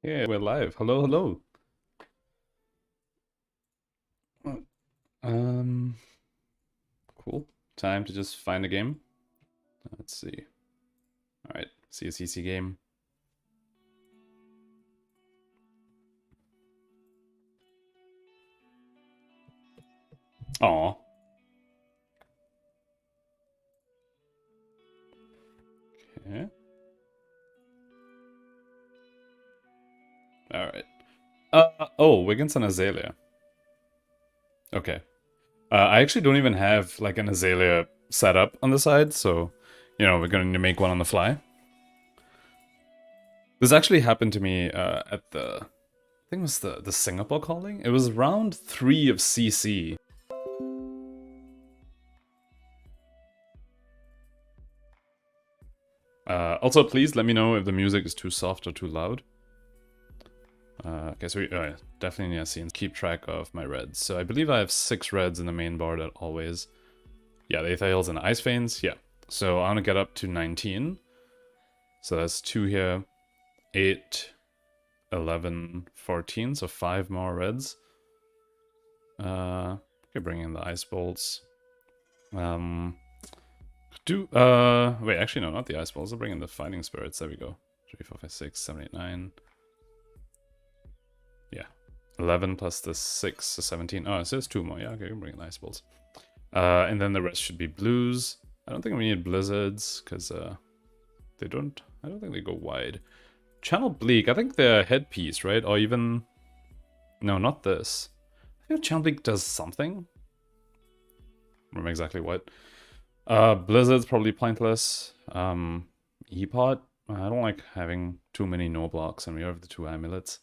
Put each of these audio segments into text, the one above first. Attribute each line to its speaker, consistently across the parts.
Speaker 1: Yeah, we're live. Hello, hello. Um, cool. Time to just find a game. Let's see. All right, see a CC game. Aw. Okay. All right. Oh, Wiggins and Azalea. Okay. I actually don't even have like an Azalea set up on the side, so we're gonna need to make one on the fly. This actually happened to me at I think it was the Singapore calling. It was round 3 of CC. Also, please let me know if the music is too soft or too loud. Okay, so we definitely need to see and keep track of my reds. So I believe I have 6 reds in the main board at always. Yeah, the Aether and Ice Veins, yeah. So I want to get up to 19. So that's 2 here, 8, 11, 14, so 5 more reds. Okay, bring in the Ice Bolts. Wait, actually no, not the Ice Bolts, I'll bring in the Fighting Spirits, there we go. 3, 4, 5, 6, 7, 8, 9. Yeah. 11 plus the 6, so 17. Oh, so it's 2 more. Yeah, okay, I can bring in Ice Balls. And then the rest should be blues. I don't think we need blizzards, because I don't think they go wide. Channel Bleak, I think they're headpiece, right? Or even... No, not this. I think Channel Bleak does something. I don't remember exactly what. Blizzard's probably pointless. E-Pot, I don't like having too many no blocks, and we have the 2 amulets.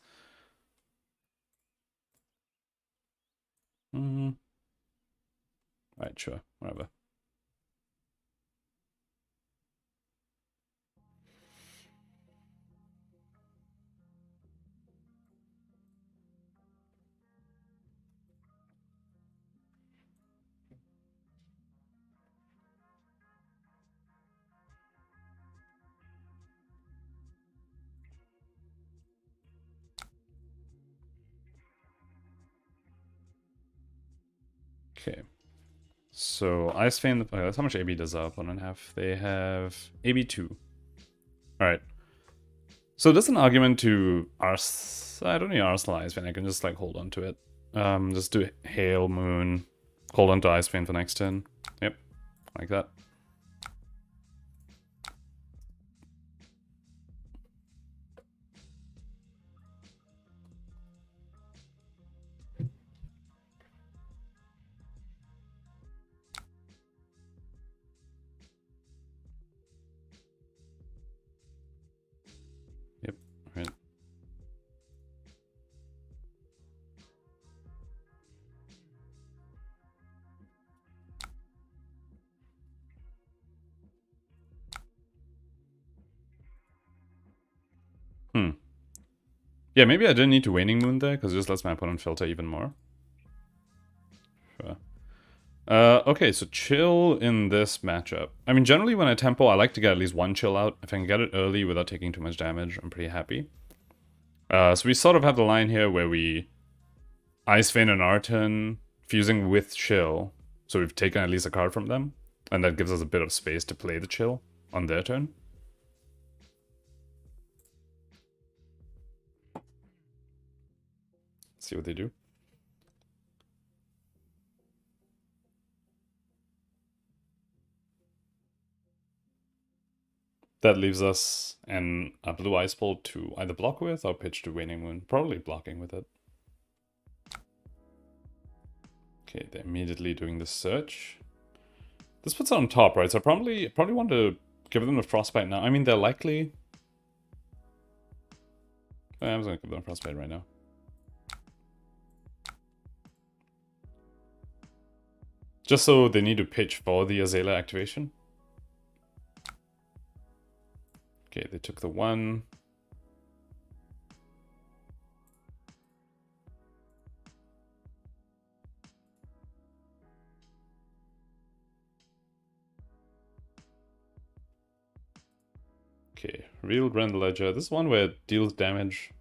Speaker 1: Right, sure, whatever. Okay. So Ice Vein, okay, that's how much AB does our opponent have. They have AB 2. Alright. So there's an argument to I don't need Arsenal Ice Vein, I can just like hold on to it. Just do Hail, Moon, hold on to Ice Vein for next turn. Yep, like that. Yep, right. Yeah, maybe I didn't need to Waning Moon there, because it just lets my opponent filter even more. Sure. Okay, so chill in this matchup. I mean, generally when I tempo, I like to get at least 1 chill out. If I can get it early without taking too much damage, I'm pretty happy. So we sort of have the line here where we Ice Vein and Arton fusing with chill. So we've taken at least a card from them, and that gives us a bit of space to play the chill on their turn. See what they do. That leaves us a blue ice bolt to either block with or pitch to Waning Moon. Probably blocking with it. Okay, they're immediately doing the search. This puts it on top, right? So I probably want to give them the frostbite now. I mean, they're likely... I'm just going to give them frostbite right now. Just so they need to pitch for the Azalea activation. Okay, they took the 1. Okay, real Grand Ledger. This is one where it deals damage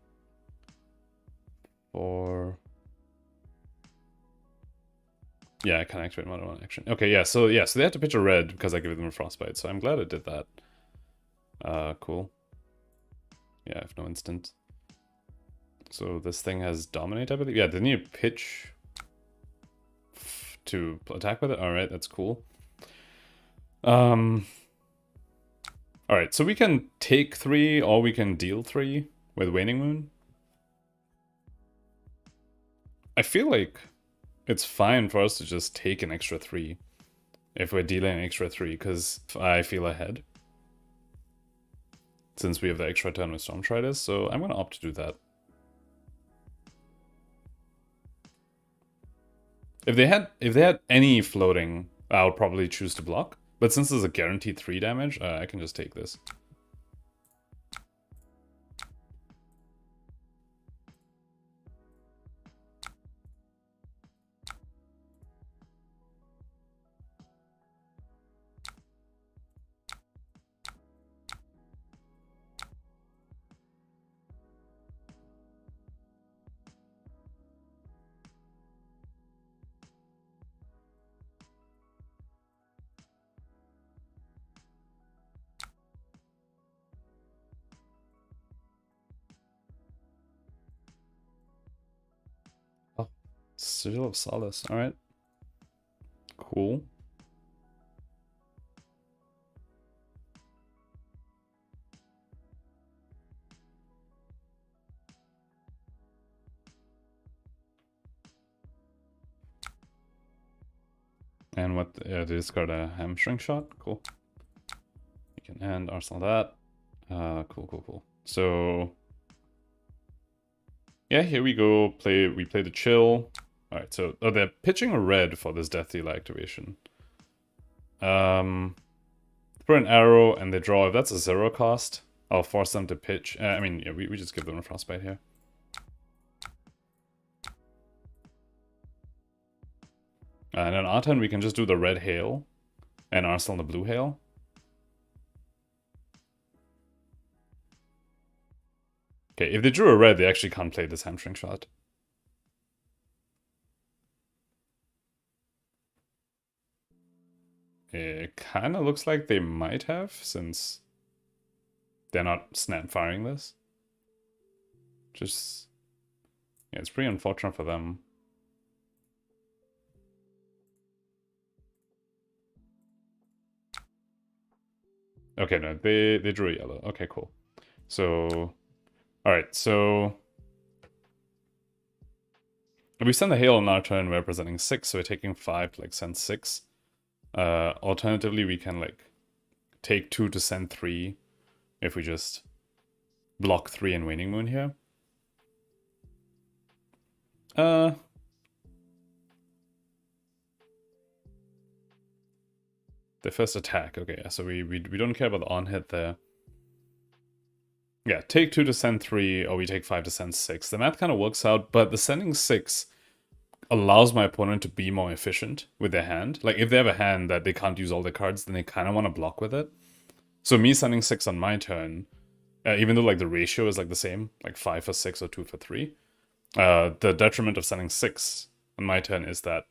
Speaker 1: for... Yeah, I can activate more than one action. Okay, yeah, so they had to pitch a red because I gave them a frostbite, so I'm glad it did that. Cool. Yeah, I have no instant. So this thing has dominate, I believe. Yeah, they need to pitch to attack with it. Alright, that's cool. Alright, so we can take 3 or we can deal 3 with Waning Moon. I feel like it's fine for us to just take an extra 3 if we're dealing an extra 3, because I feel ahead. Since we have the extra turn with Stormtriders, so I'm going to opt to do that. If they had any floating, I would probably choose to block. But since there's a guaranteed 3 damage, I can just take this. Oh, Sigil of Solace. Alright. Cool. And what, they discard a hamstring shot. Cool. You can end arsenal that. Cool. So, yeah, here we go. We play the chill. Alright, so they're pitching a red for this Death Dealer activation. Throw an arrow and they draw. If that's a 0 cost, I'll force them to pitch. I mean, yeah, we just give them a frostbite here. And on our turn, we can just do the red hail and arsenal the blue hail. Okay, if they drew a red, they actually can't play this hamstring shot. It kind of looks like they might have, since they're not snap firing this. Just, yeah, it's pretty unfortunate for them. Okay, no, they drew a yellow. Okay, cool. So, alright, so if we send the hail on our turn, we're presenting 6, so we're taking 5 to like send 6. Alternatively, we can like take 2 to send 3 if we just block 3 and Waning Moon here. The first attack, okay, so we don't care about the on-hit there. Yeah, take 2 to send 3, or we take 5 to send 6. The math kind of works out, but the sending 6 allows my opponent to be more efficient with their hand. Like, if they have a hand that they can't use all their cards, then they kind of want to block with it. So me sending 6 on my turn, even though like the ratio is like the same, like 5 for 6 or 2 for 3, the detriment of sending 6 on my turn is that,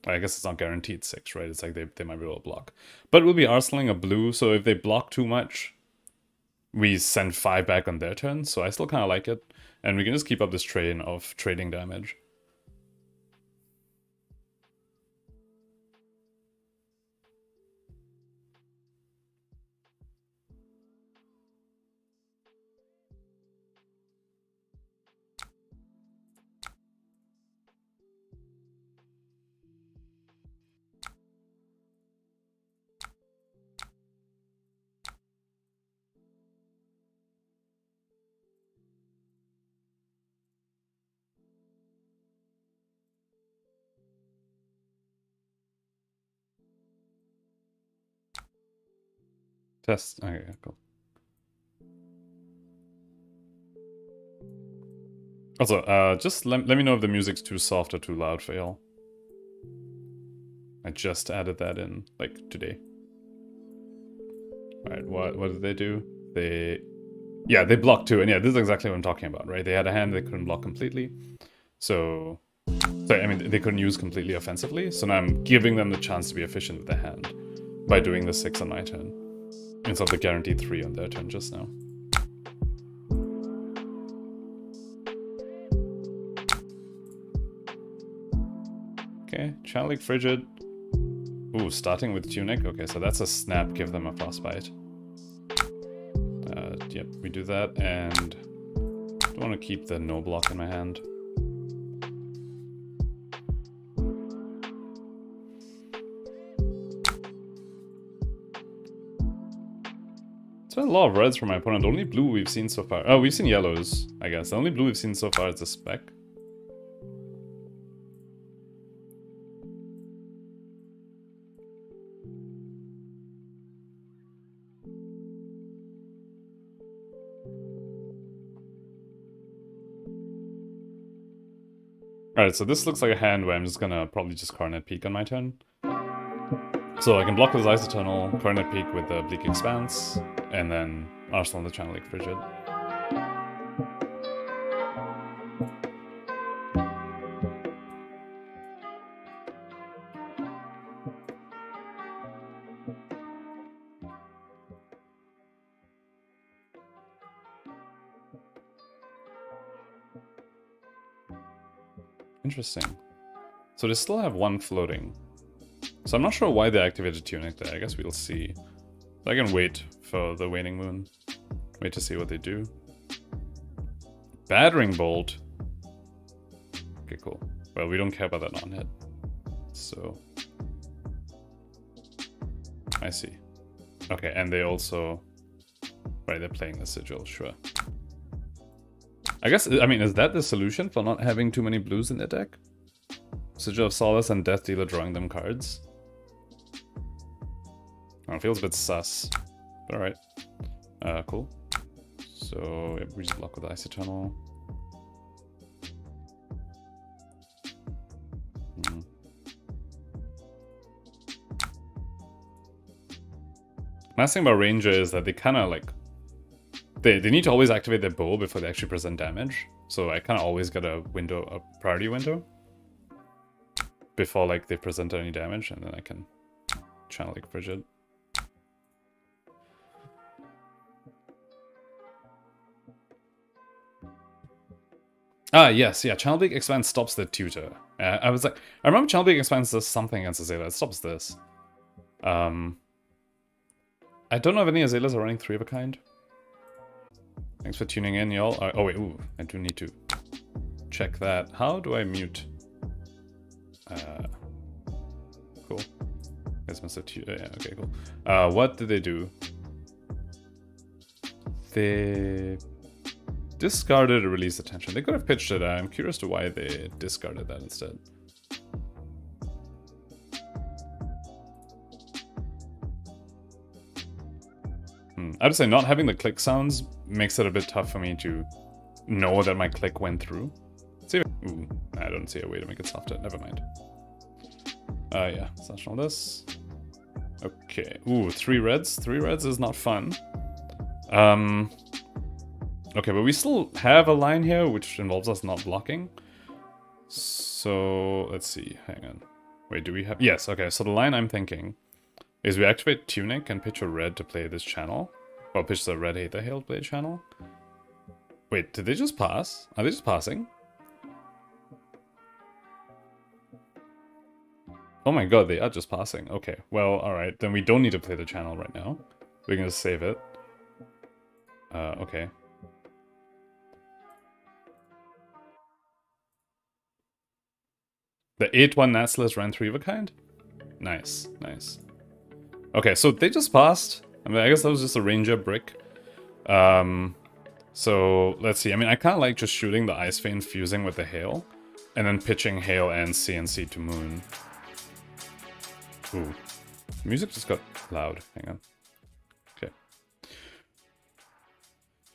Speaker 1: I guess it's not guaranteed 6, right? It's like they might be able to block. But we'll be arsenaling a blue, so if they block too much, we send 5 back on their turn, so I still kind of like it. And we can just keep up this train of trading damage. Test. Okay, cool. Also, just let me know if the music's too soft or too loud for y'all. I just added that in, like, today. Alright, what did they do? Yeah, they blocked too, and yeah, this is exactly what I'm talking about, right? They had a hand they couldn't block completely. So, I mean, they couldn't use completely offensively, so now I'm giving them the chance to be efficient with their hand by doing the 6 on my turn, instead of the guaranteed 3 on their turn just now. Okay, Channel Frigid. Ooh, starting with Tunic. Okay, so that's a snap, give them a frostbite. Yep, we do that, and I don't want to keep the no block in my hand. It's been a lot of reds from my opponent. The only blue we've seen so far. Oh, we've seen yellows, I guess. The only blue we've seen so far is the spec. Alright, so this looks like a hand where I'm just gonna probably just Coronet Peak on my turn. So I can block with Ice Eternal, Coronet Peak with the Bleak Expanse, and then Arsenal on the Channel Frigid. Interesting. So they still have one floating. So I'm not sure why they activated Tunic there. I guess we'll see. I can wait for the Waning Moon. Wait to see what they do. Battering Bolt. Okay, cool. Well, we don't care about that non-hit. So... I see. Okay, and they also... Right, they're playing the Sigil, sure. I guess, I mean, is that the solution for not having too many blues in their deck? Sigil of Solace and Death Dealer drawing them cards. Oh, it feels a bit sus. But alright. Cool. So, yeah, we just block with Ice Eternal. Nice thing about Ranger is that they kind of like... They need to always activate their bow before they actually present damage. So I kind of always get a window, a priority window. Before like they present any damage, and then I can Channel Frigid. Ah, yes, yeah, Channel Expanse stops the tutor. I was like, I remember Channel Expanse does something against Azalea. It stops this. I don't know if any Azaleas are running 3 of a kind. Thanks for tuning in, y'all. Oh wait, ooh, I do need to check that. How do I mute? Cool. Guys must have yeah, okay, cool. What did they do? They discarded a Release Attention. They could have pitched it. I'm curious to why they discarded that instead. I'd say not having the click sounds makes it a bit tough for me to know that my click went through. See, ooh, I don't see a way to make it softer. Never mind. Yeah, slash all this. Okay. Ooh, 3 reds. 3 reds is not fun. Okay, but we still have a line here, which involves us not blocking. So, let's see. Hang on. Wait, do we have... Yes, okay. So the line I'm thinking is we activate Tunic and pitch a red to play this channel. Or pitch the red Hate the Hail play channel. Wait, did they just pass? Are they just passing? Oh my god, they are just passing. Okay, well, alright. Then we don't need to play the channel right now. We can just save it. Okay. The 8-1 Natsless ran 3 of a kind? Nice, nice. Okay, so they just passed. I mean, I guess that was just a Ranger brick. So, let's see. I mean, I kind of like just shooting the Ice Vein fusing with the Hail. And then pitching Hail and CNC to Moon. Ooh. Music just got loud. Hang on. Okay.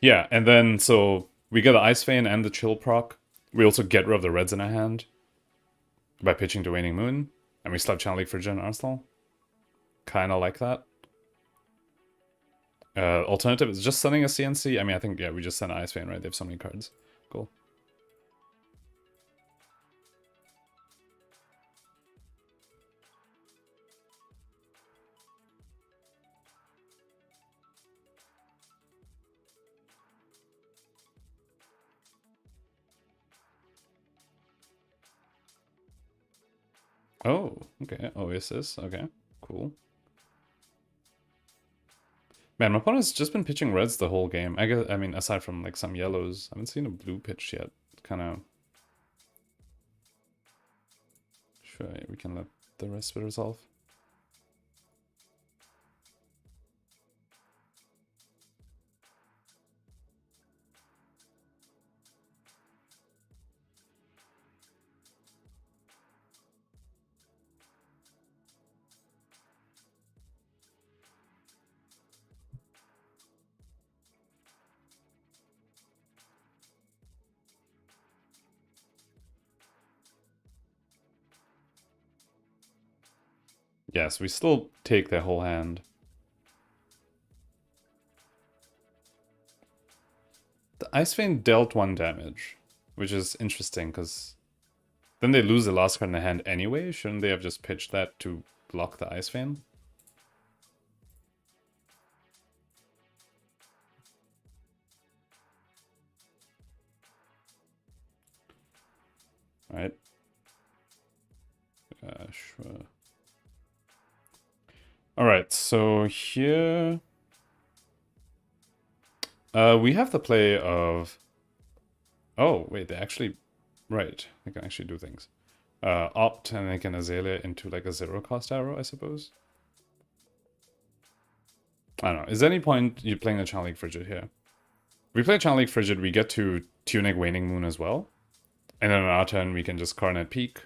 Speaker 1: Yeah, and then so we get the Ice Vein and the Chill proc. We also get rid of the reds in our hand by pitching to Waning Moon, and we still have Channel Leak Frigid and Arsenal. Kind of like that. Alternative is just sending a CNC. I mean, I think, yeah, we just send Ice Vein, right? They have so many cards. Cool. Oh, okay. Oasis. Okay, cool. Man, my opponent's just been pitching reds the whole game. I guess, I mean, aside from like some yellows, I haven't seen a blue pitch yet. Kind of. Sure, we can let the rest resolve. Yes, we still take their whole hand. The Ice Vein dealt 1 damage, which is interesting, because then they lose the last card in the hand anyway. Shouldn't they have just pitched that to block the Ice Vein? Right. Sure. Alright, so here... we have the play of... Oh, wait, they actually... Right, they can actually do things. Opt, and they can Azalea into like a 0-cost arrow, I suppose. I don't know. Is there any point you playing the Channel Leak Frigid here? If we play Channel Leak Frigid, we get to Tunic Waning Moon as well. And then on our turn, we can just Coronet Peak.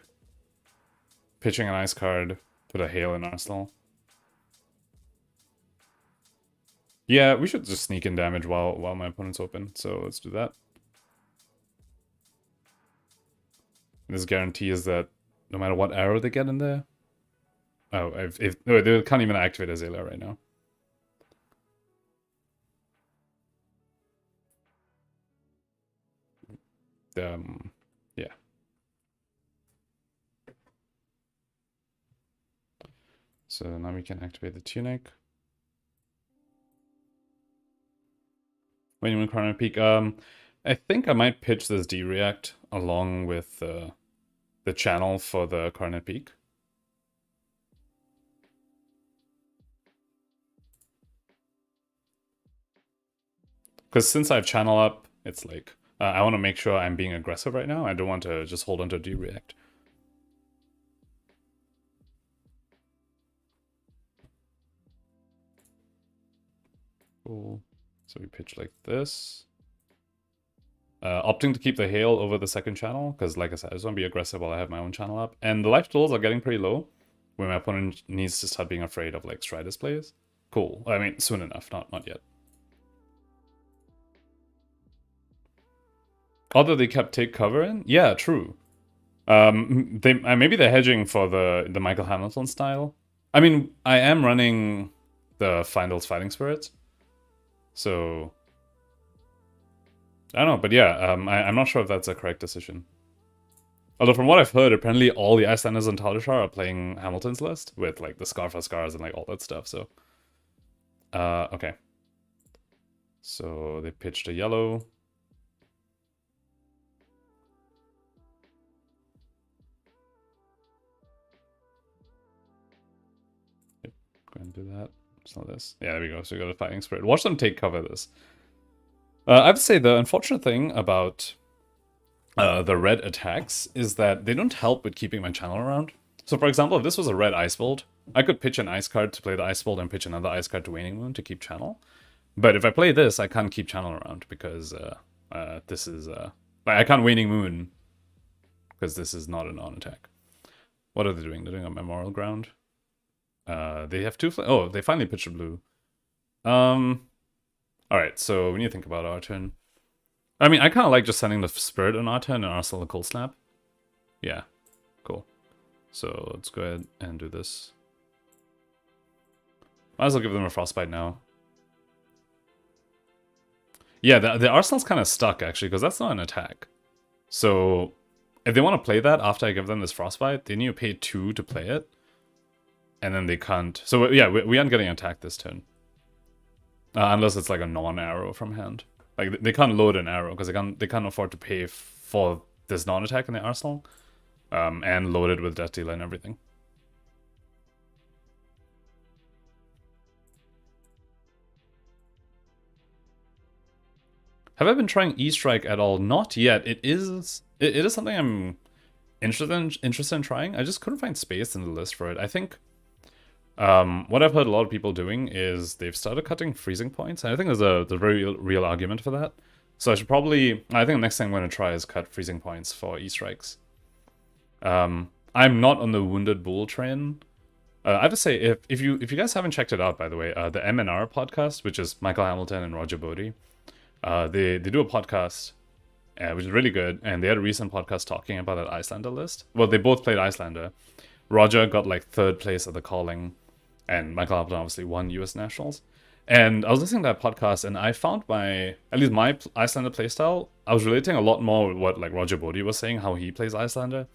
Speaker 1: Pitching an ice card, put a Hail in Arsenal. Yeah, we should just sneak in damage while my opponent's open, so let's do that. This guarantee is that no matter what arrow they get in there... Oh, no, they can't even activate Azalea right now. Yeah. So now we can activate the Tunic. When you want Chrono Peak, I think I might pitch this D-React along with the channel for the Coronet Peak. Because since I have channel up, it's like, I want to make sure I'm being aggressive right now. I don't want to just hold on to D-React. Cool. So we pitch like this. Opting to keep the Hail over the second channel, because like I said, I just want to be aggressive while I have my own channel up. And the life totals are getting pretty low, where my opponent needs to start being afraid of like Stridus plays. Cool. I mean, soon enough, not yet. Although they kept take cover in? Yeah, true. Maybe they're hedging for the Michael Hamilton style. I mean, I am running the Finals Fighting Spirits, so I don't know, but yeah, I'm not sure if that's a correct decision. Although from what I've heard, apparently all the Icelanders and Talishar are playing Hamilton's list with like the Scarfa Scars and like all that stuff, so... okay. So they pitched a yellow. Yep, go ahead and do that. It's not this. Yeah, there we go. So we got a Fighting Spirit. Watch them take cover this. I would say the unfortunate thing about the red attacks is that they don't help with keeping my channel around. So for example, if this was a red Ice Bolt, I could pitch an Ice card to play the Ice Bolt and pitch another Ice card to Waning Moon to keep channel. But if I play this, I can't keep channel around because this is... I can't Waning Moon because this is not a non-attack. What are they doing? They're doing a Memorial Ground. They have two... Oh, they finally pitched a blue. Alright, so we need to think about our turn. I mean, I kind of like just sending the Spirit on our turn and Arsenal a Cold Snap. Yeah, cool. So let's go ahead and do this. Might as well give them a Frostbite now. Yeah, the Arsenal's kind of stuck, actually, because that's not an attack. So if they want to play that after I give them this Frostbite, they need to pay 2 to play it. And then they can't. So yeah, we aren't getting attacked this turn. Unless it's like a non-arrow from hand. Like, they can't load an arrow, because they can't afford to pay for this non-attack in the Arsenal. And load it with Death Dealer and everything. Have I been trying E-Strike at all? Not yet. It is something I'm interested in trying. I just couldn't find space in the list for it. I think what I've heard a lot of people doing is they've started cutting freezing points, and I think there's a very real argument for that. So I should probably, I think the next thing I'm going to try is cut freezing points for E-Strikes. I'm not on the Wounded Bull train. I have to say, if you guys haven't checked it out, by the way, the MNR podcast, which is Michael Hamilton and Roger Bodie, they do a podcast, which is really good, and they had a recent podcast talking about that Icelander list. Well, they both played Icelander. Roger got like 3rd place at the calling, and Michael Hamilton obviously won US Nationals. And I was listening to that podcast, and I found at least my Icelander playstyle, I was relating a lot more with what like Roger Bodie was saying, how he plays Icelander,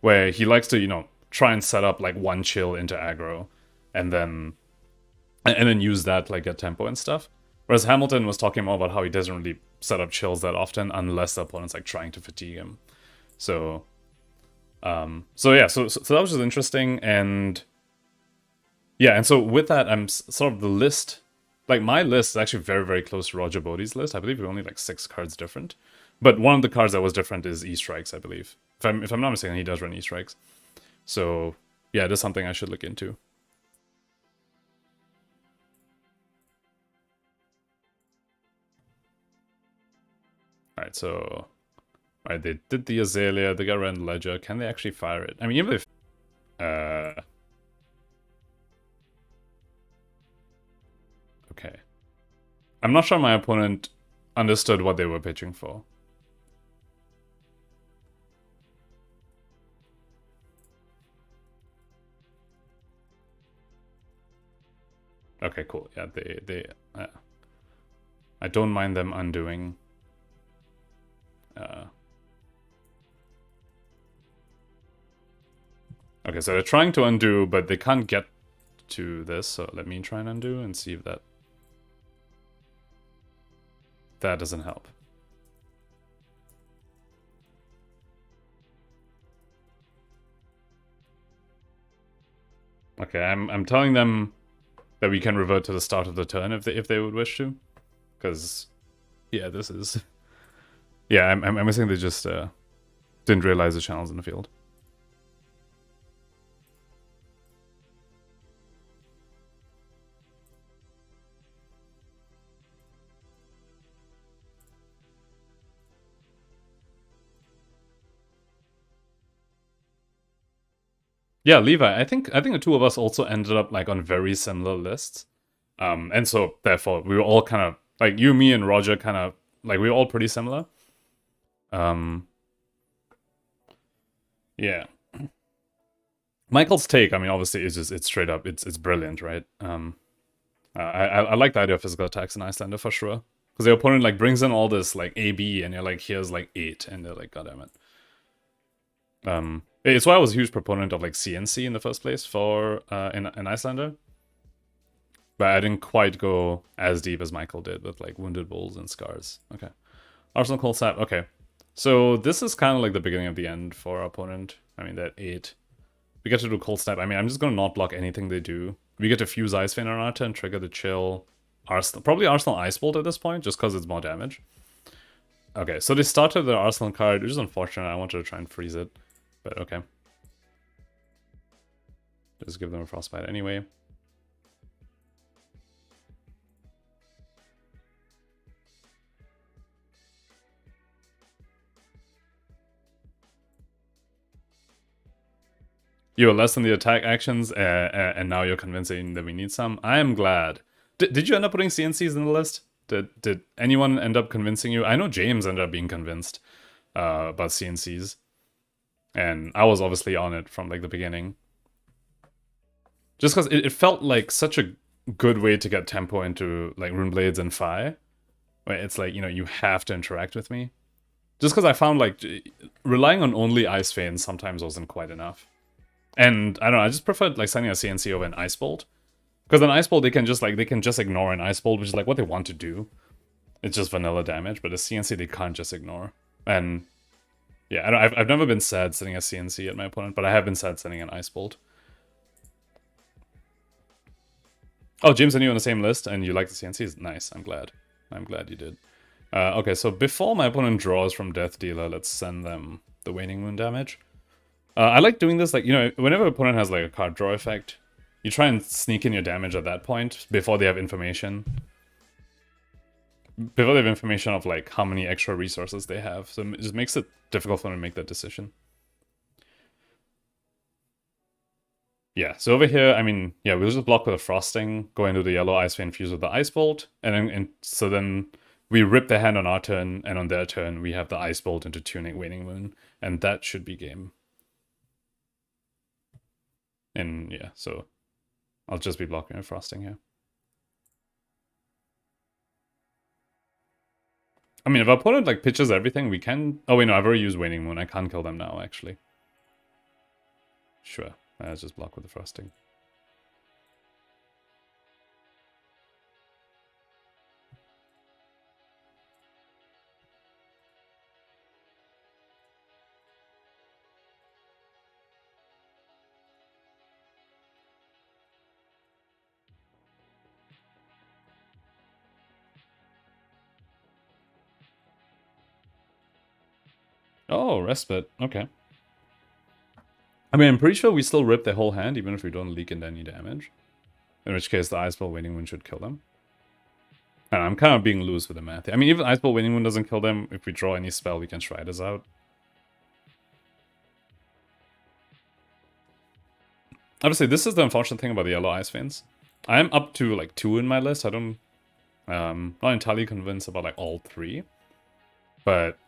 Speaker 1: where he likes to, try and set up like one chill into aggro, and then use that to like get tempo and stuff. Whereas Hamilton was talking more about how he doesn't really set up chills that often unless the opponent's like trying to fatigue him. So yeah, so that was just interesting, and yeah, and so with that, I'm sort of the list, like my list is actually very, very close to Roger Bodie's list. I believe we're only like 6 cards different, but one of the cards that was different is E-Strikes, I believe. If I'm not mistaken, he does run E-Strikes. So yeah, that's something I should look into. Alright, so alright, they did the Azalea, they got Rend Ledger. Can they actually fire it? I mean, even if okay. I'm not sure my opponent understood what they were pitching for. Okay, cool. Yeah, I don't mind them undoing. Okay, so they're trying to undo, but they can't get to this, so let me try and undo and see if that doesn't help. Okay, I'm telling them that we can revert to the start of the turn if they would wish to, because yeah, this is yeah, I'm missing they just didn't realize the channels in the field. Yeah, Levi, I think the two of us also ended up like on very similar lists. And so therefore we were all kind of like you, me, and Roger kind of like we were all pretty similar. Yeah. Michael's take, I mean, obviously it's straight up, it's brilliant, right? I like the idea of physical attacks in Icelander for sure. Because the opponent like brings in all this like AB and you're like, here's like 8, and they're like, god damn it. It's why I was a huge proponent of like CNC in the first place for in Icelander. But I didn't quite go as deep as Michael did with like Wounded Bulls and Scars. Okay. Arsenal Cold Snap, okay. So this is kind of like the beginning of the end for our opponent. I mean, that 8. We get to do Cold Snap. I mean, I'm just going to not block anything they do. We get to fuse Ice Vein on our turn, trigger the chill. Probably Arsenal Ice Bolt at this point, just because it's more damage. Okay, so they started their Arsenal card, which is unfortunate. I wanted to try and freeze it, but okay. Just give them a Frostbite anyway. You were less than the attack actions, and now you're convincing that we need some. I am glad. Did you end up putting CNCs in the list? Did anyone end up convincing you? I know James ended up being convinced about CNCs. And I was obviously on it from like the beginning. Just because it felt like such a good way to get tempo into like Runeblades and Fi. Where it's like, you have to interact with me. Just because I found like relying on only Ice Vein sometimes wasn't quite enough. And I don't know, I just preferred like sending a CNC over an Ice Bolt. Because an Ice Bolt, they can just ignore an Ice Bolt, which is like what they want to do. It's just vanilla damage, but a CNC they can't just ignore. And yeah, I've never been sad sending a CNC at my opponent, but I have been sad sending an Ice Bolt. Oh, James and you on the same list, and you like the CNCs? Nice, I'm glad. I'm glad you did. Okay, so before my opponent draws from Death Dealer, let's send them the Waning Moon damage. I like doing this, like, whenever an opponent has like a card draw effect, you try and sneak in your damage at that point before they have information. Before they have information of like how many extra resources they have. So it just makes it difficult for them to make that decision. Yeah, so over here, I mean, yeah, we'll just block with a Frosting, go into the yellow Ice Vein, fuse with the Ice Bolt, and then we rip their hand on our turn, and on their turn, we have the Ice Bolt into tuning Waning Moon, and that should be game. And yeah, so I'll just be blocking a Frosting here. I mean, if our opponent like pitches everything, we can... Oh wait, no, I've already used Waning Moon. I can't kill them now, actually. Sure, let's just block with the Frosting. Oh, Respite. Okay. I mean, I'm pretty sure we still rip their whole hand, even if we don't leak into any damage. In which case, the Ice Bolt Waning Moon should kill them. And I'm kind of being loose with the math. I mean, even Ice Bolt Waning Moon doesn't kill them. If we draw any spell, we can try this out. Obviously, this is the unfortunate thing about the yellow Ice Veins. I am up to like 2 in my list. I don't... not entirely convinced about like all 3. But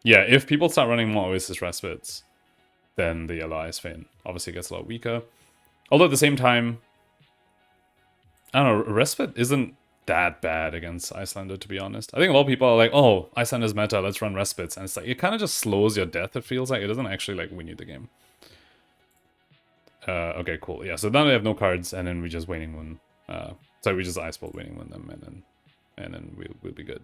Speaker 1: yeah, if people start running more Oasis Respites, then the yellow Ice Vein obviously gets a lot weaker. Although at the same time, I don't know, Respite isn't that bad against Icelander, to be honest. I think a lot of people are like, oh, Icelander's meta, let's run Respites. And it's like, it kind of just slows your death, it feels like. It doesn't actually like win you the game. Okay, cool. Yeah, so now we have no cards, and then we just Waning Moon. So we just Ice Bolt Waning Moon them, and then we'll be good.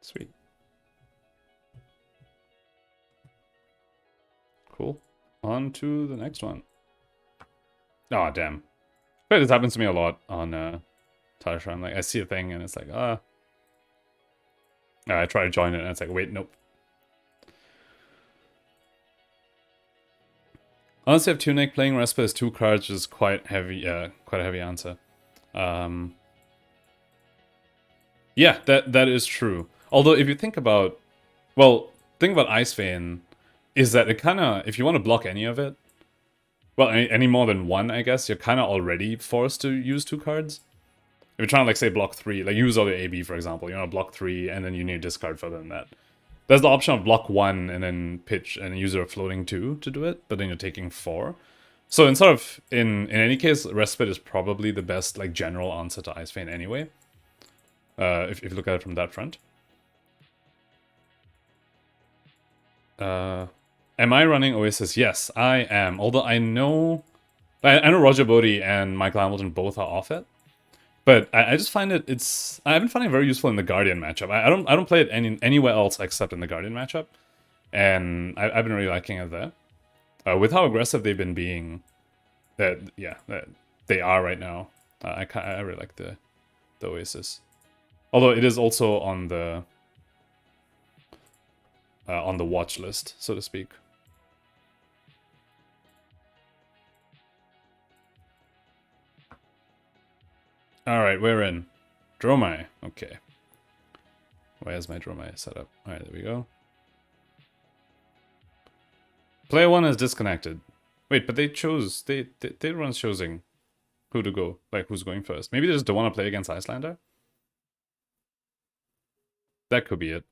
Speaker 1: Sweet. Cool. On to the next one. Oh, damn. But this happens to me a lot on Talishar. I'm like, I see a thing and it's like, I try to join it and it's like, wait, nope. Honestly, if Tunic playing Respite is 2 cards is quite heavy, quite a heavy answer. Yeah, that is true. Although if you think about, well, think about Ice Vein, is that it kind of, if you want to block any of it, well, any more than 1, I guess, you're kind of already forced to use 2 cards. If you're trying to, like, say, block 3, like, use all your AB, for example, you want to block 3, and then you need to discard further than that. There's the option of block 1, and then pitch, and use your floating 2 to do it, but then you're taking 4. So in any case, Respite is probably the best, like, general answer to Ice Vein anyway. If you look at it from that front. Am I running Oasis? Yes, I am. Although I know Roger Bodie and Michael Hamilton both are off it. But I just find I've been finding it very useful in the Guardian matchup. I don't play it anywhere else except in the Guardian matchup. And I've been really liking it there. With how aggressive they've been being, that they are right now. I really like the Oasis. Although it is also on the watch list, so to speak. Alright, we're in. Dromai. Okay. Where's my Dromai set up? Alright, there we go. Player 1 is disconnected. Wait, but they chose... They weren't choosing who to go. Like, who's going first. Maybe they just don't want to play against Icelander? That could be it.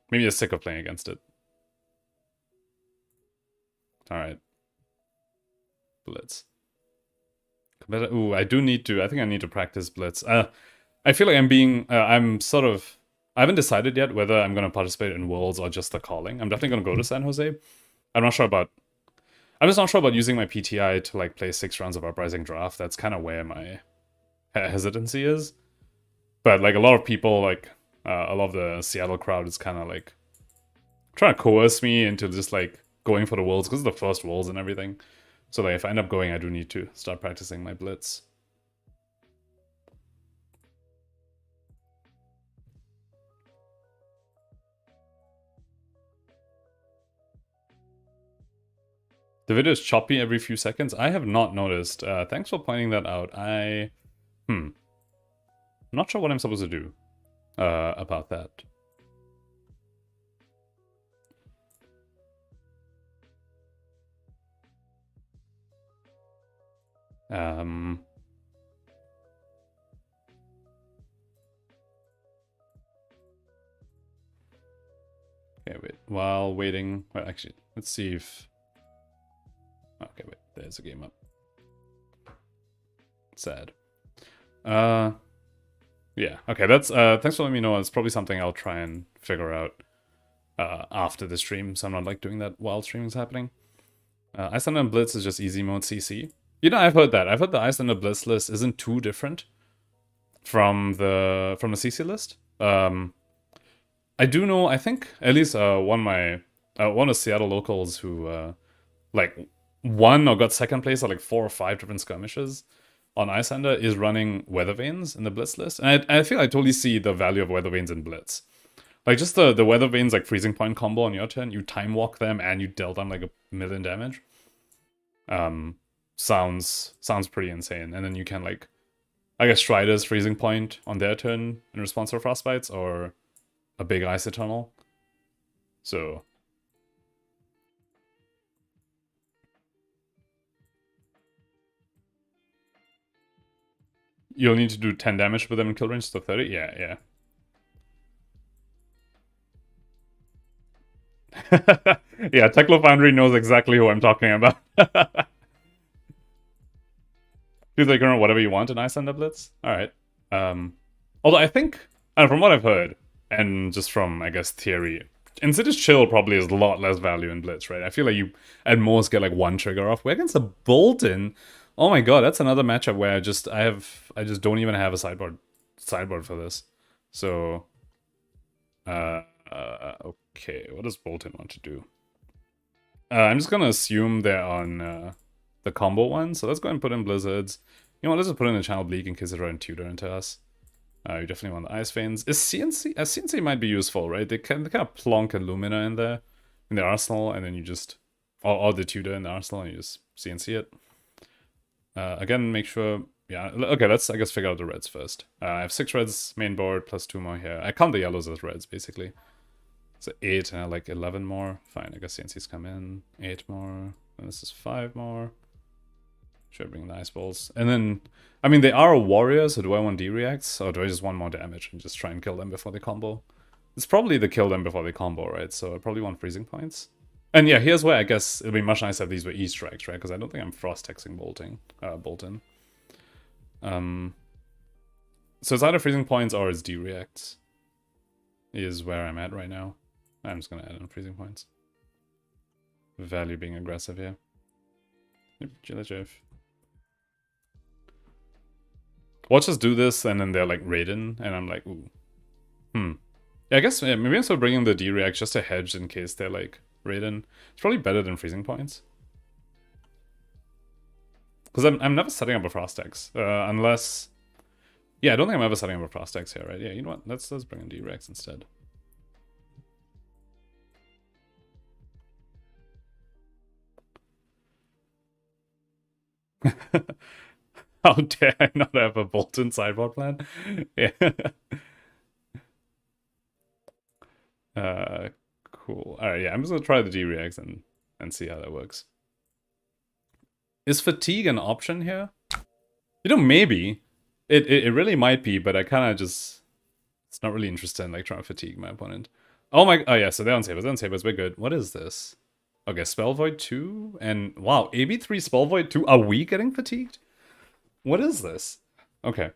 Speaker 1: Maybe they're sick of playing against it. Alright. Blitz. Ooh, I do need to... I think I need to practice Blitz. I feel like I'm being... I'm sort of... I haven't decided yet whether I'm going to participate in Worlds or just the calling. I'm definitely going to go to San Jose. I'm not sure about... I'm just not sure about using my PTI to, like, play 6 rounds of Uprising Draft. That's kind of where my hesitancy is. But, like, a lot of people, like... a lot of the Seattle crowd is kind of, like... trying to coerce me into just, like, going for the Worlds. Because it's the first Worlds and everything. So, like, if I end up going, I do need to start practicing my Blitz. The video is choppy every few seconds. I have not noticed. Thanks for pointing that out. I'm not sure what I'm supposed to do about that. Okay, wait. While waiting... Well, actually, let's see if... Okay, wait. There's a game up. Sad. Yeah. Okay, that's... thanks for letting me know. It's probably something I'll try and figure out after the stream, so I'm not, like, doing that while streaming's happening. Icelander Blitz is just easy mode CC. You know, I've heard that. I've heard the Icelander Blitz list isn't too different from the CC list. I do know, I think, at least one of Seattle locals who, like, won or got second place at, like, 4 or 5 different skirmishes on Icelander is running Weather Vanes in the Blitz list. And I feel I totally see the value of Weather Vanes in Blitz. Like, just the Weather Vanes, like, freezing point combo on your turn, you time walk them and you deal them, like, 1,000,000 damage. Sounds pretty insane. And then you can, like, I guess Strider's freezing point on their turn in response to Frostbites, or a big Ice Eternal. So... You'll need to do 10 damage with them in kill range to 30? Yeah, yeah. Yeah, Teklo Foundry knows exactly who I'm talking about. Do they run whatever you want in Icelander Blitz? Alright. Although I think, and from what I've heard, and just from, I guess, theory, Insidious Chill probably is a lot less value in Blitz, right? I feel like you at most get like 1 trigger off. We're against a Bolton. Oh my god, that's another matchup where I just don't even have a sideboard for this. So okay, what does Bolton want to do? I'm just gonna assume they're on the combo one, so let's go and put in Blizzards. You know what, let's just put in a Channel Bleak in case they try and tutor into us. You definitely want the Ice Veins. CNC might be useful, right? They kind of plonk a Lumina in there, in their arsenal, and then you just... Or the tutor in the arsenal, and you just CNC it. Again, make sure... Yeah, okay, let's, I guess, figure out the reds first. I have 6 reds main board, plus 2 more here. I count the yellows as reds, basically. So 8, and I like 11 more. Fine, I guess CNCs come in. 8 more. And this is 5 more. Should bring the Ice Balls. And then, I mean, they are a warrior, so do I want D-reacts? Or do I just want more damage and just try and kill them before they combo? It's probably the kill them before they combo, right? So I probably want freezing points. And yeah, here's where I guess it'll be much nicer if these were Easter eggs, right? Because I don't think I'm frost-hexing Bolton. So it's either freezing points or it's D-reacts. Is where I'm at right now. I'm just gonna add in freezing points. Value being aggressive here. Yep, Jillijeff. Watch us do this, and then they're like Raiden, and I'm like, ooh. Yeah, I guess maybe I'm still bringing the D-react just to hedge in case they're like Raiden. It's probably better than freezing points. Because I'm never setting up a Frostex, unless... Yeah, I don't think I'm ever setting up a Frostex here, right? Yeah, you know what? Let's bring in D-rex instead. How dare I not have a Bolton sideboard plan? Yeah. Cool. Alright, yeah, I'm just gonna try the G-Reacts and see how that works. Is fatigue an option here? You know, maybe. It really might be, but I kind of just... It's not really interested in, like, trying to fatigue my opponent. Oh yeah, so they're on Sabers. They're on Sabers. We're good. What is this? Okay, Spell Void 2. And, wow, AB3 Spell Void 2. Are we getting fatigued? What is this? Okay.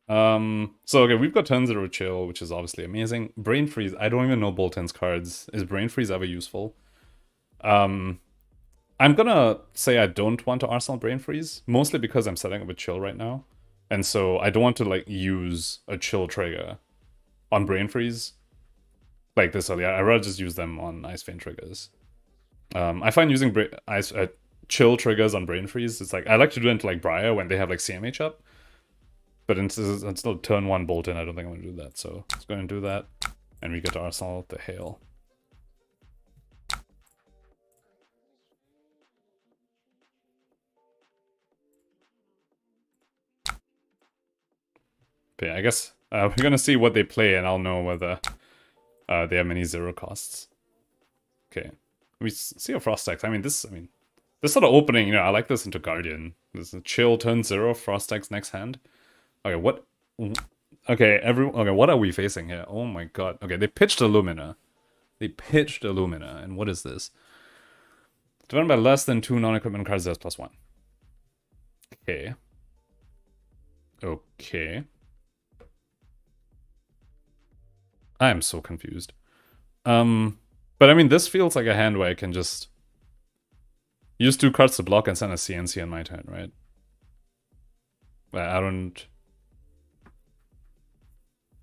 Speaker 1: So, okay, we've got turn 0 chill, which is obviously amazing. Brain Freeze. I don't even know Bolton's cards. Is Brain Freeze ever useful? I'm gonna say I don't want to Arsenal Brain Freeze, mostly because I'm setting up a chill right now. And so I don't want to, like, use a chill trigger on Brain Freeze like this early. I'd rather just use them on Ice Vein triggers. I find using chill triggers on Brain Freeze, it's like, I like to do it into, like, Briar when they have, like, CMH up. But until turn 1 Bolton, I don't think I'm going to do that. So let's go and do that. And we get to Arsenal the Hail. But yeah, I guess we're going to see what they play, and I'll know whether they have many 0 costs. Okay. We see a Frost X. this sort of opening, you know, I like this into Guardian. This is a chill turn 0, Frost X next hand. Okay, what? Okay, what are we facing here? Oh my god. Okay, they pitched Illumina. And what is this? Defended by less than 2 non-equipment cards, that's +1. Okay. Okay. I am so confused. But I mean, this feels like a hand where I can just use 2 cards to block and send a CNC on my turn, right? I don't...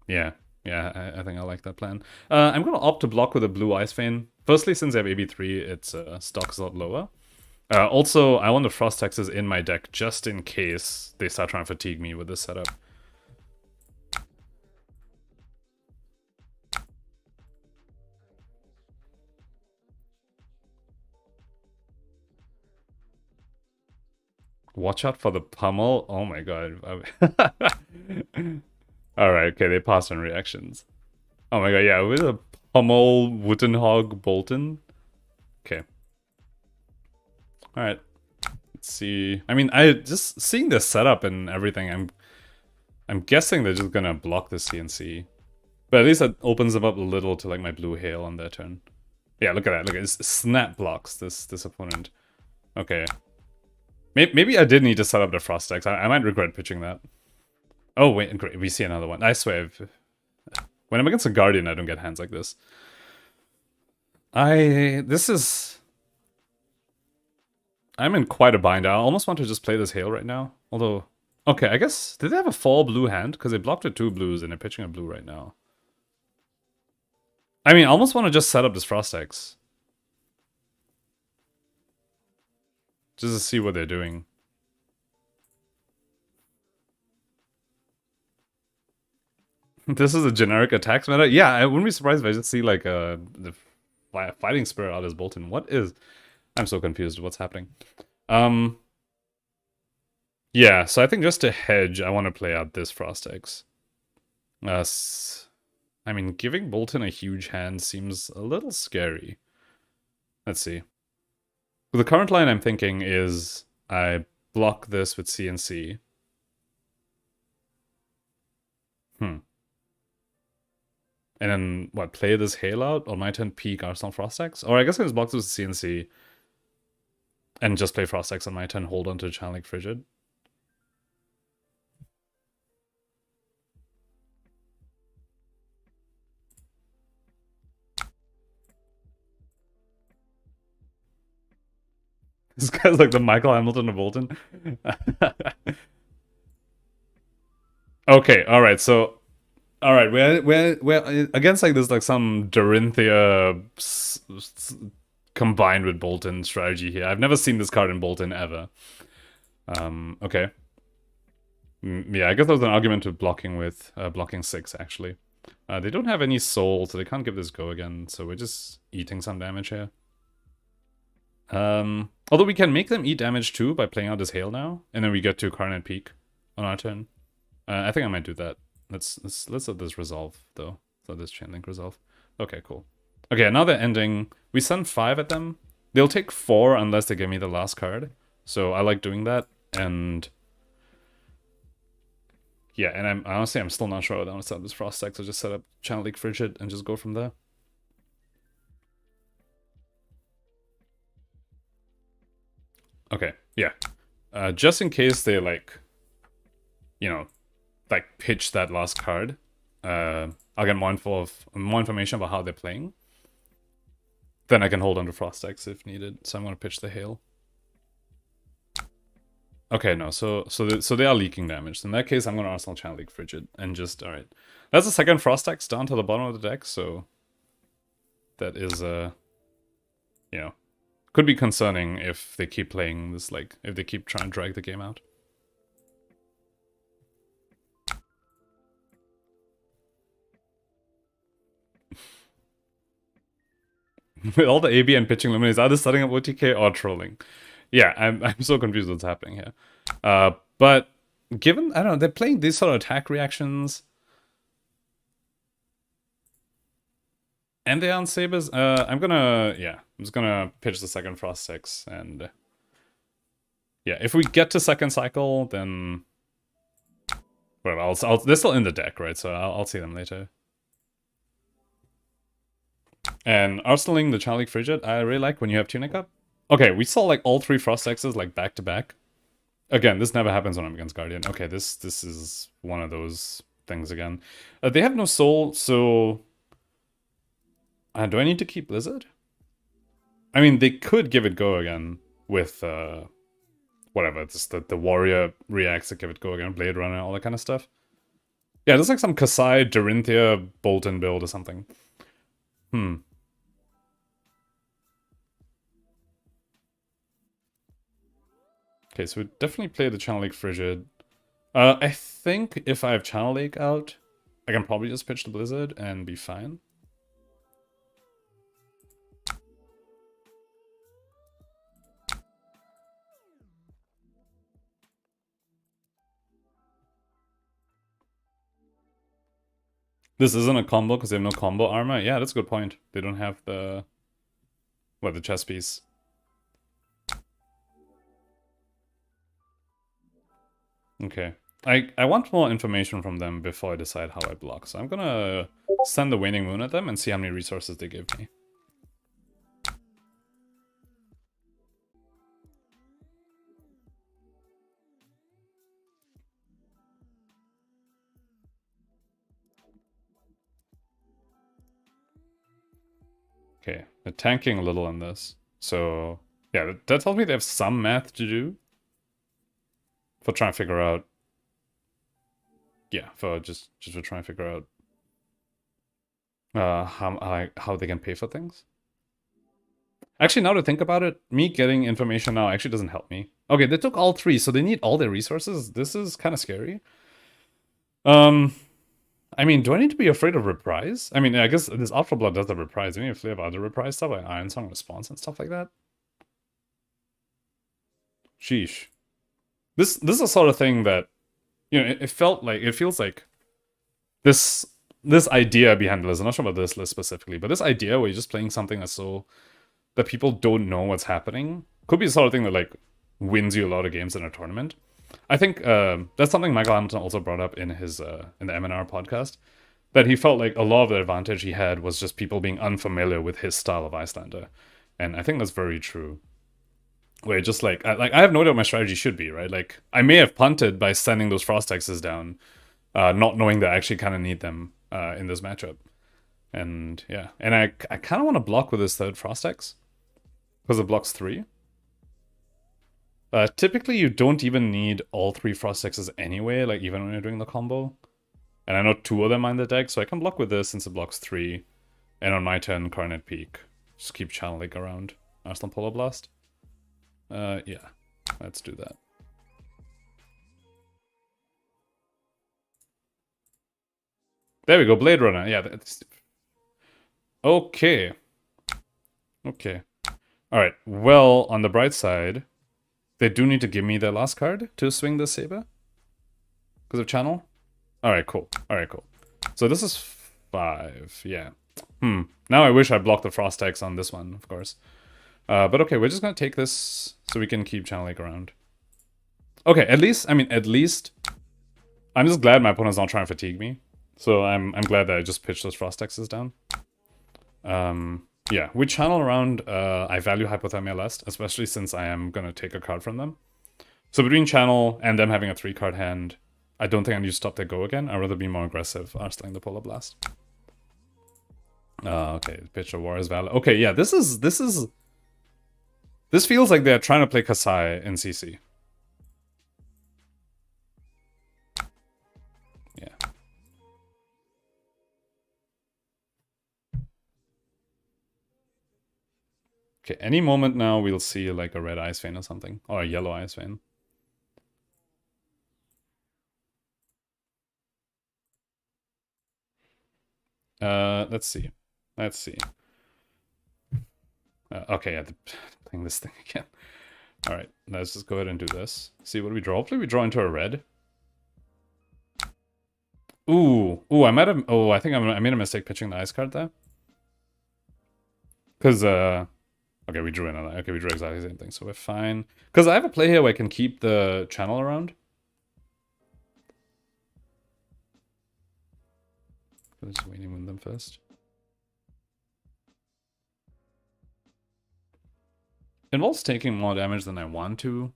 Speaker 1: Yeah, I think I like that plan. I'm gonna opt to block with a blue Ice Vein. Firstly, since I have AB3, its stock's a lot lower. Also, I want the Frost Hexes in my deck just in case they start trying to fatigue me with this setup. Watch out for the pummel. Oh my god. Alright, okay, they passed on reactions. Oh my god, yeah, with a pummel Wooden Hog Bolton. Okay. Alright. Let's see. I mean, I just seeing this setup and everything, I'm guessing they're just gonna block the CNC. But at least that opens them up a little to, like, my blue hail on their turn. Yeah, look at that. Look at this. Snap blocks this opponent. Okay. Maybe I did need to set up the Frost X. I might regret pitching that. Oh, wait, great. We see another one. I swear. When I'm against a Guardian, I don't get hands like this. This is... I'm in quite a bind. I almost want to just play this hail right now. Although... Okay, I guess... Did they have a 4 blue hand? Because they blocked with 2 blues and they're pitching a blue right now. I mean, I almost want to just set up this Frost X. Just to see what they're doing. This is a generic attacks meta? Yeah, I wouldn't be surprised if I just see, like, the Fighting Spirit out as Bolton. What is... I'm so confused what's happening. Yeah, so I think just to hedge, I want to play out this Frost X. I mean, giving Bolton a huge hand seems a little scary. Let's see. The current line I'm thinking is I block this with CNC. And then, what, play this hail out? On my turn, peak Arsenal Frost X? Or I guess I just block this with CNC and just play Frost X on my turn, hold on to Channel Frigid. This guy's like the Michael Hamilton of Bolton. Okay, alright, so... Alright, we're against like this, like some Dorinthia combined with Bolton strategy here. I've never seen this card in Bolton ever. Okay. Yeah, I guess there's an argument to blocking with blocking 6 actually. They don't have any soul, so they can't give this go again, so we're just eating some damage here. Although we can make them eat damage too by playing out this hail now, and then we get to Carnate Peak. on our turn. I think I might do that. Let's let this resolve though. Let this chain link resolve. Okay, cool. Okay, now they're ending. We send 5 at them. They'll take 4 unless they give me the last card. So I like doing that. And yeah, and honestly I'm still not sure what I want to set up this Frost Deck, so just set up Channel Leak Frigid and just go from there. Okay, yeah. Just in case they like, you know, like pitch that last card, I'll get more information about how they're playing. Then I can hold on to Frost Decks if needed. So I'm gonna pitch the Hail. Okay, no, so they are leaking damage. In that case, I'm gonna Arsenal Channel Leak Frigid and just alright. That's the second Frost Dex down to the bottom of the deck, so that is you know, could be concerning if they keep playing this, like if they keep trying to drag the game out. With all the AB and pitching limits, either setting up OTK or trolling. Yeah, I'm so confused what's happening here. But given, I don't know, they're playing these sort of attack reactions. And they are on Sabers. I'm just gonna pitch the second Frost 6 and yeah, if we get to second cycle, then well, they're still in the deck, right? So I'll see them later. And arsenaling the Channel Leak Frigid, I really like when you have Tunic up. Okay, we saw like all 3 Frost X's like back to back. Again, this never happens when I'm against Guardian. Okay, this is one of those things again. They have no soul, so do I need to keep Blizzard? I mean, they could give it go again with whatever. It's the warrior reacts to give it go again, Blade Runner, all that kind of stuff. Yeah, there's like some Kasai, Dorinthia, Bolton build or something. Okay, so we definitely play the Channel Leak Frigid. I think if I have Channel Leak out, I can probably just pitch the Blizzard and be fine. This isn't a combo because they have no combo armor? Yeah, that's a good point. They don't have the chess piece. Okay. I want more information from them before I decide how I block. So I'm gonna send the Waning Moon at them and see how many resources they give me. Okay, they're tanking a little on this. So yeah, that tells me they have some math to do for trying to figure out. Yeah, for just for trying to figure out how they can pay for things. Actually, now to think about it, me getting information now actually doesn't help me. Okay, they took all 3, so they need all their resources. This is kind of scary. I mean, do I need to be afraid of reprise? I mean, I guess this Ultra Blood does the reprise. Do I need to have other reprise stuff like Iron Song Response and stuff like that? Sheesh. This is the sort of thing that, you know, it feels like this idea behind the list. I'm not sure about this list specifically, but this idea where you're just playing something that's so that people don't know what's happening could be the sort of thing that like wins you a lot of games in a tournament. I think that's something Michael Hamilton also brought up in his in the MNR podcast, that he felt like a lot of the advantage he had was just people being unfamiliar with his style of Icelander, and I think that's very true. Where just like I have no idea what my strategy should be, right? Like I may have punted by sending those Frost X's down, not knowing that I actually kind of need them in this matchup, and yeah, and I kind of want to block with this third Frost X because it blocks 3. Typically, you don't even need all 3 Frost X's anyway, like even when you're doing the combo. And I know 2 of them are in the deck, so I can block with this since it blocks 3. And on my turn, Coronet Peak. Just keep channeling around Arsenal Polar Blast. Yeah, let's do that. There we go, Blade Runner. Yeah, that's... Okay. Okay. Alright, well, on the bright side, they do need to give me their last card to swing the Saber. Because of channel? Alright, cool. Alright, cool. So this is 5, yeah. Now I wish I blocked the Frost Hex on this one, of course. But okay, we're just gonna take this so we can keep Channel Lake around. Okay, at least, I mean, at least... I'm just glad my opponent's not trying to fatigue me. So I'm glad that I just pitched those Frost Hexes down. Yeah, with Channel around, I value Hypothermia less, especially since I am gonna take a card from them. So between Channel and them having a 3-card hand, I don't think I need to stop their go again. I'd rather be more aggressive, arseling the Polar Blast. Okay, pitch of War is valid. Okay, yeah, this feels like they're trying to play Kasai in CC. Yeah. Okay, any moment now we'll see like a red Ice Vein or something. Or a yellow Ice Vein. Let's see. Let's see. Okay, yeah, playing this thing again. Alright, let's just go ahead and do this. See what do we draw? Hopefully we draw into a red. Ooh, I might have... Oh, I think I made a mistake pitching the ice card there. Because, okay, we drew another. Okay, we drew exactly the same thing, so we're fine. Because I have a play here where I can keep the channel around. Let's waiting with them first. Involves taking more damage than I want to.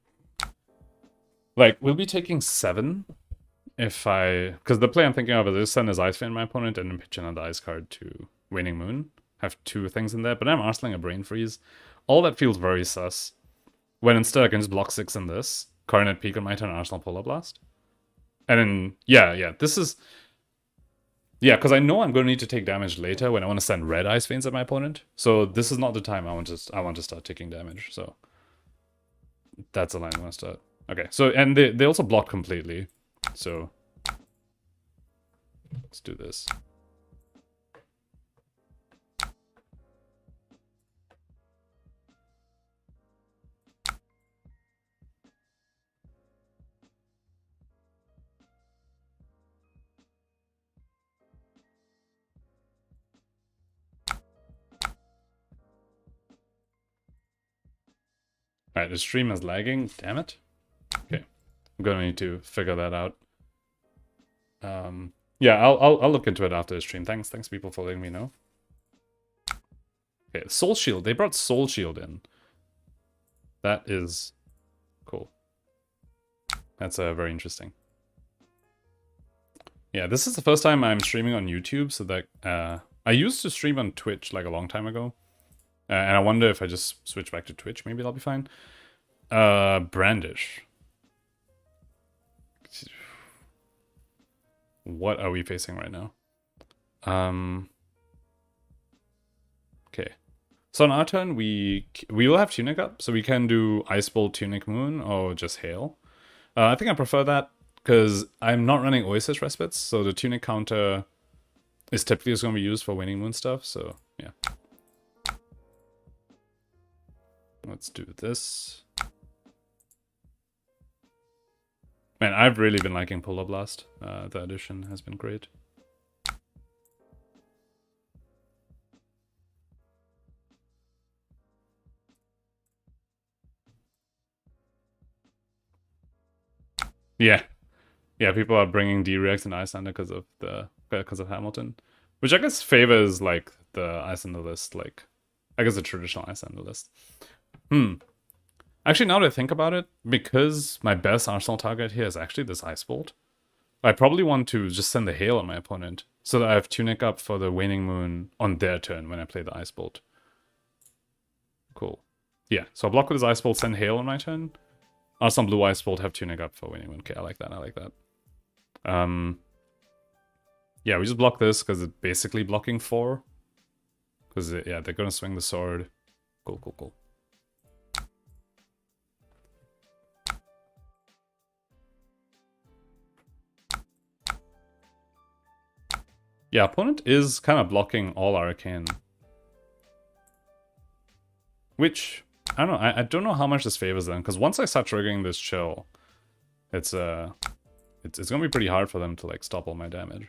Speaker 1: Like, we'll be taking 7 if I... Because the play I'm thinking of is send his Ice Vein my opponent and then pitch another ice card to Waning Moon. Have 2 things in there, but I'm arseling a Brain Freeze. All that feels very sus. When instead I can just block 6 in this, Coronet Peak on my turn, Arsenal Polar Blast. And then, yeah, this is... Yeah, because I know I'm going to need to take damage later when I want to send red Ice Veins at my opponent. So this is not the time I want to start taking damage. So that's the line I want to start. Okay, so and they also block completely. So let's do this. Alright, the stream is lagging. Damn it. Okay. I'm gonna need to figure that out. Yeah, I'll look into it after the stream. Thanks people for letting me know. Okay, Soul Shield. They brought Soul Shield in. That is cool. That's very interesting. Yeah, this is the first time I'm streaming on YouTube, so that I used to stream on Twitch like a long time ago. And I wonder if I just switch back to Twitch, maybe that'll be fine. Brandish. What are we facing right now? Okay. So on our turn, we will have Tunic up, so we can do Ice Bolt, Tunic Moon, or just Hail. I think I prefer that, because I'm not running Oasis Respites, so the Tunic counter is typically just going to be used for Waning Moon stuff, so yeah. Let's do this. Man, I've really been liking Polar Blast. The addition has been great. Yeah. Yeah, people are bringing D-Rex and Icelander because of Hamilton. Which I guess favors, like, the Icelander list, like, I guess the traditional Icelander list. Actually, now that I think about it, because my best Arsenal target here is actually this Ice Bolt, I probably want to just send the Hail on my opponent, so that I have Tunic up for the Waning Moon on their turn when I play the Ice Bolt. Cool. Yeah, so I'll block with his Ice Bolt, send Hail on my turn. Arsenal Blue Ice Bolt, have Tunic up for Waning Moon. Okay, I like that, I like that. Yeah, we just block this, because it's basically blocking 4. Because, yeah, they're going to swing the sword. Cool. Yeah, opponent is kind of blocking all Arcane. Which, I don't know. I don't know how much this favors them, because once I start triggering this chill, it's it's gonna be pretty hard for them to like stop all my damage.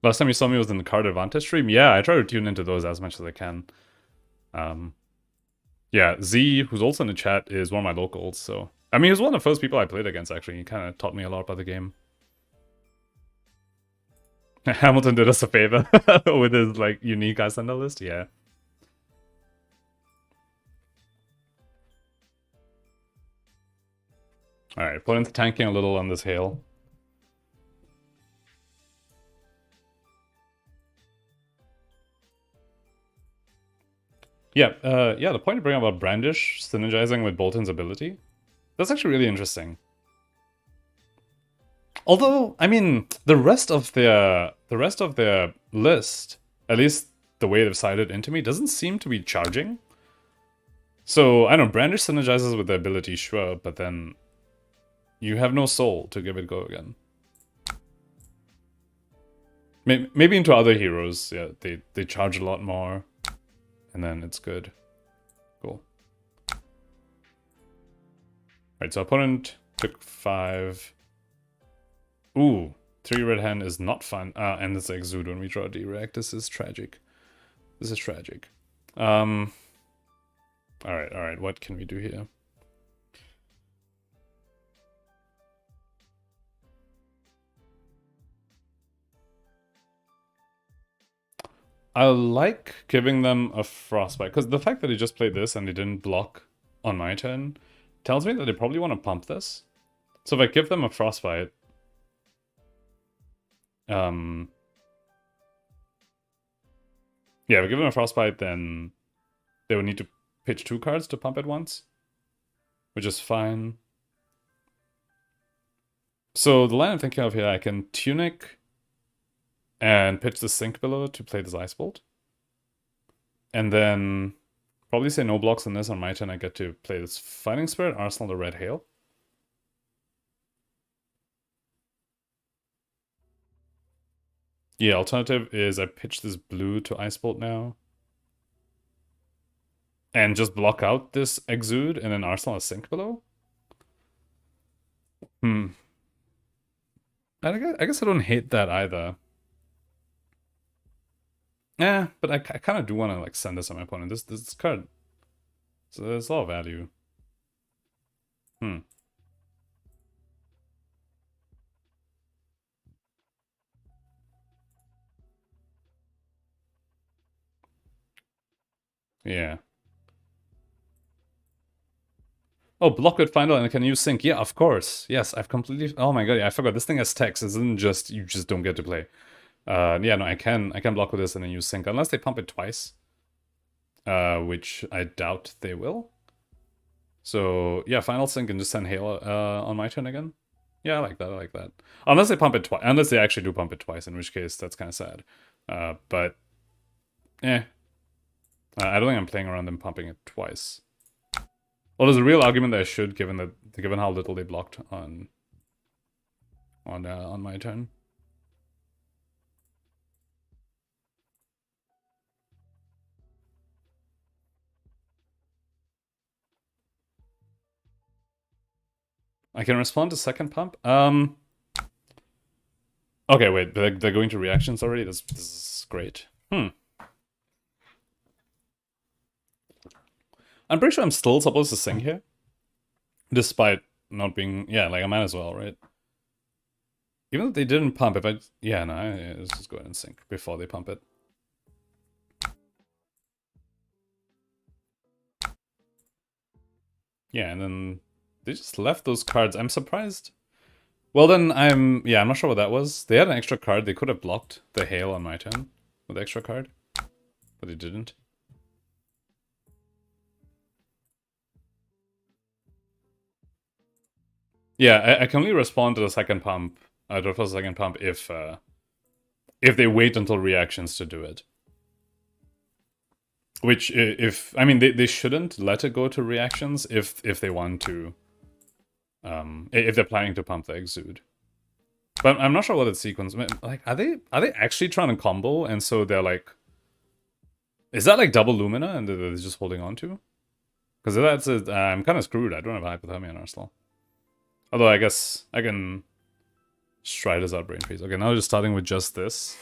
Speaker 1: Last time you saw me was in the card advantage stream. Yeah, I try to tune into those as much as I can. Yeah, Z, who's also in the chat, is one of my locals, so... I mean, he was one of the first people I played against, actually. He kind of taught me a lot about the game. Hamilton did us a favor with his, like, unique Icelander list, yeah. Alright, opponent's tanking a little on this hail. Yeah, yeah, the point you bring up about Brandish synergizing with Bolton's ability, that's actually really interesting. Although, I mean, the rest of their list, at least the way they've sided into me, doesn't seem to be charging. So, I don't know, Brandish synergizes with the ability, sure, but then you have no soul to give it a go again. Maybe into other heroes, yeah, they charge a lot more. And then it's good. Cool. Alright, so opponent took 5. Ooh, 3 red hand is not fun. And it's exude when we draw a direct. This is tragic. This is tragic. Alright, what can we do here? I like giving them a frostbite, because the fact that he just played this and he didn't block on my turn tells me that they probably want to pump this. So if I give them a frostbite, yeah, if I give them a frostbite, then they would need to pitch 2 cards to pump at once, which is fine. So the line I'm thinking of here, I can Tunic and pitch the Sink below to play this Ice Bolt. And then probably say no blocks on this. On my turn, I get to play this Fighting Spirit, Arsenal, the Red Hail. Yeah, alternative is I pitch this blue to Ice Bolt now. And just block out this Exude and then Arsenal a Sink below. I guess I don't hate that either. Yeah, but I kind of do want to like send this on my opponent. This card, so there's a lot of value. Yeah. Oh, block with final and can use sync. Yeah, of course. Yes, I've completely. Oh my god, yeah, I forgot. This thing has text. It isn't just you just don't get to play. Yeah, no, I can block with this and then use sync unless they pump it twice, which I doubt they will. So yeah, final sync and just send hail on my turn again. Yeah, I like that. I like that. Unless they pump it twice. Unless they actually do pump it twice, in which case that's kind of sad. But I don't think I'm playing around them pumping it twice. Well, there's a real argument that I should, given how little they blocked on my turn. I can respond to second pump. Okay, wait, they're going to reactions already. This is great. I'm pretty sure I'm still supposed to sing here, despite not being. Yeah, like I might as well, right? Even if they didn't pump, if I yeah, no, let's just go ahead and sync before they pump it. Yeah, and then they just left those cards. I'm surprised. Well, then I'm not sure what that was. They had an extra card. They could have blocked the hail on my turn with the extra card, but they didn't. Yeah, I can only respond to the second pump, to the first second pump if they wait until reactions to do it. Which, I mean, they shouldn't let it go to reactions if they want to, if they're planning to pump the Exude. But I'm not sure what the sequence. Like, are they actually trying to combo? And so they're like, is that like double Lumina and they're just holding on to? Because that's it. I'm kind of screwed. I don't have hypothermia in Arsenal. Although I guess I can try this out brain freeze. Okay, now we're just starting with just this.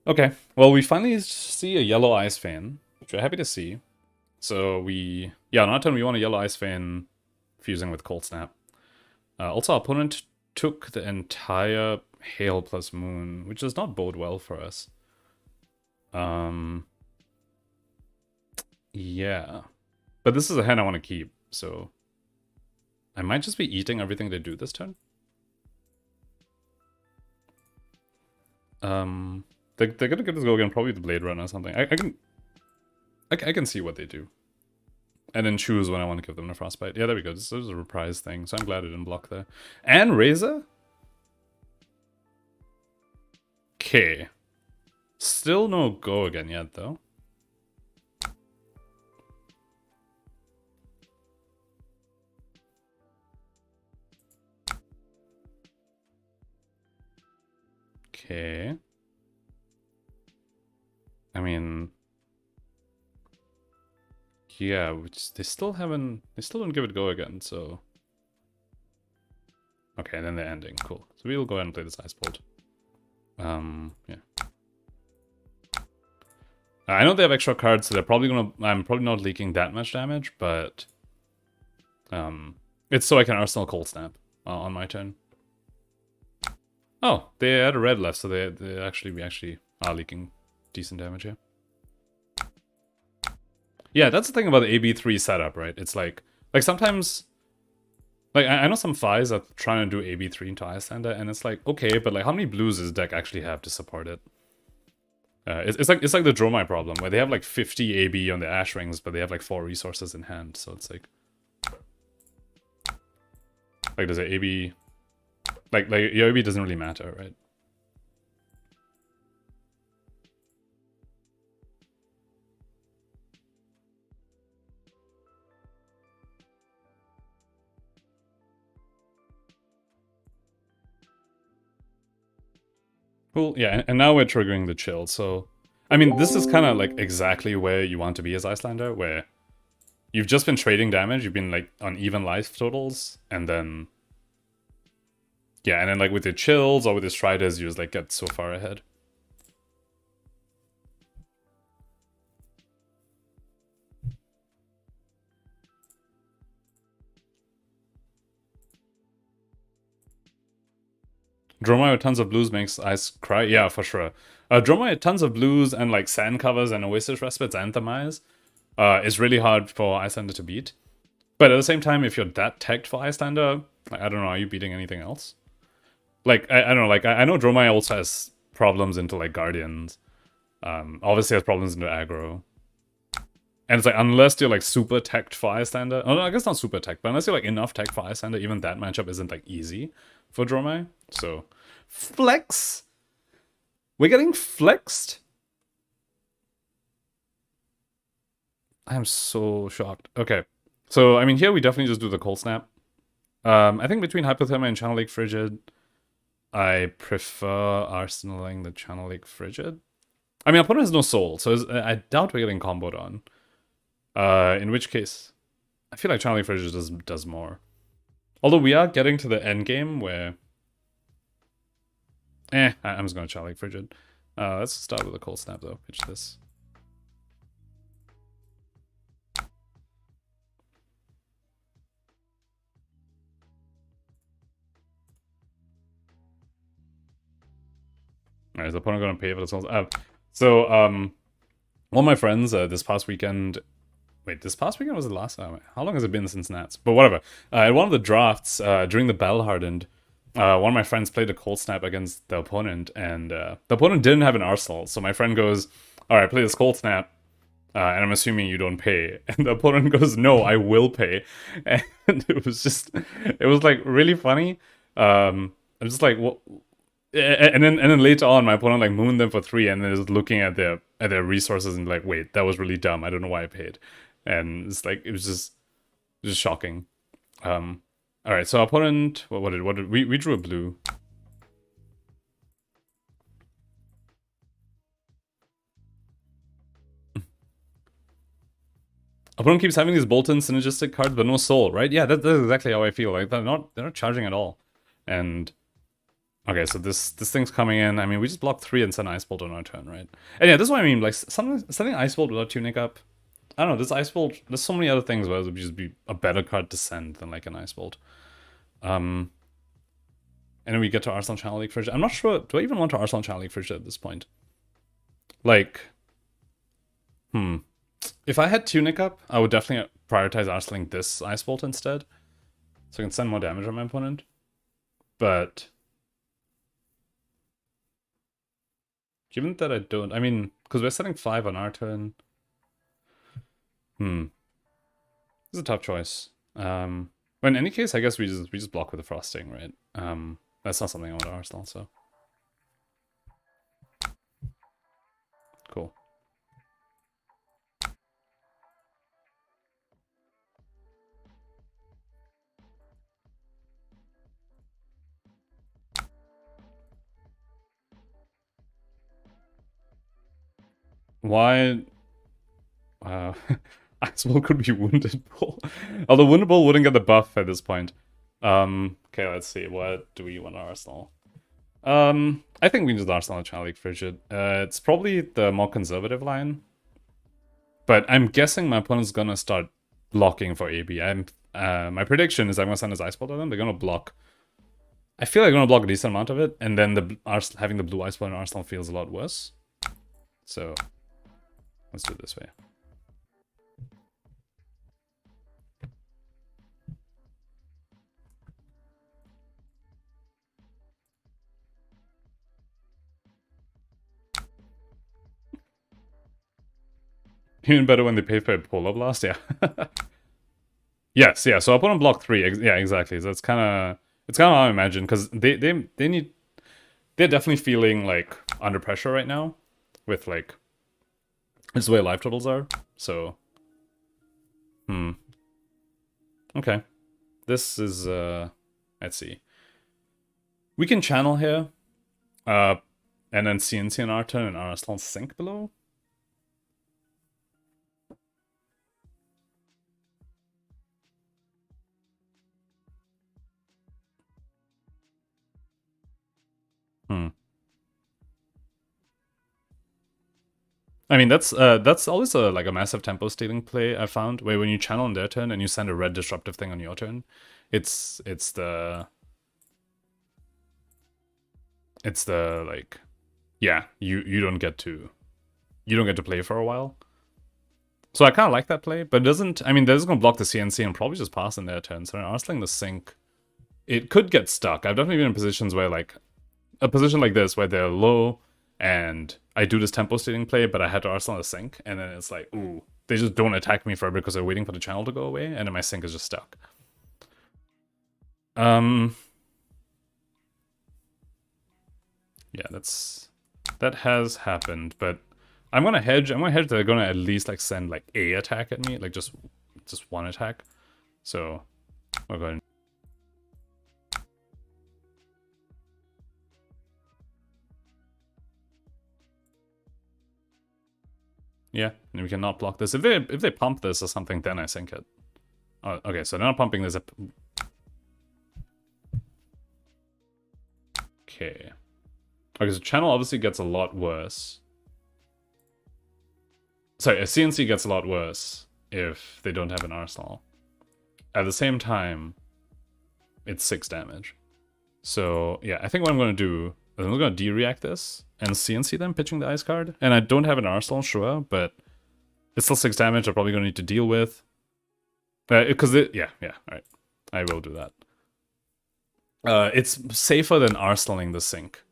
Speaker 1: Okay, well we finally see a yellow Ice Fan, which we're happy to see. So on our turn we want a yellow Ice Fan fusing with Cold Snap. Also, our opponent took the entire Hail plus Moon, which does not bode well for us. Yeah. But this is a hand I want to keep, so I might just be eating everything they do this turn. They're gonna give this go again, probably the Blade Runner or something. I can see what they do. And then choose when I want to give them the Frostbite. Yeah, there we go. This is a reprise thing, so I'm glad it didn't block there. And Razor? Okay. Still no go again yet, though. Okay. I mean... yeah, which they still don't give it go again, so... okay, and then they're ending, cool. So we'll go ahead and play this Ice Bolt. Yeah. I know they have extra cards, so they're probably gonna... I'm probably not leaking that much damage, but... it's so I can Arsenal Cold Snap on my turn. Oh, they had a red left, so we actually are leaking decent damage here. Yeah, that's the thing about the AB3 setup, right? It's like sometimes, like I know some Phis are trying to do AB3 into Icelander, and it's like, okay, but like how many blues does deck actually have to support it? It's like the Dromai problem, where they have like 50 AB on the Ash Rings, but they have like 4 resources in hand, so it's like does it AB... like your AB doesn't really matter, right? Cool, yeah, and now we're triggering the chill, so... I mean, this is kind of like exactly where you want to be as Icelander, where you've just been trading damage, you've been like on even life totals, and then... yeah, and then like with the chills or with the Striders, you just like get so far ahead. Dromai with tons of blues makes Ice cry. Yeah, for sure. Dromai with tons of blues and like Sand Covers and Oasis Respites Anthemize is really hard for Icelander to beat. But at the same time, if you're that teched for Icelander, like, I don't know, are you beating anything else? Like, I don't know, like, I know Dromai also has problems into, like, Guardians. Obviously has problems into aggro. And it's like, unless you're, like, super teched for Icelander... oh, no, I guess not super teched, but unless you're, like, enough teched for Icelander, even that matchup isn't, like, easy for Dromai. So, flex! We're getting flexed? I am so shocked. Okay. So, I mean, here we definitely just do the Cold Snap. I think between Hypothermia and Channel Lake Frigid, I prefer arsenaling the Channel Lake Frigid. I mean, opponent has no soul, so I doubt we're getting comboed on. In which case, I feel like Channel Lake Frigid does more. Although we are getting to the end game where... I'm just going to Channel Lake Frigid. Let's start with a Cold Snap, though. Pitch this. Alright, is the opponent going to pay for the souls? So, one of my friends this past weekend... wait, this past weekend was the last time? How long has it been since Nats? But whatever. At one of the drafts, during the Bell Hardened, one of my friends played a Cold Snap against the opponent, and the opponent didn't have an Arsenal. So my friend goes, alright, play this Cold Snap, and I'm assuming you don't pay. And the opponent goes, no, I will pay. And it was like really funny. I'm just like, what? And then later on, my opponent like mooned them for 3, and then is looking at their resources and like, wait, that was really dumb. I don't know why I paid. And it's like it was just shocking. All right, so opponent, what did we drew a blue. Opponent keeps having these Bolton synergistic cards, but no soul, right? Yeah, that's exactly how I feel. Like they're not charging at all. And okay, so this thing's coming in. I mean, we just block 3 and send Ice Bolt on our turn, right? And yeah, this is what I mean. Like something Ice Bolt without Tunic up. I don't know. This Ice Bolt. There's so many other things where it would just be a better card to send than like an Ice Bolt. And then we get to Arsenal Channel League Frigid. I'm not sure. Do I even want to Arsenal Channel League Frigid at this point? Like, if I had Tunic up, I would definitely prioritize Arsenaling this Ice Bolt instead, so I can send more damage on my opponent. But given that I don't, I mean, because we're setting 5 on our turn. This is a tough choice. But in any case, I guess we just block with the frosting, right? That's not something I want to Arsenal, so cool. Why? Ice Bull could be Wounded Bull. Although Wounded Bull wouldn't get the buff at this point. Okay, let's see. What do we want to Arsenal? I think we just Arsenal Channel League Frigid. It's probably the more conservative line. But I'm guessing my opponent's gonna start blocking for AB. My prediction is I'm gonna send his Ice Bolt at them. They're gonna block. I feel like they're gonna block a decent amount of it, and then having the blue Ice Bolt in Arsenal feels a lot worse. So let's do it this way. Even better when they pay for a Polar Blast, yeah. Yes, yeah, so opponent block 3, yeah, exactly. So it's kind of how I imagine, because they're definitely feeling like under pressure right now with like this is the way life totals are. So okay. This is let's see. We can channel here. And then CNC on our turn and Arsenal sink below. I mean, that's always like a massive tempo stealing play I found, where when you channel on their turn and you send a red disruptive thing on your turn, it's the like, yeah, you don't get to play for a while. So I kind of like that play, but it doesn't. I mean, they're just gonna block the CNC and probably just pass in their turn. So in Arsenal the sink, it could get stuck. I've definitely been in positions where like a position like this where they're low. And I do this tempo stealing play, but I had to Arsenal a sink, and then it's like, ooh, they just don't attack me forever because they're waiting for the channel to go away, and then my sink is just stuck. Yeah, that has happened, but I'm gonna hedge. I'm gonna hedge that they're gonna at least like send like a attack at me, like just one attack. So we'll go ahead and yeah, and we cannot block this. If they pump this or something, then I sink it. Oh, okay, so they're not pumping this. Okay. Okay, so channel obviously gets a lot worse. Sorry, a CNC gets a lot worse if they don't have an Arsenal. At the same time, it's 6 damage. So yeah, I think what I'm going to do is I'm going to de-react this and CNC them pitching the ice card. And I don't have an Arsenal, sure, but it's still 6 damage I'm probably going to need to deal with. Because yeah, alright. I will do that. It's safer than Arsenaling the sink,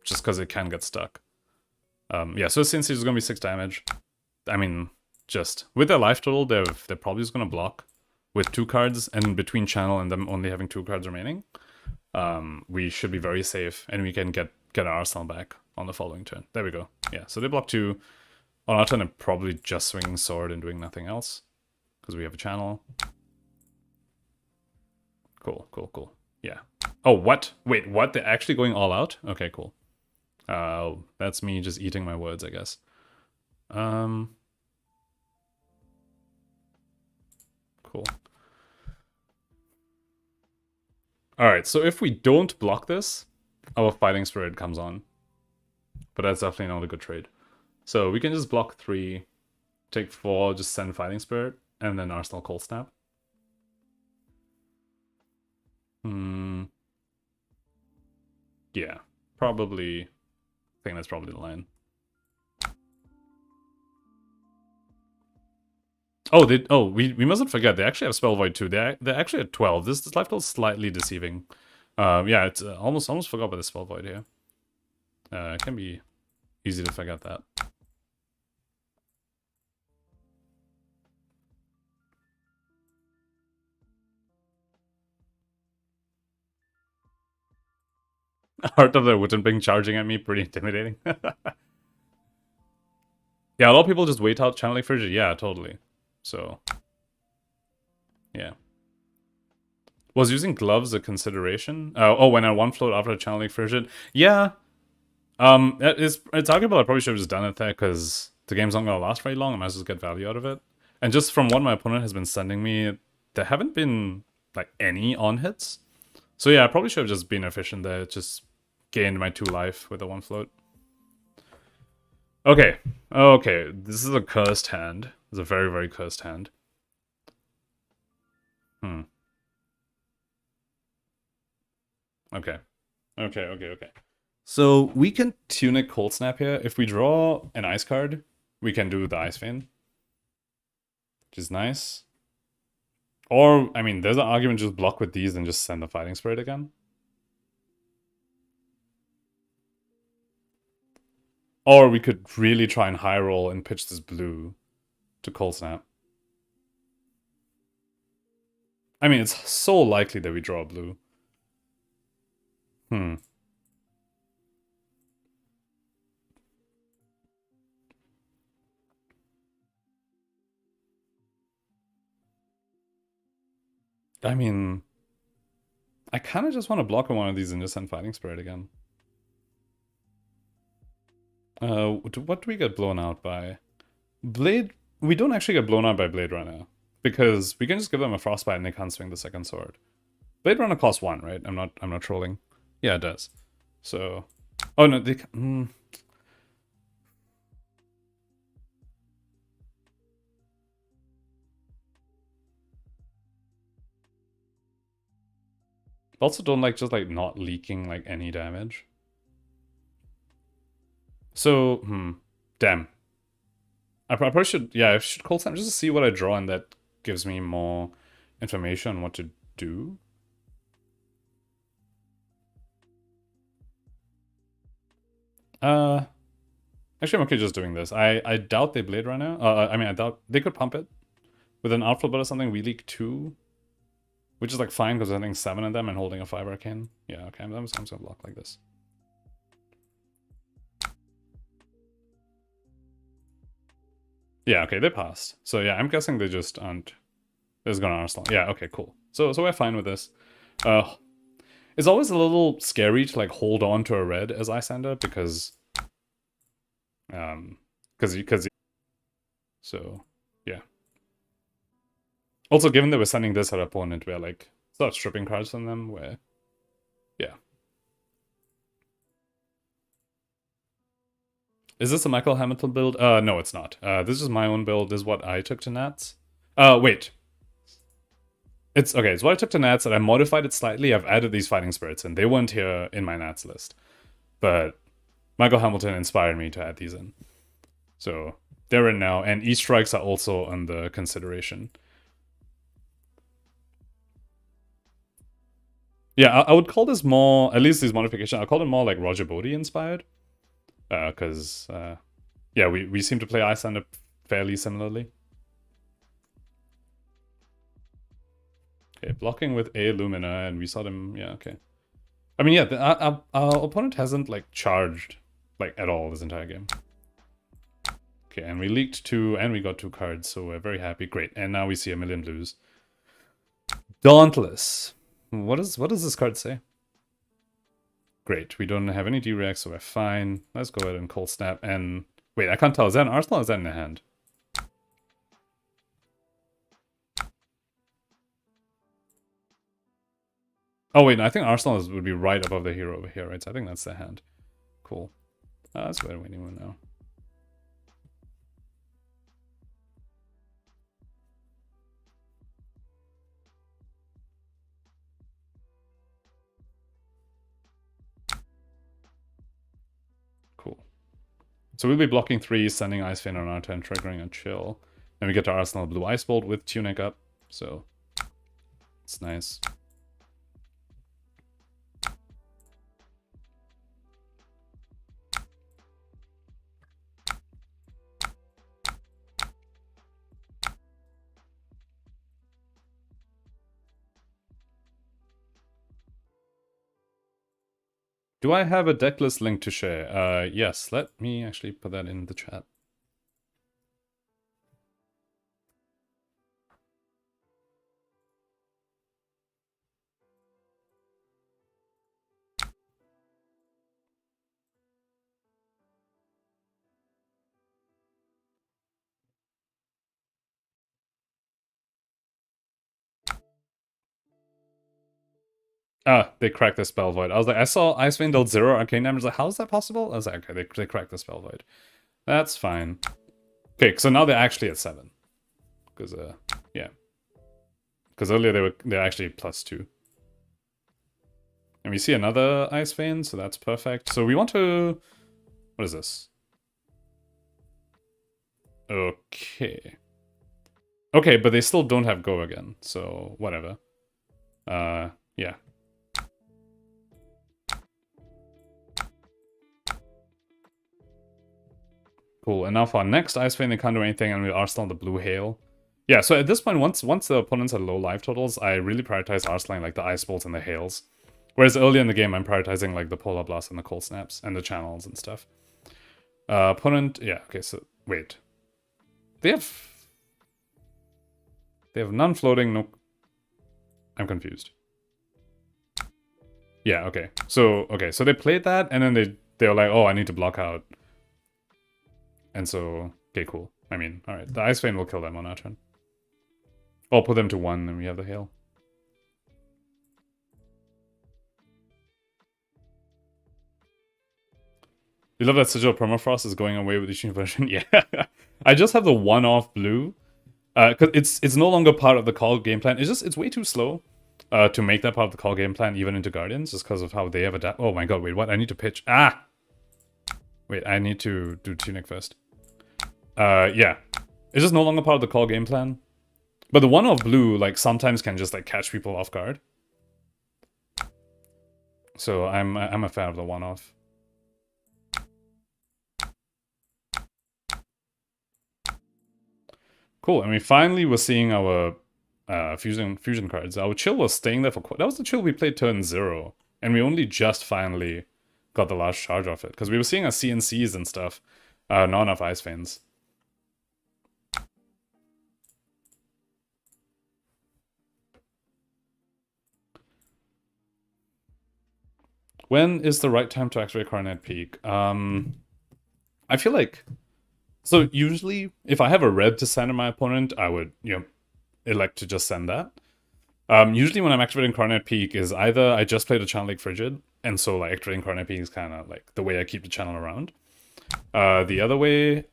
Speaker 1: just because it can get stuck. Yeah, so CNC is going to be 6 damage. I mean, just with their life total, they're probably just going to block with 2 cards, and between channel and them only having 2 cards remaining, we should be very safe, and we can get our Arsenal back on the following turn. There we go. Yeah, so they block 2. On our turn, I'm probably just swinging sword and doing nothing else, because we have a channel. Cool, cool, cool. Yeah. Oh, what? Wait, what? They're actually going all out? Okay, cool. That's me just eating my words, I guess. Alright, so if we don't block this, our Fighting Spirit comes on. But that's definitely not a good trade. So we can just block 3, take 4, just send Fighting Spirit, and then Arsenal Cold Snap. Yeah, probably. I think that's probably the line. Oh, we mustn't forget they actually have Spell Void too. They're actually at 12. This life goal is slightly deceiving. Yeah, it's almost forgot about the Spell Void here. It can be easy to forget that. Heart of the Wittenbing charging at me, pretty intimidating. Yeah, a lot of people just wait out Channeling Frigid. Yeah, totally. So, yeah. Was using gloves a consideration? Oh, when I one float after Channeling Frigid? Yeah. It's arguable I probably should have just done it there because the game's not gonna last very long. I might as well get value out of it. And just from what my opponent has been sending me, there haven't been like any on hits. So yeah, I probably should have just been efficient there. Just gained my 2 life with the 1 float. Okay. Okay. This is a cursed hand. It's a very, very cursed hand. Okay. Okay. So we can Tunic Cold Snap here. If we draw an ice card, we can do the Ice Vein. Which is nice. Or, I mean, there's an argument just block with these and just send the Fighting Spirit again. Or we could really try and high roll and pitch this blue to Cold Snap. I mean, it's so likely that we draw a blue. I mean, I kind of just want to block one of these and just send Fighting Spirit again. What do we get blown out by? Blade... We don't actually get blown out by Blade Runner. Because we can just give them a Frostbite and they can't swing the second sword. Blade Runner costs 1, right? I'm not trolling. Yeah, it does. So... Oh, no, they... Also don't like just like not leaking like any damage. So, damn. I probably should, yeah, I should Cold Snap just to see what I draw and that gives me more information on what to do. Actually I'm okay just doing this. I doubt they Blade Runner. I mean, I doubt they could pump it. With an outflow but or something, we leak 2. Which is like fine because I'm hitting 7 of them and holding a 5 arcane. Yeah, okay, I'm just gonna block like this. Yeah, okay, they passed. So yeah, I'm guessing they just aren't... They're just gonna Arsenal. Yeah, okay, cool. So we're fine with this. It's always a little scary to like hold on to a red as Icelander because... So, yeah. Also, given that we're sending this at opponent, we're like start stripping cards from them, where, yeah. Is this a Michael Hamilton build? No, it's not. This is my own build. This is what I took to Nats. Wait. It's okay. It's what I took to Nats, and I modified it slightly. I've added these Fighting Spirits, and they weren't here in my Nats list, but Michael Hamilton inspired me to add these in. So they're in now, and E-Strikes are also under consideration. Yeah, I would call this more, at least these modifications, I'll call them more like Roger Bodie inspired. Because, yeah, we seem to play Icelander fairly similarly. Okay, blocking with a Lumina, and we saw them, yeah, okay. I mean, yeah, our opponent hasn't, like, charged, like, at all this entire game. Okay, and we leaked 2, and we got 2 cards, so we're very happy. Great, and now we see a million blues. Dauntless. What does this card say? Great, we don't have any D-Rex, so we're fine. Let's go ahead and Cold Snap, and... Wait, I can't tell, is that an Arsenal or is that in the hand? Oh wait, no, I think Arsenal would be right above the hero over here, right? So I think that's the hand. Cool. That's where we need to know. Cool. So we'll be blocking 3, sending Ice Vein on our turn, triggering a chill. Then we get to Arsenal Blue Ice Bolt with Tunic up. So it's nice. Do I have a decklist link to share? Yes, let me actually put that in the chat. Ah, they cracked the Spell Void. I was like, I saw Ice Vein dealt 0 arcane damage. Like, how is that possible? I was like, okay, they cracked the Spell Void. That's fine. Okay, so now they're actually at 7. Because, yeah. Because earlier they're actually +2. And we see another Ice Vein, so that's perfect. So we want to... What is this? Okay. Okay, but they still don't have Go again, so whatever. Yeah. Cool, and now for our next Ice Vein, they can't do anything, and we are still on the Blue Hail. Yeah, so at this point, once the opponents had low life totals, I really prioritize Arsenal, like the Ice Bolts and the Hails. Whereas earlier in the game, I'm prioritizing like the Polar Blast and the Cold Snaps and the channels and stuff. Opponent, yeah, okay, so wait. They have none floating, no... I'm confused. Yeah, okay. So they played that, and then they were like, oh, I need to block out. And so, okay, cool. I mean, alright, the Ice Vein will kill them on our turn. I'll put them to 1, and we have the Hail. You love that Sigil Permafrost is going away with each new version? Yeah. I just have the one-off blue. Because it's no longer part of the call game plan. It's way too slow to make that part of the call game plan even into Guardians, just because of how they have adapted. Oh my god, wait, what? I need to pitch. Ah! Wait, I need to do Tunic first. Yeah. It's just no longer part of the call game plan. But the one-off blue, like, sometimes can just, like, catch people off guard. So I'm a fan of the one-off. Cool, and we finally were seeing our fusion cards. Our chill was staying there for that was the chill we played turn 0, and we only just finally got the last charge off it, because we were seeing our CNCs and stuff, not enough Ice Veins. When is the right time to activate Coronet Peak? I feel like... So usually, if I have a red to send to my opponent, I would, elect to just send that. Usually when I'm activating Coronet Peak is either I just played a channel like Frigid, and so like activating Coronet Peak is kind of like the way I keep the channel around. The other way...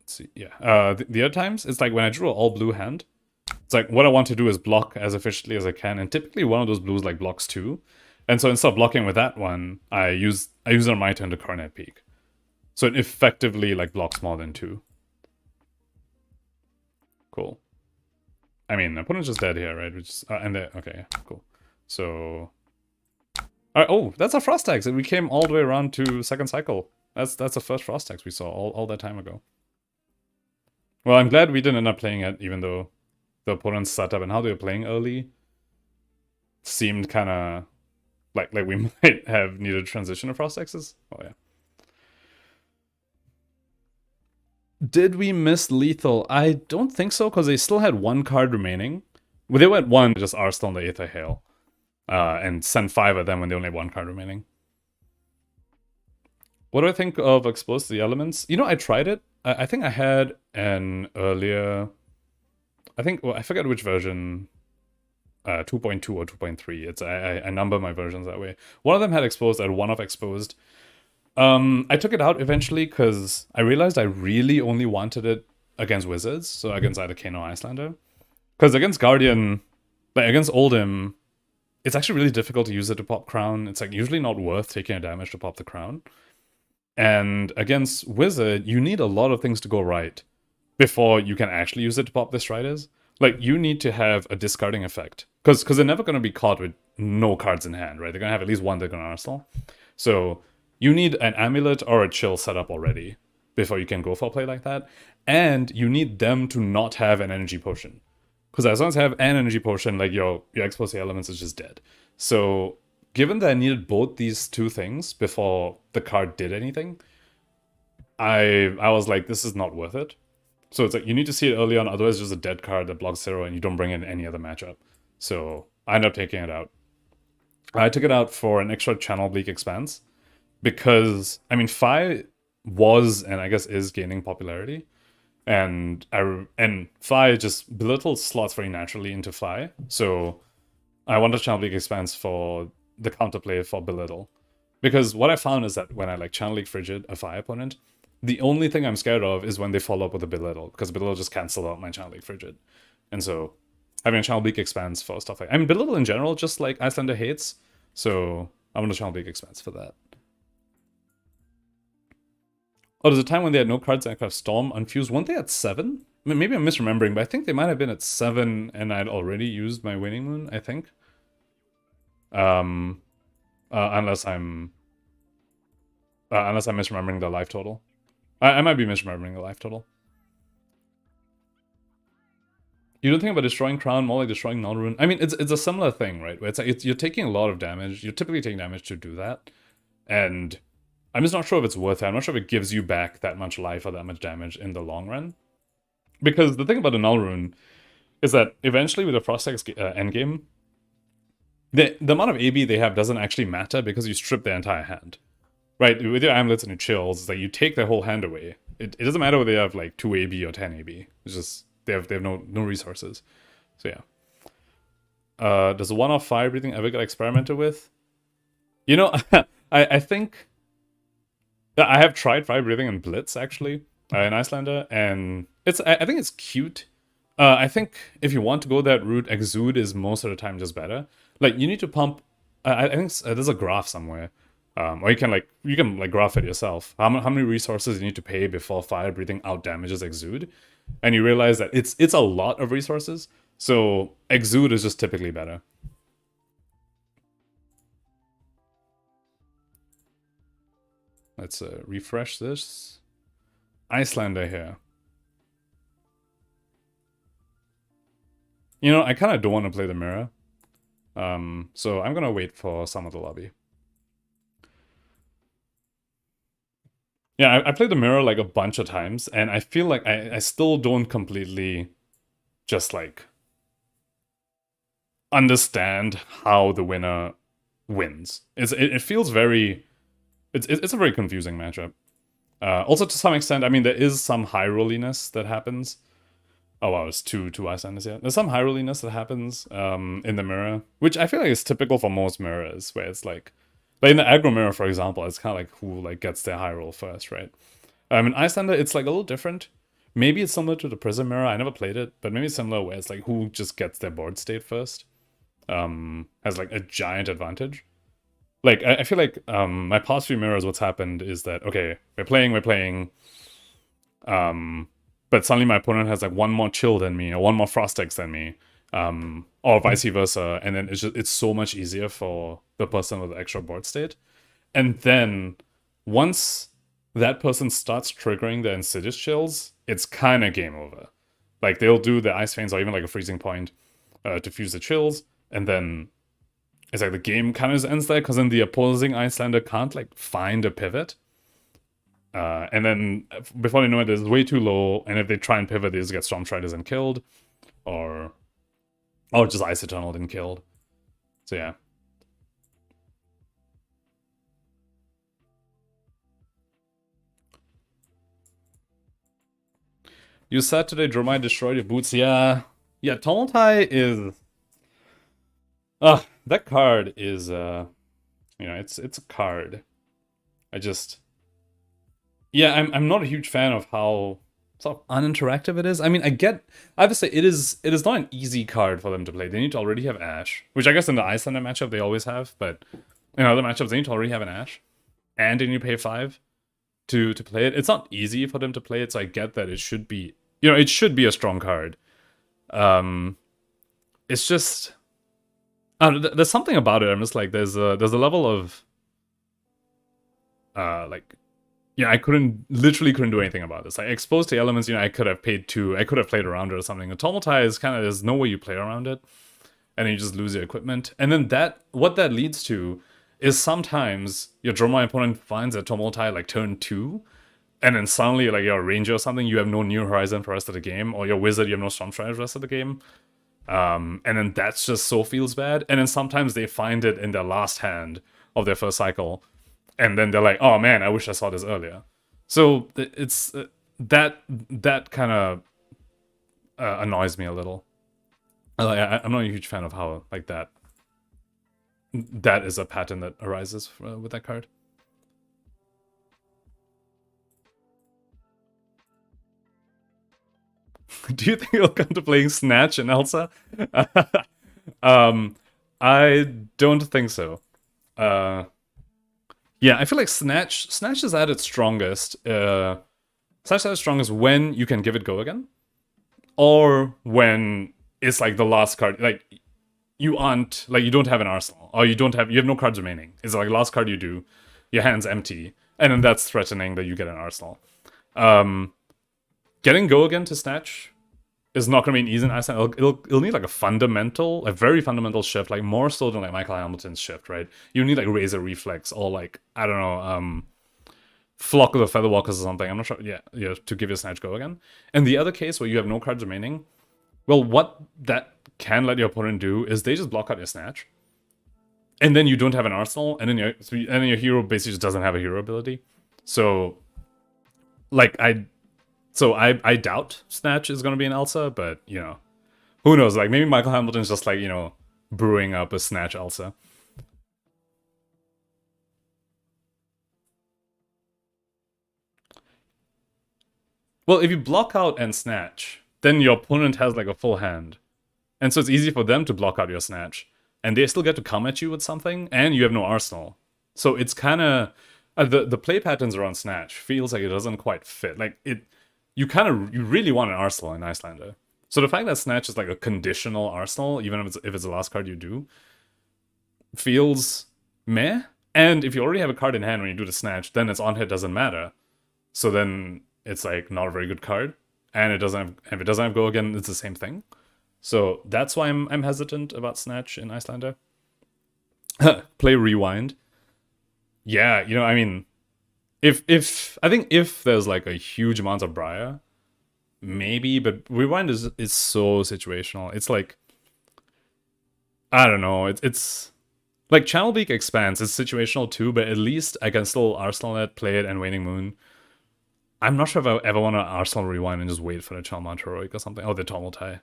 Speaker 1: Let's see, yeah. The other times, it's like when I drew an all-blue hand, it's like what I want to do is block as efficiently as I can, and typically one of those blues like blocks 2. And so instead of blocking with that one, I use it on my turn to Coronet Peak. So it effectively like blocks more than 2. Cool. I mean, opponent's just dead here, right? Which is, and okay, cool. So, all right. Oh, that's a Frost Tax, and we came all the way around to second cycle. That's the first Frost Tax we saw all that time ago. Well, I'm glad we didn't end up playing it, even though the opponent's setup and how they were playing early seemed kind of like we might have needed transition of Frost Taxes. Oh yeah. Did we miss lethal? I don't think so, because they still had 1 card remaining. Well, they went 1, just are still in the Aether Hail. And send 5 at them when they only have 1 card remaining. What do I think of Exposed to the Elements? I tried it. I think I had an earlier... I forget which version 2.2 or 2.3. It's I number my versions that way. One of them had exposed, I had one of exposed. I took it out eventually because I realized I really only wanted it against wizards, so against either Kane or Icelander. Because against Guardian, like against Oldhim, it's actually really difficult to use it to pop Crown. It's like usually not worth taking a damage to pop the Crown. And against Wizard, you need a lot of things to go right before you can actually use it to pop the Striders. Like, you need to have a discarding effect. Because they're never going to be caught with no cards in hand, right? They're going to have at least one they're going to arsenal. So you need an amulet or a chill set up already before you can go for a play like that. And you need them to not have an energy potion. Because as long as you have an energy potion, like your explosive elements is just dead. So given that I needed both these two things before the card did anything, I was like, this is not worth it. So it's like, you need to see it early on, otherwise it's just a dead card that blocks 0 and you don't bring in any other matchup. So I ended up taking it out. I took it out for an extra Channel Bleak Expanse because, I mean, Fi was, and I guess is, gaining popularity. And Fi just belittles slots very naturally into Fi. So I wanted Channel Bleak Expanse for the counterplay for Belittle. Because what I found is that when I like Channel Leak Frigid, a Fi opponent, the only thing I'm scared of is when they follow up with a Belittle, because Belittle just cancel out my Channel Leak Frigid. And so having a Channel Bleak Expanse for stuff like, I mean, Belittle in general, just like Icelander hates, so I'm gonna Channel Bleak Expanse for that. Oh, there's a time when they had no cards and I could have Storm unfused. Weren't they at 7? I mean, maybe I'm misremembering, but I think they might have been at 7 and I'd already used my Waning Moon, I think. Unless I'm misremembering the life total. I might be misremembering the life total. You don't think about destroying Crown more like destroying Null-Rune? I mean, it's a similar thing, right? Where it's like you're taking a lot of damage. You're typically taking damage to do that. And I'm just not sure if it's worth it. I'm not sure if it gives you back that much life or that much damage in the long run. Because the thing about the Null-Rune is that eventually with the Frostix endgame, the amount of AB they have doesn't actually matter because you strip their entire hand. Right, with your amulets and your chills, it's like you take their whole hand away. It doesn't matter whether they have like 2 AB or 10 AB. It's just they have no resources. So yeah. Does the one-off fire breathing ever get experimented with? You know, I think I have tried fire breathing in Blitz actually in Icelander, and I think it's cute. I think if you want to go that route, Exude is most of the time just better. Like you need to pump. I think there's a graph somewhere. Or you can graph it yourself. How many resources you need to pay before fire breathing out damages Exude, and you realize that it's a lot of resources. So Exude is just typically better. Let's refresh this. Icelander here. You know, I kind of don't want to play the mirror. So I'm gonna wait for some of the lobby. Yeah, I played the mirror like a bunch of times, and I feel like I still don't completely just like understand how the winner wins. It feels very it's a very confusing matchup. Also to some extent, I mean there is some high rolliness that happens. Oh wow, it's two Icelanders here. There's some high rolliness that happens in the mirror, which I feel like is typical for most mirrors, where it's like in the aggro mirror, for example, it's kind of like who like gets their high roll first, right? In Icelander, it's like a little different. Maybe it's similar to the Prism mirror. I never played it, but maybe it's similar where it's like who just gets their board state first has like a giant advantage. Like I feel like my past few mirrors, what's happened is that okay, we're playing, but suddenly my opponent has like one more chill than me or one more Frostix than me. Or vice versa, and then it's so much easier for the person with the extra board state. And then once that person starts triggering the Insidious chills, it's kind of game over. Like they'll do the Ice Veins or even like a Freezing Point to fuse the chills, and then it's like the game kind of ends there because then the opposing Icelander can't like find a pivot. And then before they know it, it's way too low, and if they try and pivot, they just get Storm Striders and killed, or just Ice Eternal and killed. So yeah. You said today Dromai destroyed your boots. Yeah. Yeah, Tumultai is... That card is it's a card. I just yeah, I'm not a huge fan of how sort of uninteractive it is. I mean, I have to say it is not an easy card for them to play. They need to already have Ash, which I guess in the Icelander matchup they always have, but in other matchups they need to already have an Ash, and then you pay 5 to play it. It's not easy for them to play it, so I get that it should be it should be a strong card. It's just there's something about it. I'm just like there's a level of like yeah, I literally couldn't do anything about this. I exposed to elements, I could have paid 2, I could have played around it or something. A Tumultai is kind of, there's no way you play around it, and then you just lose your equipment. And then what that leads to is sometimes your Dromai opponent finds a Tumultai like turn 2, and then suddenly like your Ranger or something, you have no New Horizon for the rest of the game, or your Wizard, you have no Stormstrider for the rest of the game. And then that's just so feels bad. And then sometimes they find it in their last hand of their first cycle, and then they're like, "Oh man, I wish I saw this earlier." So it's that kind of annoys me a little. I'm not a huge fan of how like that is a pattern that arises with that card. Do you think it'll come to playing Snatch and Elsa? I don't think so. Yeah, I feel like Snatch is at its strongest. Snatch is at its strongest when you can give it go again, or when it's like the last card. Like you don't have an arsenal, or you have no cards remaining. It's like last card you do, your hand's empty, and then that's threatening that you get an arsenal. Getting go again to Snatch is not going to be an easy Icelander. It'll need like a very fundamental shift, like more so than like Michael Hamilton's shift, right? You need like Razor Reflex or like, I don't know, Flock of the Featherwalkers or something. I'm not sure. Yeah, to give you a Snatch go again. And the other case where you have no cards remaining, well, what that can let your opponent do is they just block out your Snatch, and then you don't have an arsenal, and then your hero basically just doesn't have a hero ability. So, like I doubt Snatch is going to be an Elsa, but, who knows? Like, maybe Michael Hamilton's just, like, brewing up a Snatch Elsa. Well, if you block out and Snatch, then your opponent has, like, a full hand. And so it's easy for them to block out your Snatch. And they still get to come at you with something, and you have no arsenal. So it's kind of... the play patterns around Snatch feels like it doesn't quite fit. Like, you really want an arsenal in Icelander. So the fact that Snatch is like a conditional arsenal, even if it's the last card you do, feels meh. And if you already have a card in hand when you do the Snatch, then its on hit doesn't matter. So then it's like not a very good card. And if it doesn't have go again, it's the same thing. So that's why I'm hesitant about Snatch in Icelander. Play Rewind. Yeah, I mean, I think if there's like a huge amount of Briar, maybe, but Rewind is so situational. It's like, I don't know, it's like Channel Beak Expanse is situational too, but at least I can still Arsenal it, play it, and Waning Moon. I'm not sure if I ever want to Arsenal Rewind and just wait for the Chalmant Heroic or something. Oh, the Tumultai.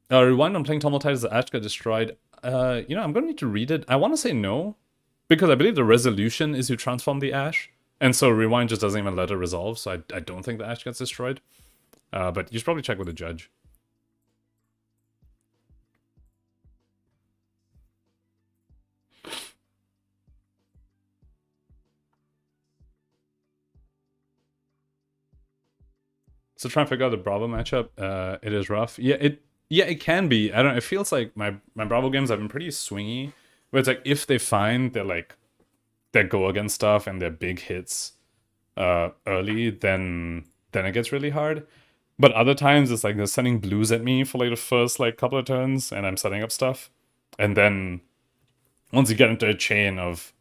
Speaker 1: Rewind, I'm playing Tumultai as the Ash got destroyed. I'm gonna need to read it. I want to say no, because I believe the resolution is you transform the Ash, and so Rewind just doesn't even let it resolve, so I don't think the Ash gets destroyed. But you should probably check with the judge. So trying to figure out the Bravo matchup, it is rough. Yeah, it can be. I don't know, it feels like my Bravo games have been pretty swingy, where it's like if they find their go against stuff and their big hits early, then it gets really hard. But other times it's like they're sending blues at me for like the first like couple of turns, and I'm setting up stuff, and then once you get into a chain of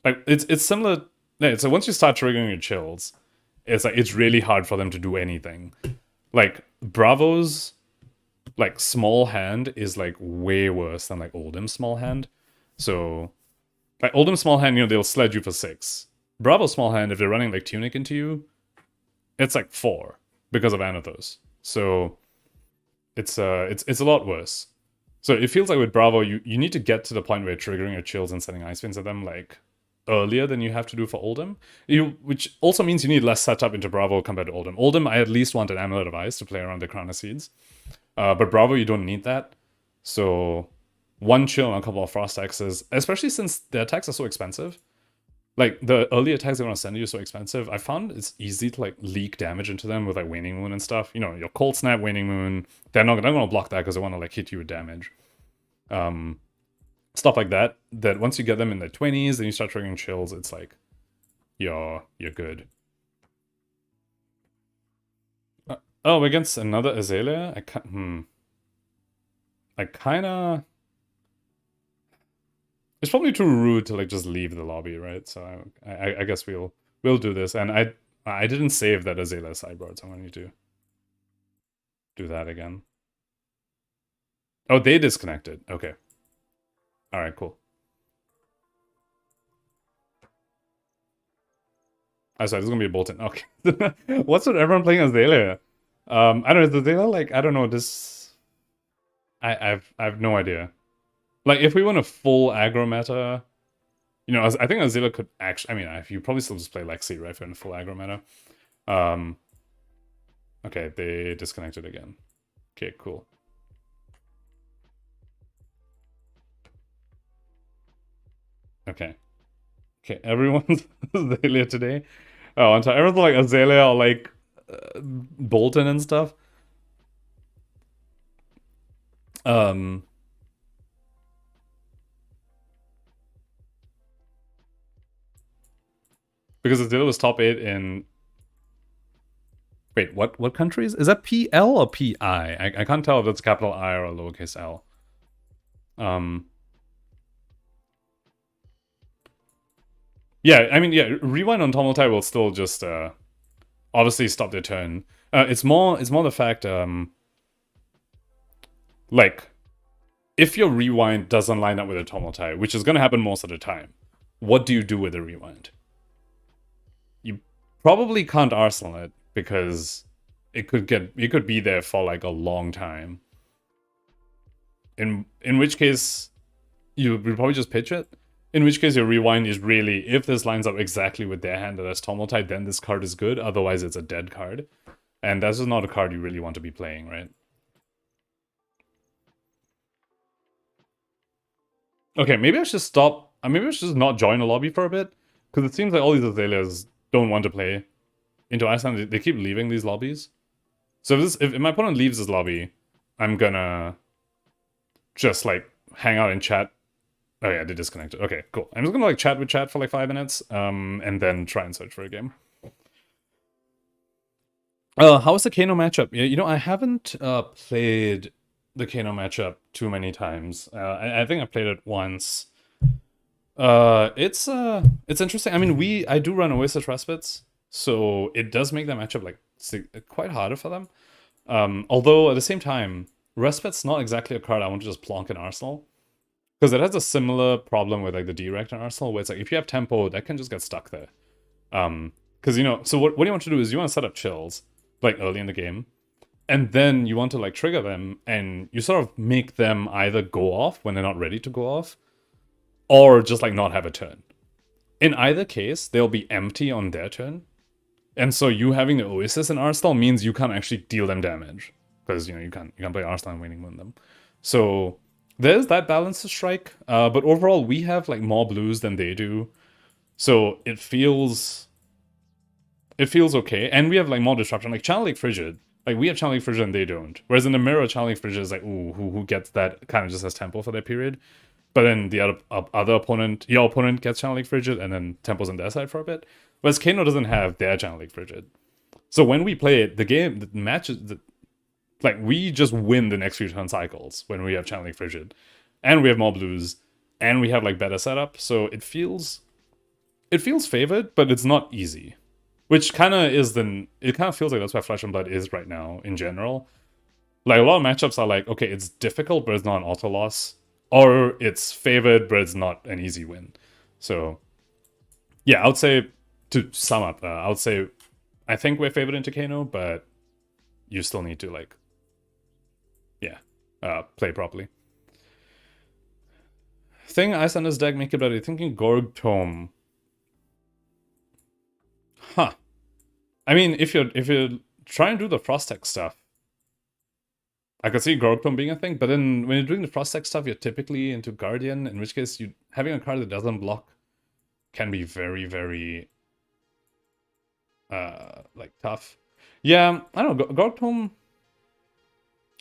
Speaker 1: like it's similar. Yeah, so once you start triggering your chills, it's like it's really hard for them to do anything. Like Bravo's like small hand is like way worse than like Oldhim's small hand. So like Oldhim's small hand, they'll sledge you for 6. Bravo's small hand, if they're running like Tunic into you, it's like 4 because of Anathos. So it's a lot worse. So it feels like with Bravo, you need to get to the point where you're triggering your chills and sending ice spins at them like earlier than you have to do for Oldhim. Which also means you need less setup into Bravo compared to Oldhim. Oldhim, I at least want an Amulet of Ice to play around the Crown of Seeds. But Bravo, you don't need that. So one chill and a couple of Frost Axes, especially since the attacks are so expensive. Like, the early attacks they want to send you are so expensive. I found it's easy to, like, leak damage into them with, like, Waning Moon and stuff. You know, your Cold Snap, Waning Moon, they're not going to block that because they want to, like, hit you with damage. Stuff like that, that once you get them in the 20s, then you start triggering chills, it's like, you're good. Oh, against another Azalea? I kinda... It's probably too rude to like just leave the lobby, right? So I guess we'll do this. And I didn't save that Azalea sideboard, so I'm gonna need to do that again. Oh, they disconnected. Okay. All right, cool. Oh, sorry, this is gonna be a Bolton. Okay. What's with everyone playing Azalea? I don't know. Is Azalea like, I don't know. This I have no idea. Like, if we want a full aggro meta, you know, I think Azalea could actually... I mean, you probably still just play Lexi, right, if you're in a full aggro meta. Okay, they disconnected again. Okay, cool. Okay. Okay, everyone's Azalea today. Oh, and so everyone's like Azalea or like Bolton and stuff. Because Azalea was top 8 in... Wait, what countries? Is that PL or PI? I can't tell if that's capital I or lowercase l. Yeah, I mean, yeah, Rewind on Tumultai will still just obviously stop their turn. It's more the fact, like, if your Rewind doesn't line up with a Tumultai, which is going to happen most of the time, what do you do with a Rewind? You probably can't Arsenal it, because it could be there for like a long time. In which case, you would probably just pitch it. In which case, your Rewind is really, if this lines up exactly with their hand that has Tumultai, then this card is good. Otherwise, it's a dead card. And that's just not a card you really want to be playing, right? Okay, maybe I should stop. Maybe I should just not join a lobby for a bit. Because it seems like all these Azaleas don't want to play into Iceland. They keep leaving these lobbies. So if my opponent leaves this lobby, I'm gonna just like hang out and chat. Oh yeah, they disconnected. Okay, cool. I'm just gonna like chat with chat for like 5 minutes, and then try and search for a game. How's the Kano matchup? Yeah, you know, I haven't played the Kano matchup too many times. I think I played it once. It's interesting. I mean, I do run Oasis Respites, so it does make that matchup like quite harder for them. Although at the same time, Respite's not exactly a card I want to just plonk in Arsenal. Because it has a similar problem with like the direct in Arsenal, where it's like if you have tempo, that can just get stuck there. Because you know, so what you want to do is you want to set up chills like early in the game, and then you want to like trigger them, and you sort of make them either go off when they're not ready to go off, or just like not have a turn. In either case, they'll be empty on their turn, and so you having the Oasis in Arsenal means you can't actually deal them damage because you know you can't play Arsenal and Waning Moon them. So there's that balance to strike, but overall we have like more blues than they do, so it feels okay, and we have like more disruption. Like Channel Lake Frigid, like we have Channel Lake Frigid and they don't. Whereas in the mirror, Channel Lake Frigid is like, ooh, who gets that? Kind of just has tempo for that period. But then the other opponent, your opponent gets Channel Lake Frigid, and then tempo's on their side for a bit. Whereas Kano doesn't have their Channel Lake Frigid. So when we play it, the matches, like we just win the next few turn cycles when we have Channel Lake Frigid, and we have more blues, and we have like better setup. So it feels favored, but it's not easy. Which kind of is it kind of feels like that's where Flesh and Blood is right now in general. Like a lot of matchups are like, okay, it's difficult, but it's not an auto loss. Or it's favored, but it's not an easy win. So, yeah, I would say, to sum up, I would say, I think we're favored into Kano, but you still need to, like, yeah, play properly. thing Icelander's deck make it better. Thinking Gorg Tome. Huh. I mean, if you're trying to do the Frost Tech stuff, I could see Gorg Tome being a thing, but then when you're doing the Frost Tech stuff, you're typically into Guardian, in which case you having a card that doesn't block can be very, very like tough. Yeah, I don't know, Gorg Tome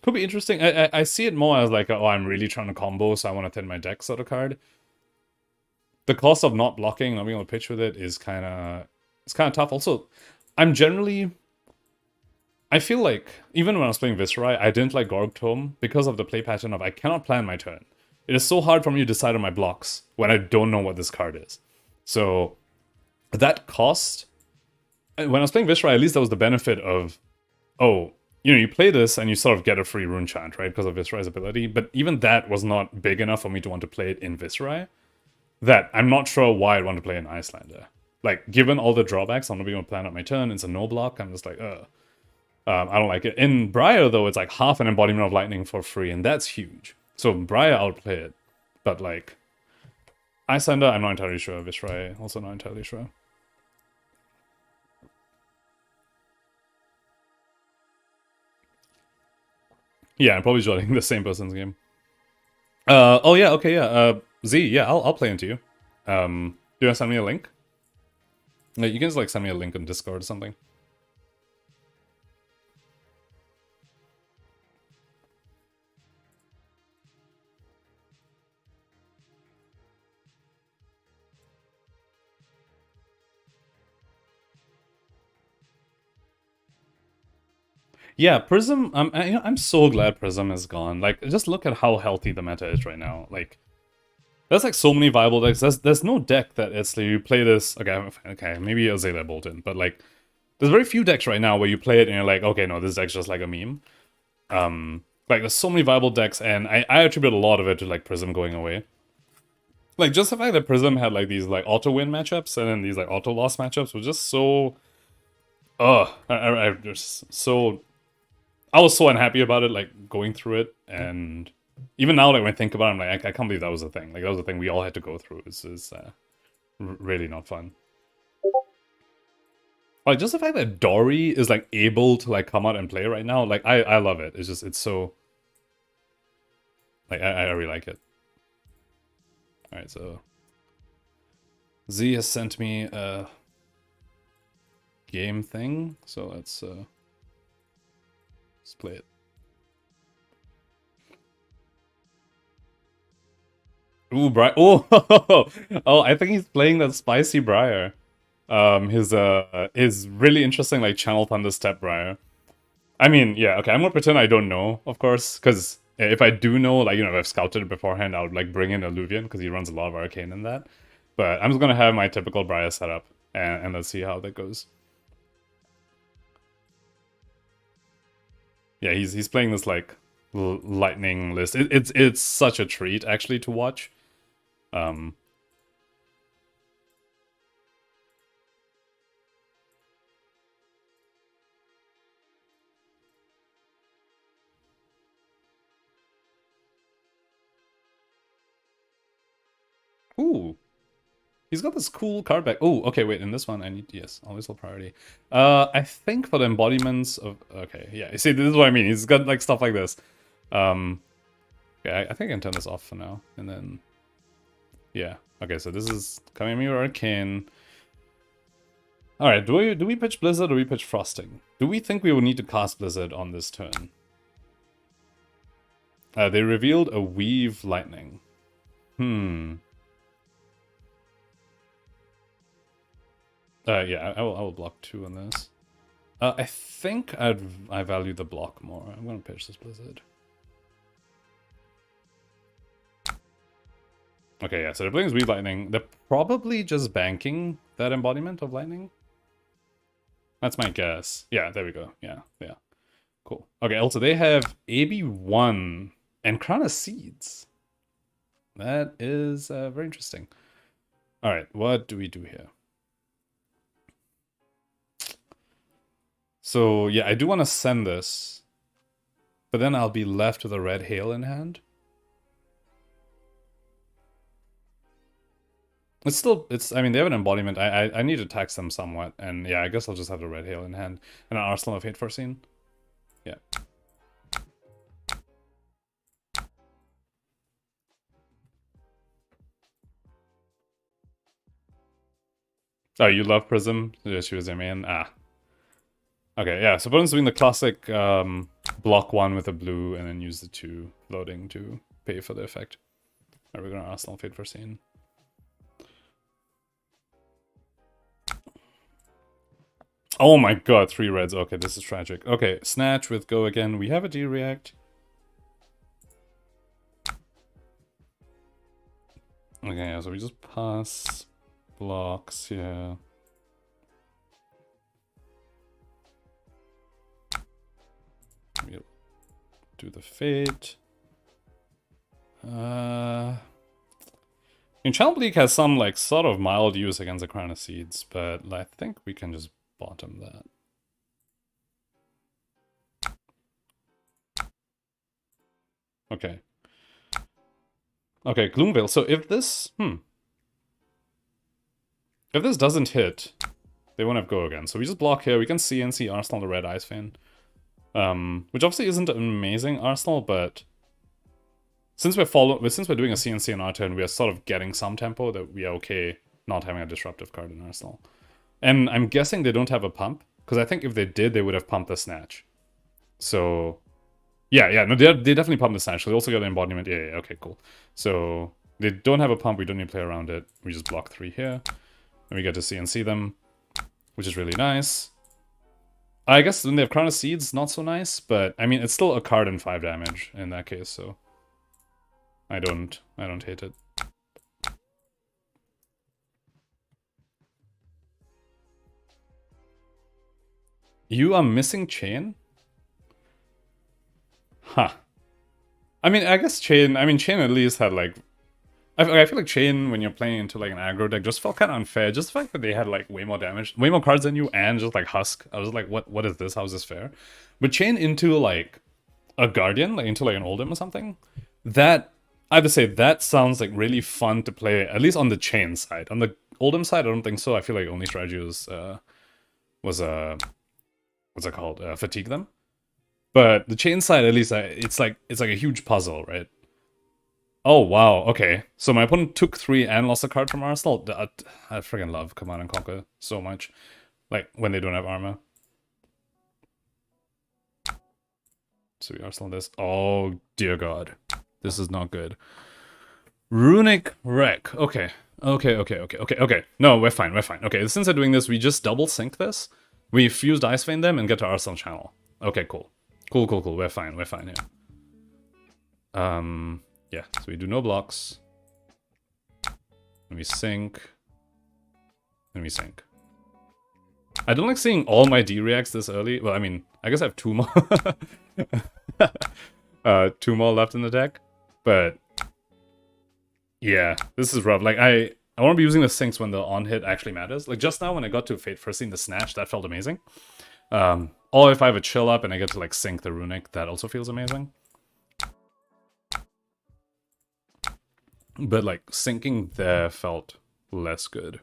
Speaker 1: could be interesting. I see it more as like, oh, I'm really trying to combo, so I want to thin my deck sort of card. The cost of not blocking, not being able to pitch with it is kind of tough. Also, I feel like, even when I was playing Viserai, I didn't like Gorg Tome because of the play pattern of I cannot plan my turn. It is so hard for me to decide on my blocks when I don't know what this card is. So, that cost, when I was playing Viserai, at least that was the benefit of, oh, you play this and you sort of get a free rune chant, right, because of Viserai's ability, but even that was not big enough for me to want to play it in Viserai, that I'm not sure why I'd want to play in Icelander. Like, given all the drawbacks, I'm not being able to plan out my turn, it's a no block, I'm just like, I don't like it. In Briar, though, it's like half an embodiment of lightning for free, and that's huge. So Briar, I'll play it. But like, Icelander, I'm not entirely sure. Viserai, also not entirely sure. Yeah, I'm probably joining the same person's game. Oh yeah, okay, yeah. Z, yeah, I'll play into you. Do you want to send me a link? You can just like send me a link on Discord or something. Yeah, Prism. I'm so glad Prism is gone. Like, just look at how healthy the meta is right now. Like, there's like so many viable decks. There's no deck that it's like you play this. Okay, maybe Azalea Bolton, but like, there's very few decks right now where you play it and you're like, okay, no, this deck's just like a meme. Like, there's so many viable decks, and I attribute a lot of it to like Prism going away. Like, just the fact that Prism had like these like auto win matchups and then these like auto loss matchups was just so. I just so. I was so unhappy about it, like, going through it, and even now, like, when I think about it, I'm like, I can't believe that was a thing. Like, that was a thing we all had to go through. It's really not fun. Like, just the fact that Dory is, like, able to, like, come out and play right now, like, I love it. It's just, it's so... Like, I really like it. Alright, so... Z has sent me a game thing, so let's play it. Ooh, Briar. Oh, oh, I think he's playing that spicy Briar. His really interesting like Channel Thunder Step Briar. I mean, yeah, okay, I'm gonna pretend I don't know, of course, because if I do know, like, if I've scouted it beforehand, I would like bring in Alluvian, because he runs a lot of Arcane in that. But I'm just gonna have my typical Briar setup, and let's see how that goes. Yeah, he's playing this like lightning list. It's such a treat actually to watch. Ooh. He's got this cool card back. Oh, okay, wait, in this one I need, yes, always low priority. I think for the embodiments of, okay, yeah, you see, this is what I mean. He's got like stuff like this. Yeah, I think I can turn this off for now, and then, yeah. Okay, so this is Kamemir Arcane. Alright, do we pitch Blizzard or do we pitch Frosting? Do we think we will need to cast Blizzard on this turn? They revealed a Weave Lightning. Yeah, I will block 2 on this. I think I value the block more. I'm gonna pitch this Blizzard. Okay, yeah, so they're playing this Weave Lightning. They're probably just banking that embodiment of lightning. That's my guess. Yeah, there we go. Yeah. Cool. Okay, also they have AB1 and Crown of Seeds. That is very interesting. Alright, what do we do here? So, yeah, I do want to send this. But then I'll be left with a red hail in hand. It's still, I mean, they have an embodiment. I need to tax them somewhat. And yeah, I guess I'll just have the Red Hail in hand. And an Arsenal of Hate Foreseen. Yeah. Oh, you love Prism? Yeah, she was your main? Ah. Okay, yeah, so opponent's doing the classic block one with a blue and then use the 2 floating to pay for the effect. Are we gonna Arsenal Fate Foreseen? Oh my god, 3 reds. Okay, this is tragic. Okay, Snatch with Go again. We have a D-React. Okay, yeah, so we just pass blocks, yeah. We'll do the Fate. I mean, Channel Bleak has some, like, sort of mild use against the Crown of Seeds, but I think we can just bottom that. Okay. Okay, Gloomveil. So if this... If this doesn't hit, they won't have Go again. So we just block here. We can CNC Arsenal the Red Ice Fan. Which obviously isn't an amazing Arsenal, but... Since we're doing a CNC on our turn, we are sort of getting some tempo that we are okay not having a disruptive card in Arsenal. And I'm guessing they don't have a pump, because I think if they did, they would have pumped the Snatch. So... Yeah, no, they definitely pump the Snatch. So they also got an embodiment. Yeah, okay, cool. So they don't have a pump. We don't need to play around it. We just block 3 here. And we get to CNC them, which is really nice. I guess when they have Crown of Seeds, not so nice. But, I mean, it's still a card and 5 damage in that case, so... I don't hate it. You are missing Chain? Huh. I mean, I guess Chain at least had, like... I feel like Chain, when you're playing into, like, an aggro deck, just felt kind of unfair. Just the fact that they had, like, way more damage, way more cards than you, and just, like, Husk. I was like, what is this? How is this fair? But Chain into, like, a Guardian, like, into, like, an Oldhim or something, that... I have to say, that sounds like really fun to play, at least on the Chain side. On the Oldhim side, I don't think so. I feel like only strategy was what's it called? Fatigue them. But the Chain side, at least, it's like a huge puzzle, right? Oh, wow, okay. So my opponent took 3 and lost a card from Arsenal? I freaking love Command and Conquer so much. Like, when they don't have armor. So we Arsenal this. Oh, dear God. This is not good. Runic Wreck. Okay. Okay. No, we're fine. Okay, since we're doing this, we just double sync this. We fused Ice Vein them and get to Arsenal channel. Okay, cool. Cool. We're fine here. Yeah, so we do no blocks. And we sync. And we sync. I don't like seeing all my D-Reacts this early. Well, I mean, I guess I have 2 more. 2 more left in the deck. But yeah, this is rough. Like, I want to be using the syncs when the on-hit actually matters. Like, just now when I got to Fate Foreseen the Snatch, that felt amazing. Or if I have a chill up and I get to, like, sync the Runic, that also feels amazing. But, like, syncing there felt less good.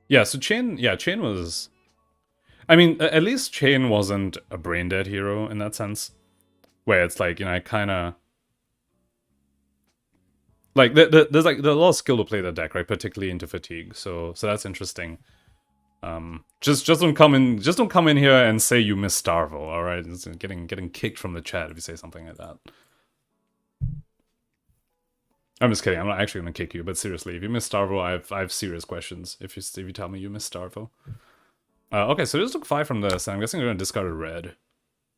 Speaker 1: Yeah, so Chain was... I mean, at least Chain wasn't a brain-dead hero in that sense. Where it's like, you know, I kind of... Like, there's a lot of skill to play the deck, right? Particularly into Fatigue, so that's interesting. Just don't come in here and say you miss Starvo, alright? It's getting kicked from the chat if you say something like that. I'm just kidding. I'm not actually gonna kick you, but seriously, if you miss Starvo, I have serious questions. If you tell me you miss Starvo. Okay, so this took 5 from this. I'm guessing they're gonna discard a red.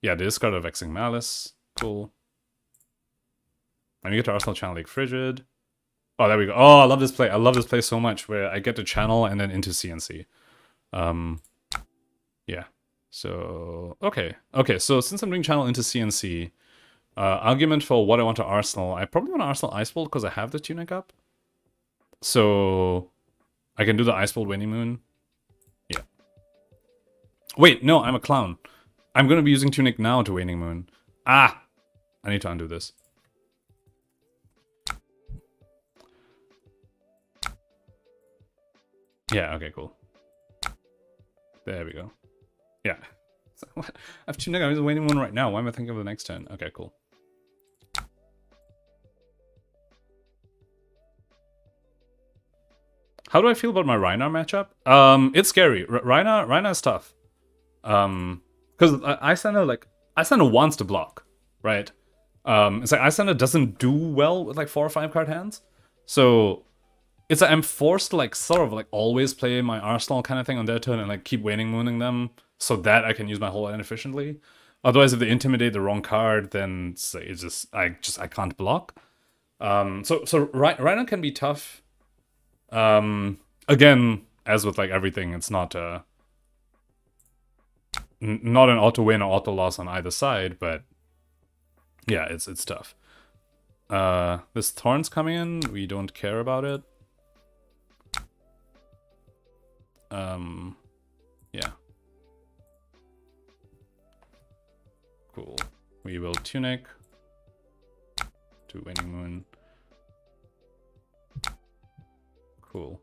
Speaker 1: Yeah, they discard a Vexing Malice. Cool. And you get to Arsenal Channel Lake Frigid. Oh, there we go. Oh, I love this play. I love this play so much, where I get to channel and then into CNC. Yeah. So okay. So since I'm doing channel into CNC. Argument for what I want to Arsenal. I probably want to Arsenal Ice Bolt because I have the Tunic up. So I can do the Ice Bolt Winnie Moon. Wait, no, I'm a clown. I'm gonna be using Tunic now to Waning Moon. Ah! I need to undo this. Yeah, okay, cool. There we go. Yeah. What? I have Tunic, I'm just Waning Moon right now. Why am I thinking of the next turn? Okay, cool. How do I feel about my Rhino matchup? It's scary. Rhino is tough. Because Icelander wants to block, right? It's like Icelander doesn't do well with like 4 or 5 card hands, so it's like I'm forced to like sort of like always play my Arsenal kind of thing on their turn and like keep Waning Mooning them so that I can use my whole hand efficiently. Otherwise, if they intimidate the wrong card, then it's just I can't block. So Rhino can be tough. Again, as with like everything, it's not not an auto win or auto loss on either side, but yeah, it's tough. This Thorn's coming in, we don't care about it. Yeah. Cool. We will Tunic to Waning Moon. Cool.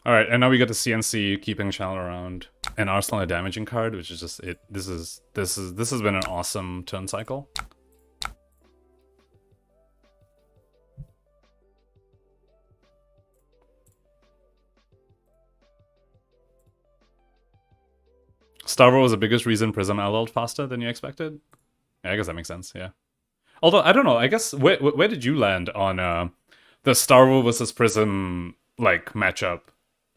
Speaker 1: Alright, and now we get the CNC keeping channel around and Arsenal a damaging card, which is just it. This has been an awesome turn cycle. Starvo was the biggest reason Prism LL'd faster than you expected? Yeah, I guess that makes sense, yeah. Although, I don't know, I guess, where did you land on the Starvo versus Prism, like, matchup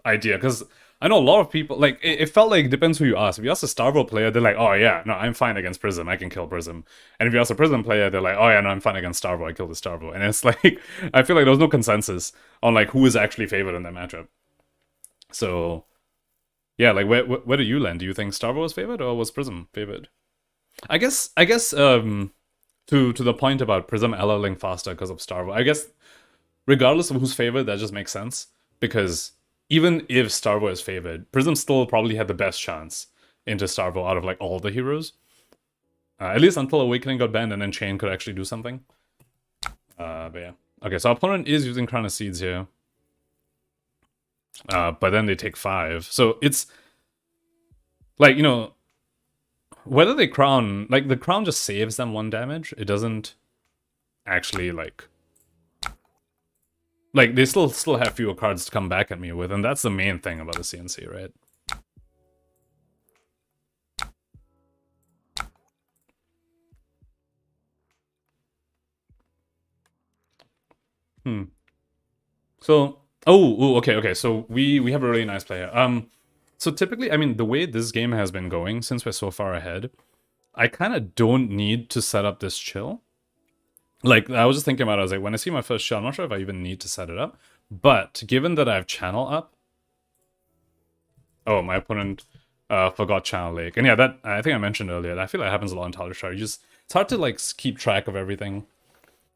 Speaker 1: idea? Because I know a lot of people, like, it felt like it depends who you ask. If you ask a Starvo player, they're like, oh yeah, no, I'm fine against Prism, I can kill Prism. And if you ask a Prism player, they're like, oh yeah, no, I'm fine against Starvo, I kill the Starvo. And it's like, I feel like there was no consensus on, like, who is actually favored in that matchup. So... yeah, like where do you land? Do you think Starvo was favored or was Prism favored? I guess to the point about Prism LLing faster because of Starvo, I guess regardless of who's favored, that just makes sense. Because even if Starvo is favored, Prism still probably had the best chance into Starvo out of like all the heroes. At least until Awakening got banned and then Chain could actually do something. But yeah. Okay, so our opponent is using Crown of Seeds here. But then they take 5. So it's like, you know, whether they crown, like the crown just saves them 1 damage. It doesn't actually like they still have fewer cards to come back at me with, and that's the main thing about the CNC, right? So okay. So we have a really nice player. So typically, I mean, the way this game has been going since we're so far ahead, I kind of don't need to set up this chill. Like, I was just thinking about it, I was like, when I see my first chill, I'm not sure if I even need to set it up. But given that I have channel up... oh, my opponent forgot channel lake. And yeah, that I think I mentioned earlier. I feel like it happens a lot in Talishar. It's hard to, like, keep track of everything.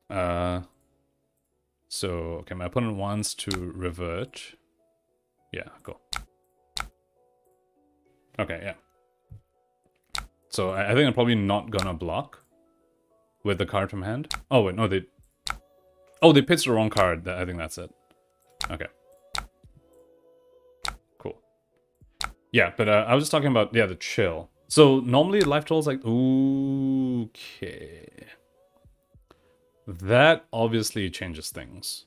Speaker 1: So, okay, my opponent wants to revert. Yeah, go. Okay, yeah. So, I think I'm probably not gonna block with the card from hand. Oh, wait, no, they... oh, they pitched the wrong card. I think that's it. Okay. Cool. Yeah, but I was just talking about, yeah, the chill. So, normally life toll is like... okay... that obviously changes things.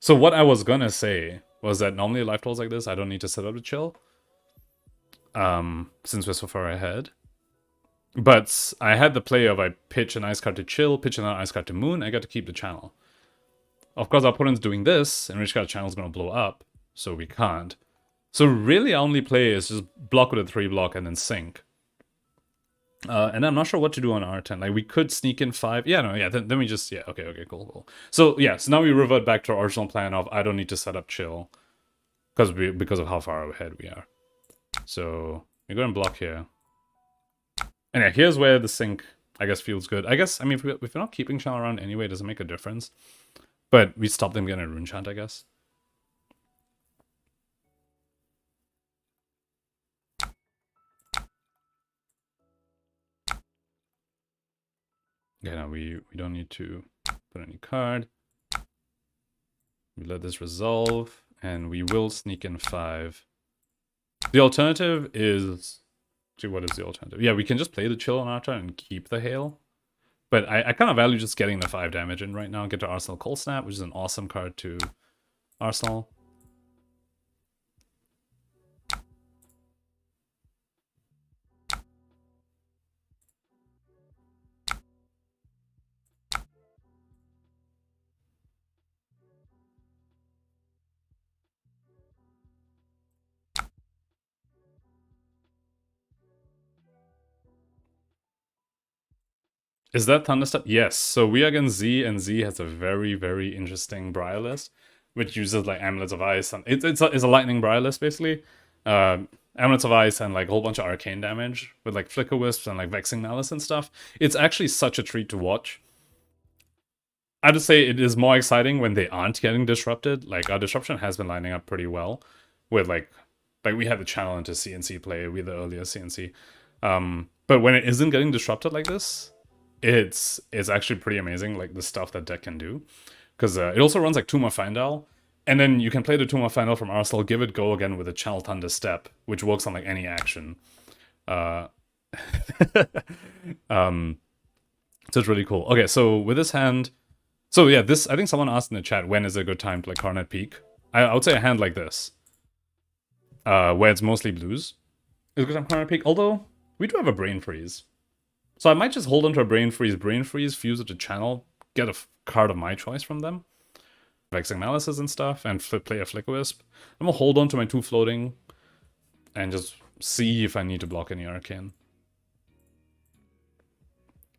Speaker 1: So what I was gonna say was that normally life tolls like this, I don't need to set up the chill. Since we're so far ahead. But I had the play of I pitch an ice card to chill, pitch another ice card to moon, I got to keep the channel. Of course our opponent's doing this, in which case channel's gonna blow up, so we can't. So really our only play is just block with a 3-block and then sink. And I'm not sure what to do on R10. Like, we could sneak in 5. Yeah, no, yeah, then we just... yeah, okay, cool. So, yeah, so now we revert back to our original plan of I don't need to set up chill. Because of how far ahead we are. So, we're going to block here. And yeah, here's where the sink, I guess, feels good. I guess, I mean, if we're not keeping channel around anyway, it doesn't make a difference. But we stop them getting a rune chant, I guess. Yeah, no, we don't need to put any card. We let this resolve, and we will sneak in 5. The alternative is... See, what is the alternative? Yeah, we can just play the chill on our turn and keep the hail. But I kind of value just getting the 5 damage in right now. Get to Arsenal Cold Snap, which is an awesome card to Arsenal. Is that Thunderstep? Yes. So we are against Z, and Z has a very, very interesting Briar list, which uses like Amulets of Ice. And it's a lightning Briar list, basically. Amulets of Ice and like a whole bunch of arcane damage with like Flicker Wisps and like Vexing Malice and stuff. It's actually such a treat to watch. I'd just say it is more exciting when they aren't getting disrupted. Like our disruption has been lining up pretty well with like we had the channel into CNC play, we the earlier CNC. But when it isn't getting disrupted like this, it's actually pretty amazing, like the stuff that deck can do. Because it also runs like 2 more Findal, and then you can play the 2 more Findal from Arsenal, give it go again with a Channel Thunder Step, which works on like any action. So it's really cool. Okay, so with this hand, so yeah, this, I think someone asked in the chat, when is a good time to like Coronet Peak? I would say a hand like this, where it's mostly blues, is a good time to Coronet Peak, although we do have a Brain Freeze. So I might just hold on to a Brain Freeze, fuse it to Channel, get a card of my choice from them, Vexing Malices and stuff, and play a Flicker Wisp. I'm gonna hold on to my 2 floating, and just see if I need to block any Arcane.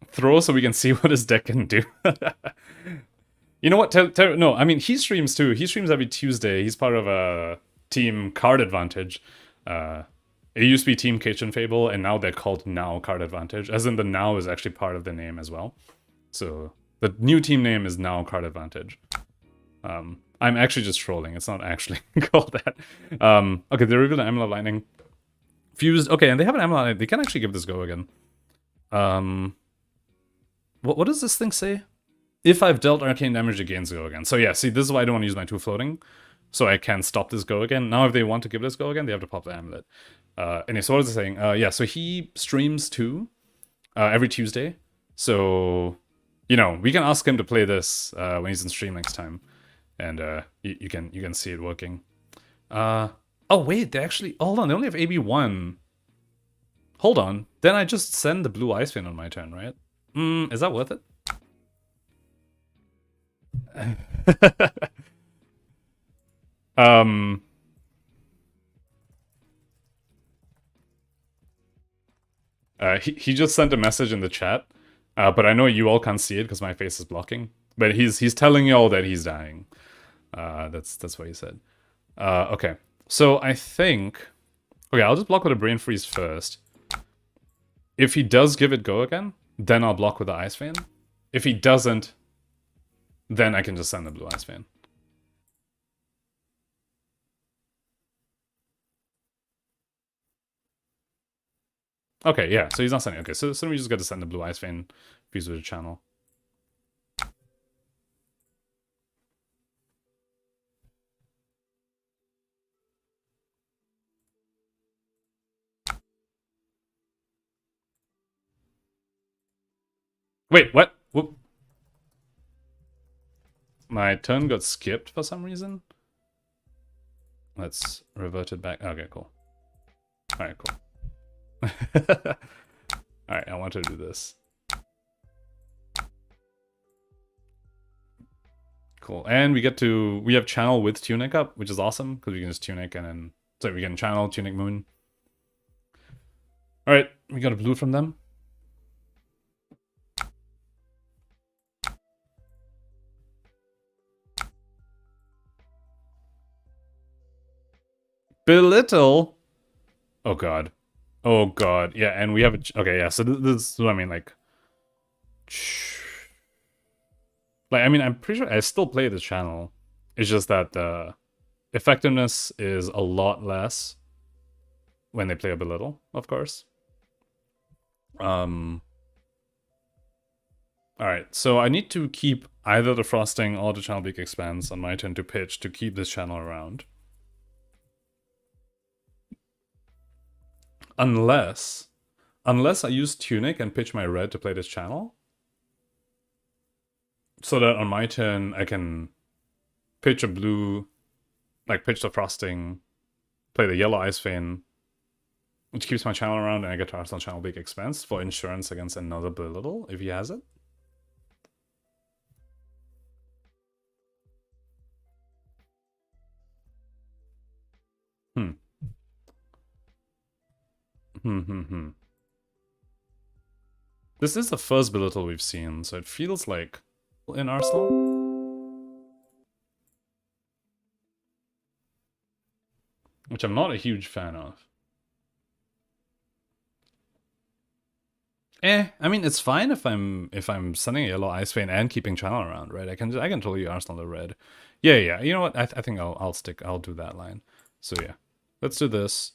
Speaker 1: Throw so we can see what his deck can do. You know what? No, I mean, he streams too. He streams every Tuesday. He's part of a team Card Advantage. It used to be Team Kitchen Fable, and now they're called Now Card Advantage. As in, the Now is actually part of the name as well. So the new team name is Now Card Advantage. I'm actually just trolling. It's not actually called that. Okay, they revealed an Amulet of Lightning. Fused. Okay, and they have an Amulet. They can actually give this go again. What does this thing say? If I've dealt arcane damage, it gains go again. So yeah, see, this is why I don't want to use my 2 floating. So I can stop this go again. Now if they want to give this go again, they have to pop the Amulet. Anyway, so what is it saying? Yeah, so he streams too, every Tuesday. So, you know, we can ask him to play this when he's in stream next time. And you can see it working. Oh wait, they actually, hold on, they only have AB1. Hold on, then I just send the blue Ice Vein on my turn, right? Is that worth it? He just sent a message in the chat, but I know you all can't see it because my face is blocking. But he's telling you all that he's dying. That's what he said. Okay, so I think, okay, I'll just block with a Brain Freeze first. If he does give it go again, then I'll block with the Ice Vein. If he doesn't, then I can just send the blue Ice Vein. Okay, yeah, so he's not sending. Okay, so we just got to send the blue Ice Vein, fuse with the channel. Wait, what? Whoop. My turn got skipped for some reason. Let's revert it back. Okay, cool. Alright, cool. Alright, I want to do this. Cool. And we have channel with Tunic up, which is awesome, because we can just Tunic and then, so we can channel, Tunic Moon. Alright, we got a blue from them. Belittle? Oh god. Oh god. Yeah, and we have a... Okay, yeah, so this is what I mean, like... Like, I mean, I'm pretty sure I still play this channel. It's just that the effectiveness is a lot less when they play a Belittle, of course. Alright, so I need to keep either the frosting or the channel beak expands on my turn to pitch to keep this channel around. Unless I use Tunic and pitch my red to play this channel. So that on my turn I can pitch a blue, like pitch the frosting, play the yellow Ice Vein, which keeps my channel around, and I get to Arsenal channel beak expanse for insurance against another belittle if he has it. This is the first belittle we've seen, so it feels like in Arsenal. Which I'm not a huge fan of. I mean, it's fine if I'm sending a yellow Ice Vein and keeping channel around, right? I can totally Arsenal the red. Yeah. You know what? I think I'll do that line. So yeah, let's do this.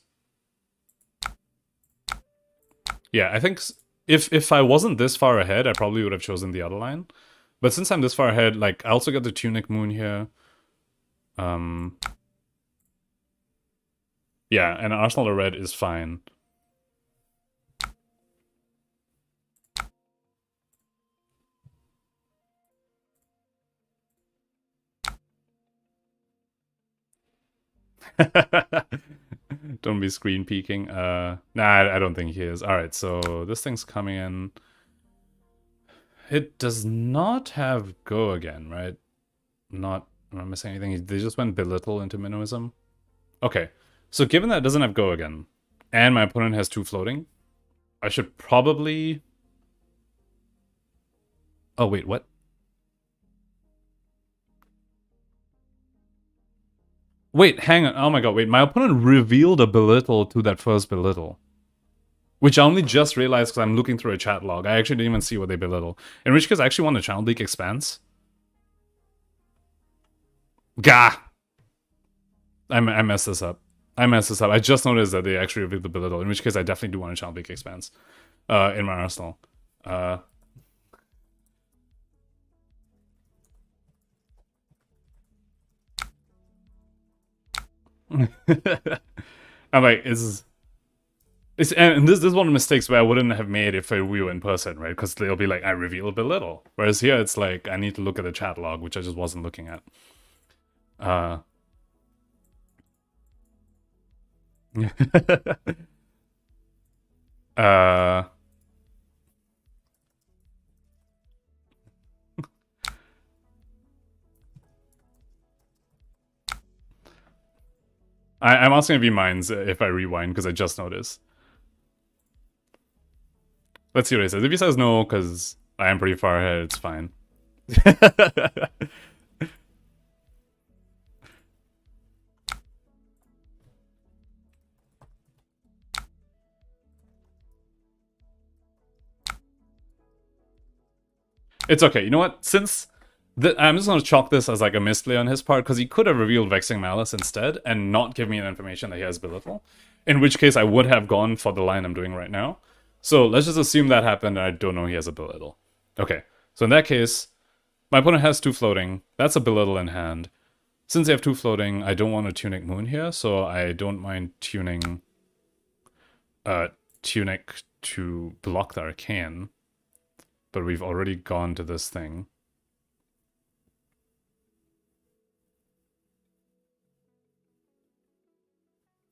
Speaker 1: Yeah, I think if I wasn't this far ahead, I probably would have chosen the other line. But since I'm this far ahead, like I also get the Tunic Moon here. Yeah, and Arsenal the red is fine. Don't be screen peeking. Nah, I don't think he is. Alright, so this thing's coming in. It does not have go again, right? Am I missing anything? They just went belittle into minimism. Okay, so given that it doesn't have go again, and my opponent has 2 floating, I should probably... Oh, wait, what? Wait, hang on. Oh my god, wait. My opponent revealed a belittle to that first belittle. Which I only just realized because I'm looking through a chat log. I actually didn't even see what they belittle. In which case, I actually want a channel beak expanse. Gah! I messed this up. I just noticed that they actually revealed the belittle. In which case, I definitely do want a channel beak expanse in my arsenal. I'm like, and this is one of the mistakes where I wouldn't have made if we were in person, right? Because they'll be like, I reveal a belittle. Whereas here, it's like, I need to look at the chat log, which I just wasn't looking at. I'm asking if he minds if I rewind, because I just noticed. Let's see what he says. If he says no, because I am pretty far ahead, it's fine. It's okay. You know what? Since I'm just going to chalk this as like a misplay on his part, because he could have revealed Vexing Malice instead and not give me an information that he has belittle. In which case, I would have gone for the line I'm doing right now. So let's just assume that happened and I don't know he has a belittle. Okay, so in that case, my opponent has 2 floating. That's a belittle in hand. Since they have 2 floating, I don't want a Tunic Moon here, so I don't mind tuning Tunic to block the Arcane. But we've already gone to this thing.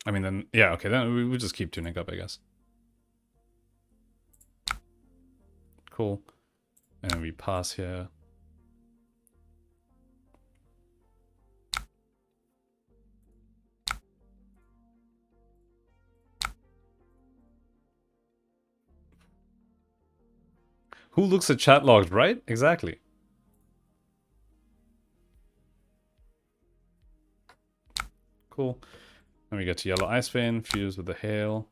Speaker 1: I mean, then, yeah, okay, then we just keep Tunic up, I guess. Cool. And we pass here. Who looks at chat logs, right? Exactly. Cool. Then we get to yellow Ice Vein, fuse with the hail.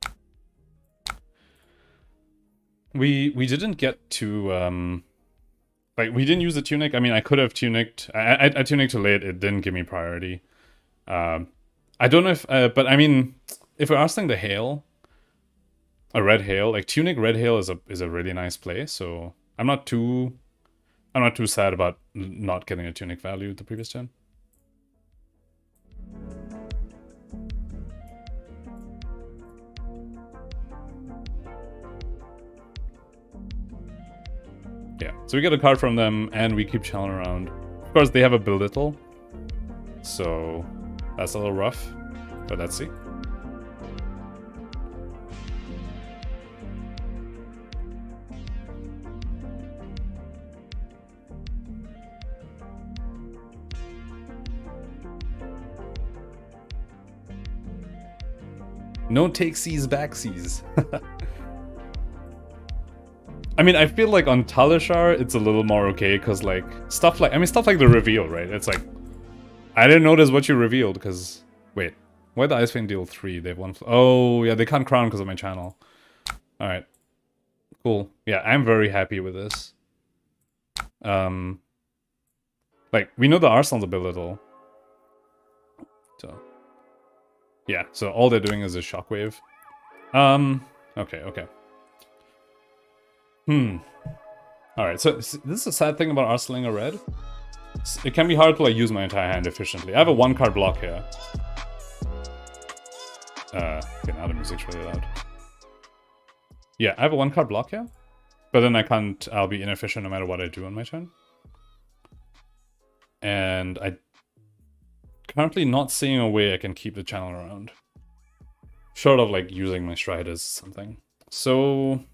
Speaker 1: We didn't get to like we didn't use the tunic. I mean, I could have tunicked. I tunicked too late. It didn't give me priority. I don't know if, but I mean, if we're asking the hail, a red hail, like tunic red hail is a really nice play. So I'm not too I'm not too sad about not getting a tunic value the previous turn. Yeah, so we get a card from them, and we keep channeling around. Of course, they have a belittle, so that's a little rough, but let's see. No takesies, backsies. I mean, I feel like on Talishar, it's a little more okay, because, like, stuff like the reveal, right? It's like, I didn't notice what you revealed, because, wait, why the Ice Fang deal 3? They have 1... Oh, yeah, they can't crown because of my channel. Alright. Cool. Yeah, I'm very happy with this. Like, we know the Arsenal's a bit little. So, yeah, so all they're doing is a shockwave. Okay. Alright, so this is a sad thing about Arseling a red. It can be hard to, like, use my entire hand efficiently. I have a 1-card block here. Okay, now the music's really loud. Yeah, I have a 1-card block here. But then I'll be inefficient no matter what I do on my turn. And I currently not seeing a way I can keep the channel around. Short of, like, using my stride as something. So...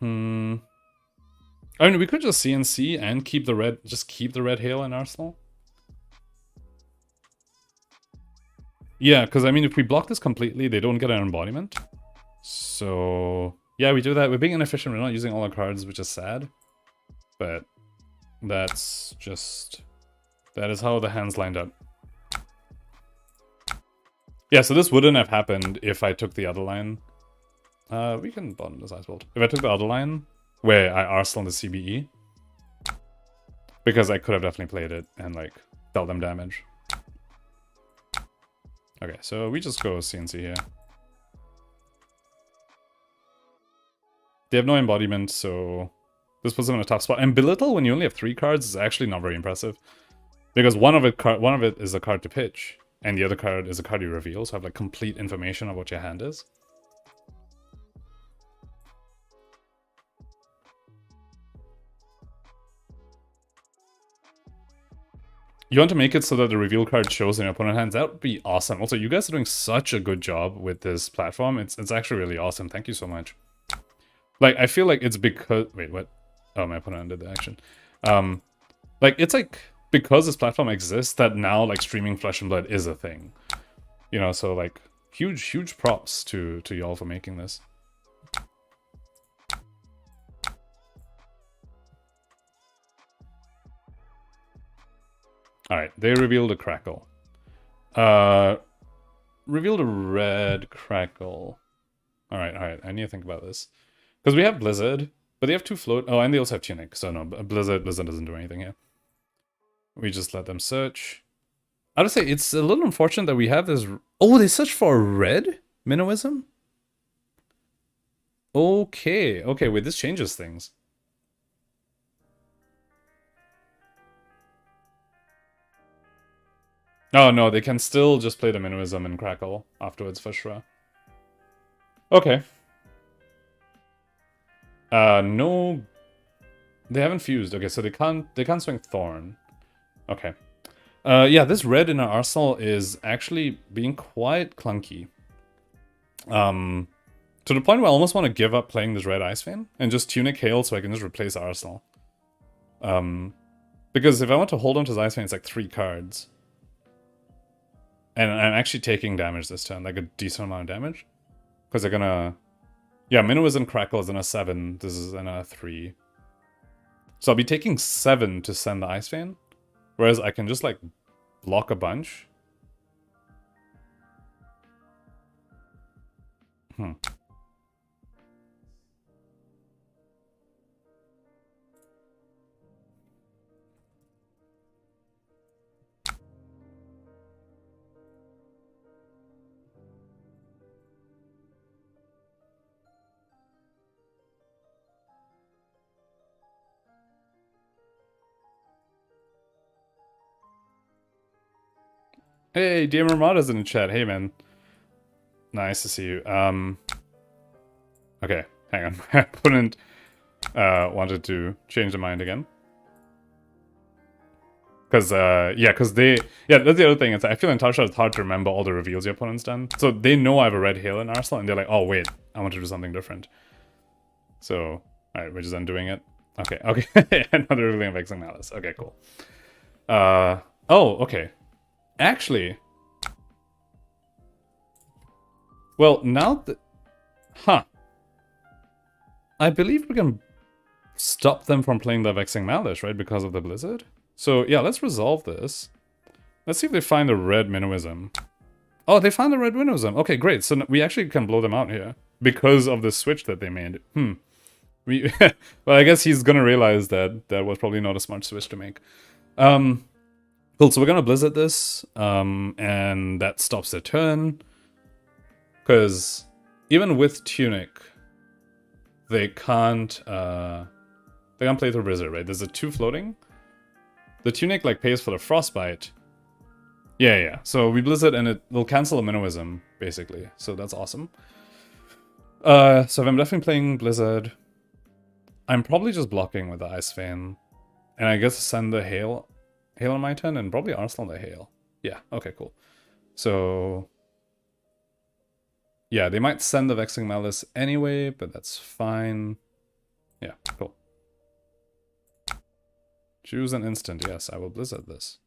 Speaker 1: I mean, we could just CNC and keep the red, hail in Arsenal. Yeah, because, I mean, if we block this completely, they don't get an embodiment. So, yeah, we do that. We're being inefficient. We're not using all our cards, which is sad. But that's just... that is how the hands lined up. Yeah, so this wouldn't have happened if I took the other line. We can bottom this Ice Bolt. If I took the other line, where I Arsenal the CBE, because I could have definitely played it and, like, dealt them damage. Okay, so we just go CNC here. They have no embodiment, so this puts them in a tough spot. And belittle when you only have 3 cards is actually not very impressive, because one of it is a card to pitch, and the other card is a card you reveal, so I have, like, complete information of what your hand is. You want to make it so that the reveal card shows in your opponent's hands? That would be awesome. Also, you guys are doing such a good job with this platform. It's actually really awesome. Thank you so much. Like, I feel like it's because... Wait, what? Oh, my opponent ended the action. Like, it's like, because this platform exists, that now, like, streaming Flesh and Blood is a thing. You know, so, like, huge props to y'all for making this. Alright, they revealed a Crackle. Revealed a red Crackle. Alright, I need to think about this. Because we have Blizzard, but they have 2 float. Oh, and they also have Tunic, so no, Blizzard doesn't do anything here. We just let them search. I would say it's a little unfortunate that we have this... Oh, they searched for a red Minnowism? Okay, wait, this changes things. Oh, no, they can still just play the Minnowism and Crackle afterwards for sure. Okay. No... They haven't fused. Okay, so they can't swing Thorn. Okay. Yeah, this red in our arsenal is actually being quite clunky. To the point where I almost want to give up playing this red Ice Vein and just Tunic Hail so I can just replace Arsenal. Because if I want to hold on to his Ice Vein, it's like 3 cards. And I'm actually taking damage this turn, like a decent amount of damage. Because they're gonna... Yeah, Minnowism Crackle is in a 7, this is in a 3. So I'll be taking 7 to send the Ice Vein. Whereas I can just, like, block a bunch. Hey, DM Ramada's in the chat. Hey, man. Nice to see you. Okay, hang on. My opponent wanted to change their mind again. Because, that's the other thing. It's, I feel in Talishar it's hard to remember all the reveals your opponent's done. So they know I have a red hail in Arsenal, and they're like, oh, wait, I want to do something different. So, alright, we're just undoing it. Okay. Another revealing of Vexing Malice. Okay, cool. Okay. Actually... Well, now that... Huh. I believe we can stop them from playing the Vexing Malice, right? Because of the Blizzard? So, yeah, let's resolve this. Let's see if they find the red Minnowism. Oh, they found the red Minnowism. Okay, great. So we actually can blow them out here. Because of the switch that they made. Well, I guess he's gonna realize that that was probably not a smart switch to make. Cool, so we're gonna Blizzard this. And that stops their turn. Because even with Tunic, they can't play through Blizzard, right? There's a 2 floating. The Tunic like pays for the Frostbite. Yeah. So we Blizzard and it will cancel a Minnowism, basically. So that's awesome. So if I'm definitely playing Blizzard, I'm probably just blocking with the Ice Fan. And I guess send the Hail on my turn and probably Arsenal the Hail. Yeah, okay, cool. So... yeah, they might send the Vexing Malice anyway, but that's fine. Yeah, cool. Choose an instant. Yes, I will Blizzard this.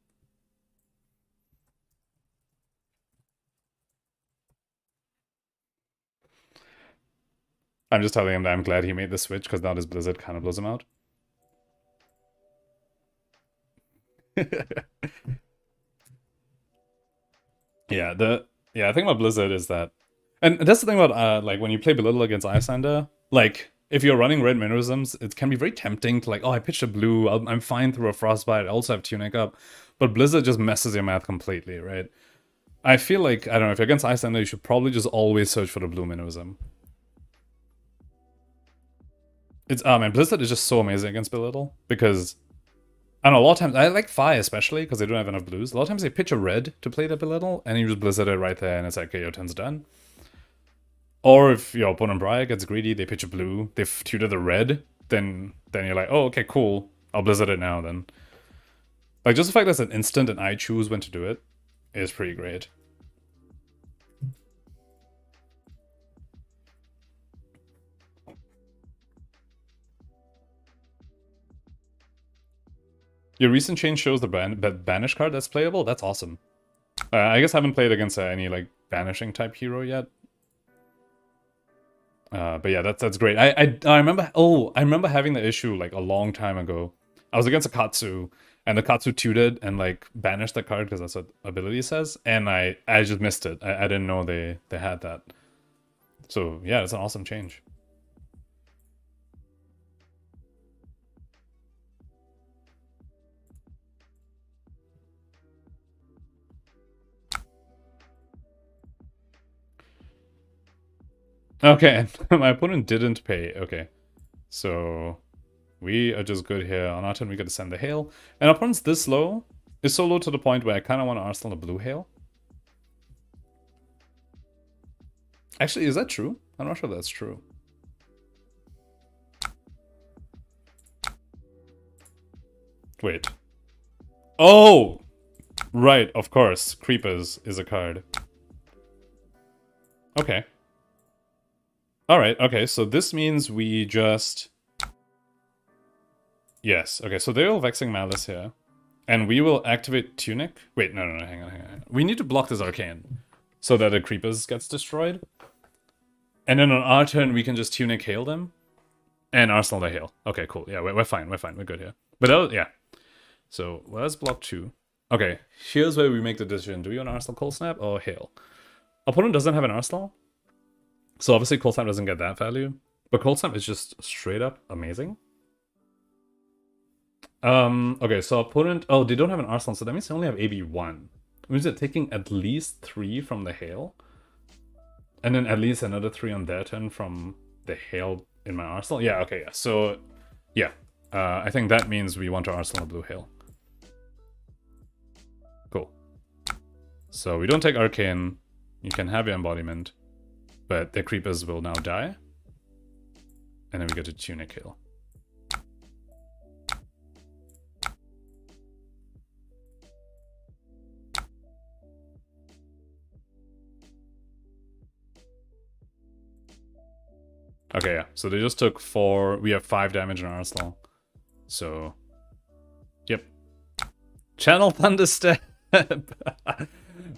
Speaker 1: I'm just telling him that I'm glad he made the switch, because now this Blizzard kind of blows him out. Yeah, the thing about Blizzard is that... and that's the thing about, like, when you play Belittle against Icelander, like... if you're running red Minnowisms, it can be very tempting to like, oh, I pitched a blue, I'm fine through a Frostbite, I also have Tunic up. But Blizzard just messes your math completely, right? I feel like, I don't know, if you're against Icelander, you should probably just always search for the blue Minnowism. It's, man, Blizzard is just so amazing against Belittle, because, I don't know, a lot of times, I like Fi especially, because they don't have enough blues. A lot of times they pitch a red to play the Belittle, and you just Blizzard it right there, and it's like, okay, your turn's done. Or if your opponent Briar gets greedy, they pitch a blue, they've tutored the red, then you're like, oh, okay, cool, I'll Blizzard it now then. Like, just the fact that it's an instant and I choose when to do it is pretty great. Your recent change shows the banish card that's playable? That's awesome. I guess I haven't played against any, like, banishing type hero yet. But yeah, that's great. I remember having the issue like a long time ago. I was against a Katsu, and the Katsu tutored and like banished the card because that's what ability says, and I just missed it. I didn't know they had that. So yeah, it's an awesome change. Okay, my opponent didn't pay. Okay, so we are just good here. On our turn, we got to send the Hail. And our opponent's this low. Is so low to the point where I kind of want to Arsenal a blue Hail. Actually, is that true? I'm not sure that's true. Wait. Oh! Right, of course. Creepers is a card. Okay. Alright, okay, so this means we just... yes, okay, so they will Vexing Malice here. And we will activate Tunic. Wait, no, hang on. We need to block this Arcane so that the Creepers gets destroyed. And then on our turn, we can just Tunic Hail them. And Arsenal the Hail. Okay, cool. Yeah, we're fine, we're good here. But, yeah. So, let's block 2. Okay, here's where we make the decision. Do we want Arsenal Cold Snap or Hail? Opponent doesn't have an Arsenal. So obviously Cold Snap doesn't get that value. But Cold Snap is just straight up amazing. Okay, so opponent... oh, they don't have an Arsenal, so that means they only have AB1. It means they're taking at least 3 from the Hail. And then at least another 3 on their turn from the Hail in my Arsenal. Yeah, okay, yeah. So, yeah. I think that means we want to Arsenal a blue Hail. Cool. So we don't take Arcane. You can have your embodiment, but their creepers will now die. And then we get a Tunic Hill. Okay, yeah. So they just took 4. We have 5 damage in our arsenal. So, yep. Channel Thunderstep.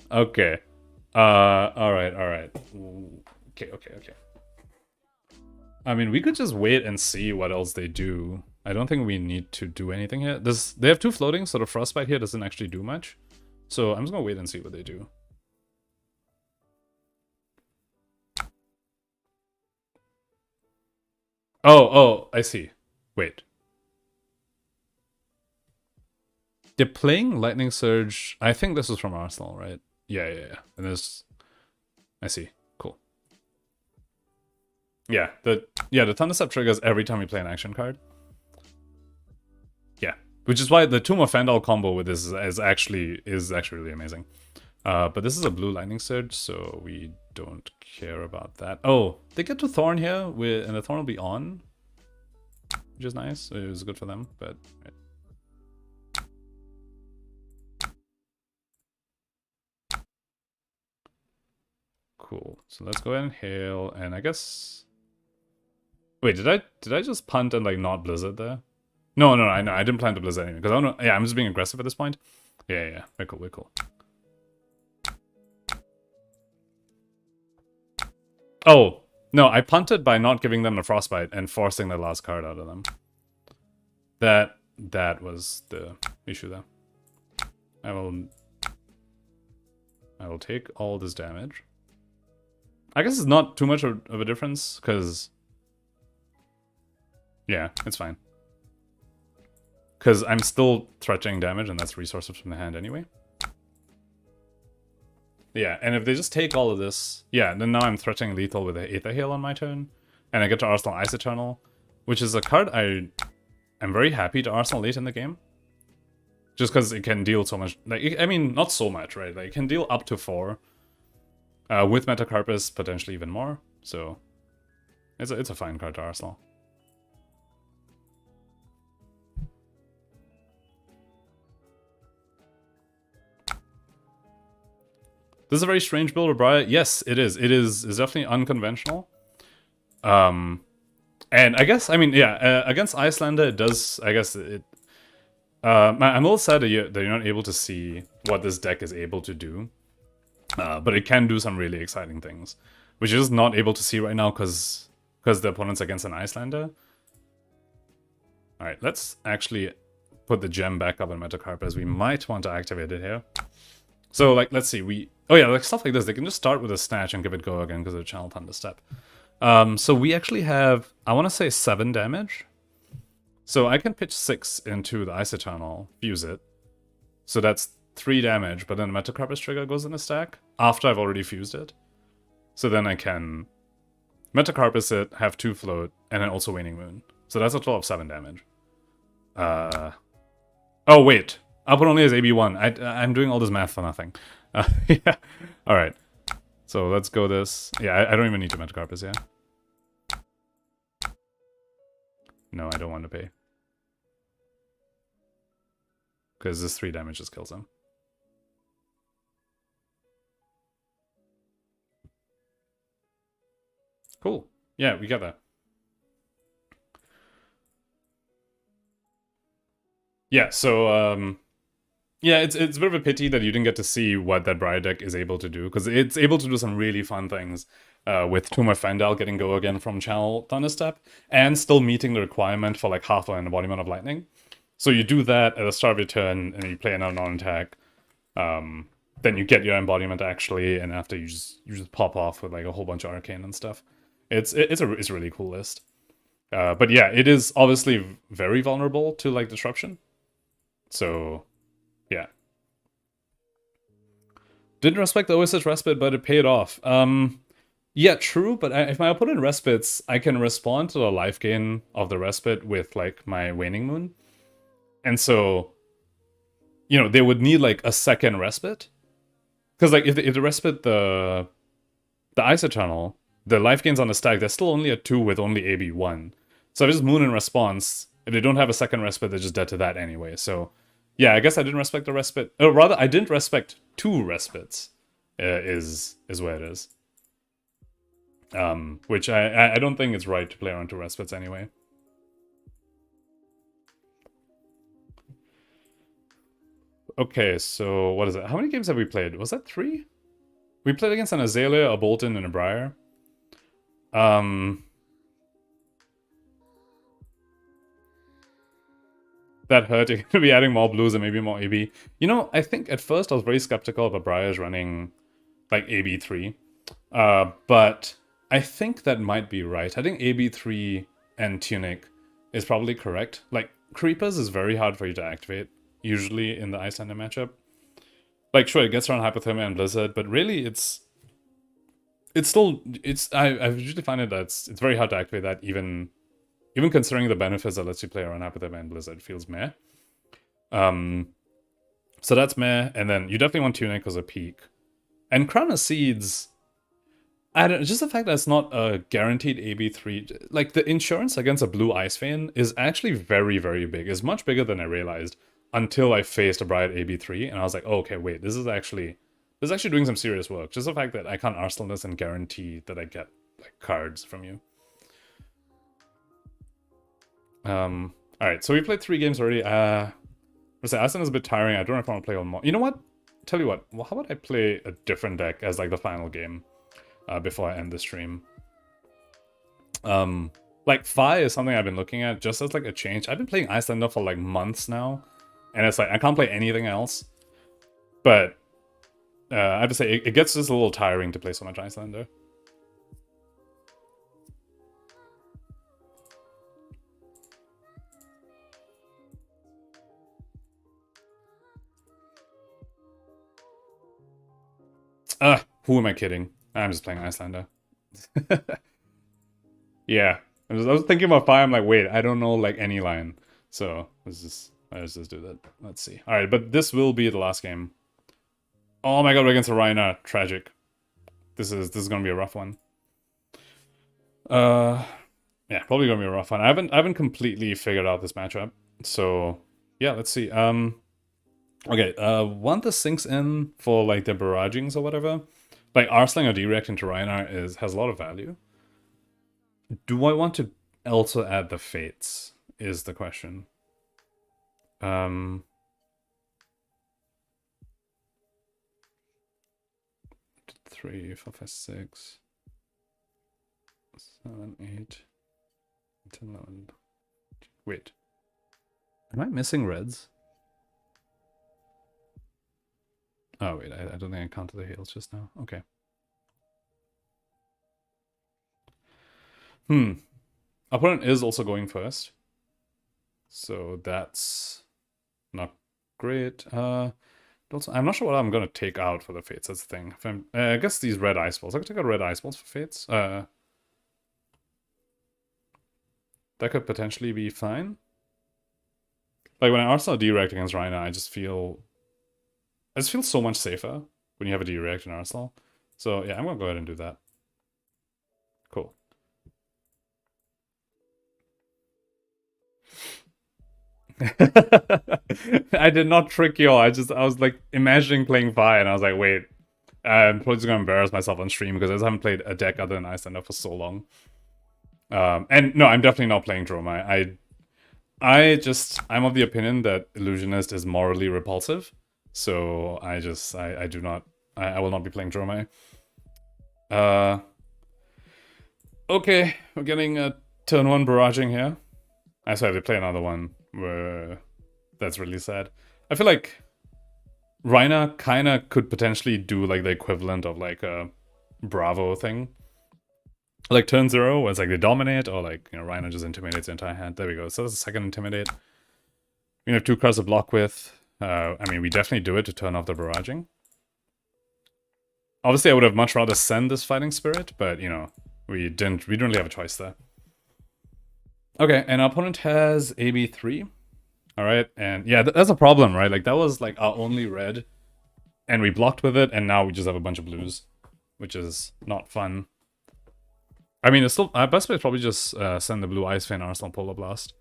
Speaker 1: Okay. Alright. Okay. I mean, we could just wait and see what else they do. I don't think we need to do anything here. They have 2 floating, so the Frostbite here doesn't actually do much. So I'm just gonna wait and see what they do. Oh, I see. Wait. They're playing Lightning Surge. I think this is from Arsenal, right? Yeah. And there's... I see. Cool. Yeah, the Thunderstep triggers every time we play an action card. Yeah, which is why the Tomb of Fandal combo with this is actually really amazing. But this is a blue Lightning Surge, so we don't care about that. Oh, they get to Thorn here, and the Thorn will be on, which is nice. It was good for them, but... Right. Cool. So let's go ahead and hail, and I guess... Wait, did I just punt and like not Blizzard there? No, I know I didn't plan to Blizzard anyway because I don't know. Yeah, I'm just being aggressive at this point. Yeah. We're cool. Oh no, I punted by not giving them a Frostbite and forcing the last card out of them. That was the issue there. I will take all this damage. I guess it's not too much of a difference, because... Yeah, it's fine. Because I'm still threatening damage, and that's resources from the hand anyway. Yeah, and if they just take all of this... Yeah, then now I'm threatening lethal with the Aether Hail on my turn. And I get to Arsenal Ice Eternal, which is a card I'm very happy to Arsenal late in the game. Just because it can deal so much... Like, I mean, not so much, right? Like, it can deal up to 4. With Metacarpus, potentially even more. So, it's a fine card to Arsenal. This is a very strange build of Briar. Yes, it is. It's definitely unconventional. And I guess, I mean, yeah, against Icelander, it does, I guess, it... I'm a little sad that you're not able to see what this deck is able to do. But it can do some really exciting things, which you're just not able to see right now because the opponent's against an Icelander. Alright, let's actually put the gem back up in Metacarpus. We might want to activate it here. So, like, let's see, oh yeah, like stuff like this, they can just start with a Snatch and give it go again because of the Channel Thunderstep. So we actually have, I want to say 7 damage. So I can pitch 6 into the Ice Eternal, fuse it. So that's 3 damage, but then the Metacarpus trigger goes in the stack after I've already fused it. So then I can Metacarpus it, have 2 float, and then also Waning Moon. So that's a total of 7 damage. Oh wait, output only has AB1. I'm doing all this math for nothing. Yeah, alright. So let's go this. Yeah, I don't even need to Metacarpus, yeah? No, I don't want to pay. Because this 3 damage just kills him. Cool. Yeah, we got that. Yeah, so, yeah, it's a bit of a pity that you didn't get to see what that Briar deck is able to do, because it's able to do some really fun things with Tomb of Fandal getting go again from Channel Thunderstep, and still meeting the requirement for like half an embodiment of lightning. So you do that at the start of your turn, and you play another non-attack. Then you get your embodiment actually, and after you just pop off with like a whole bunch of arcane and stuff. It's a really cool list. But yeah, it is obviously very vulnerable to like disruption. So yeah. Didn't respect the OSS respite, but it paid off. Yeah, true, but if my opponent respites, I can respond to the life gain of the respite with like my Waning Moon. And so, you know, they would need like a second respite. Because like if they respite the Ice Eternal, the life gains on the stack, they're still only at 2 with only AB1. So if it's Moon in response, if they don't have a second respite, they're just dead to that anyway. So yeah, I guess I didn't respect the respite. Or rather, I didn't respect 2 respites, is where it is. Which I don't think it's right to play around 2 respites anyway. Okay, so what is it? How many games have we played? Was that 3? We played against an Azalea, a Bolton, and a Briar. That hurt. You're gonna be adding more blues and maybe more AB. You know, I think at first I was very skeptical of the Briars running like AB3. But I think that might be right. I think AB3 and Tunic is probably correct. Like, Creepers is very hard for you to activate, usually in the Icelander matchup. Like, sure, it gets around Hypothermia and Blizzard, but really it's still, I usually find it that it's very hard to activate that, even considering the benefits that lets you play around Hypothermia and Blizzard. Feels meh. So that's meh, and then you definitely want Tunic as a peak. And Crown of Seeds, just the fact that it's not a guaranteed AB3, like the insurance against a blue Ice Vein is actually very, very big. It's much bigger than I realized until I faced a Briar AB3, and I was like, oh, okay, wait, this is actually doing some serious work. Just the fact that I can't Arsenal this and guarantee that I get like cards from you. Alright, so we played 3 games already. Icelander is a bit tiring. I don't know if I want to play one more. You know what? Tell you what, well, how about I play a different deck as like the final game before I end the stream? Like Fi is something I've been looking at just as like a change. I've been playing Icelander for like months now, and it's like I can't play anything else. But I have to say, it gets just a little tiring to play so much Icelander. Who am I kidding? I'm just playing Icelander. Yeah. I was thinking about Fire, I'm like, wait, I don't know like any line. So let's just do that. Let's see. Alright, but this will be the last game. Oh my god, we're against a Rhino. Tragic. This is gonna be a rough one. Yeah, probably gonna be a rough one. I haven't completely figured out this matchup. So yeah, let's see. Okay, one that sinks in for like the barragings or whatever. Like Arsling or D-React into Rhino has a lot of value. Do I want to also add the Fates, is the question. 3, 4, 5, 6, 7, 8, 10, 11. Wait. Am I missing reds? Oh, wait, I don't think I counted the heals just now. Okay. Opponent is also going first. So that's not great. Also, I'm not sure what I'm going to take out for the Fates. That's the thing. If I guess these red Ice Balls. I could take out red Ice Balls for Fates. That could potentially be fine. Like when I Arsenal D-React against Rhino, I just feel so much safer when you have a D-React in Arsenal. So yeah, I'm gonna go ahead and do that. Cool. I did not trick you all. I was like imagining playing Vi, and I was like, wait, I'm probably just gonna embarrass myself on stream because I just haven't played a deck other than Icelander for so long. And no, I'm definitely not playing Dromai. I'm of the opinion that Illusionist is morally repulsive. So I will not be playing Dromai. Okay, we're getting a turn 1 barraging here. I still have to play another one where that's really sad. I feel like Rhino kinda could potentially do like the equivalent of like a Bravo thing. Like turn 0 where it's like they dominate, or like, you know, Rhino just intimidates the entire hand. There we go. So that's the second intimidate. We have 2 cards to block with. I mean, we definitely do it to turn off the barraging. Obviously, I would have much rather send this Fighting Spirit, but, you know, we didn't really have a choice there. Okay, and our opponent has AB3. Alright, and yeah, that's a problem, right? Like, that was, like, our only red And we blocked with it, and now we just have a bunch of blues, which is not fun. I mean, it's still best way is probably just send the blue Ice Fan Arsenal Polar Blast.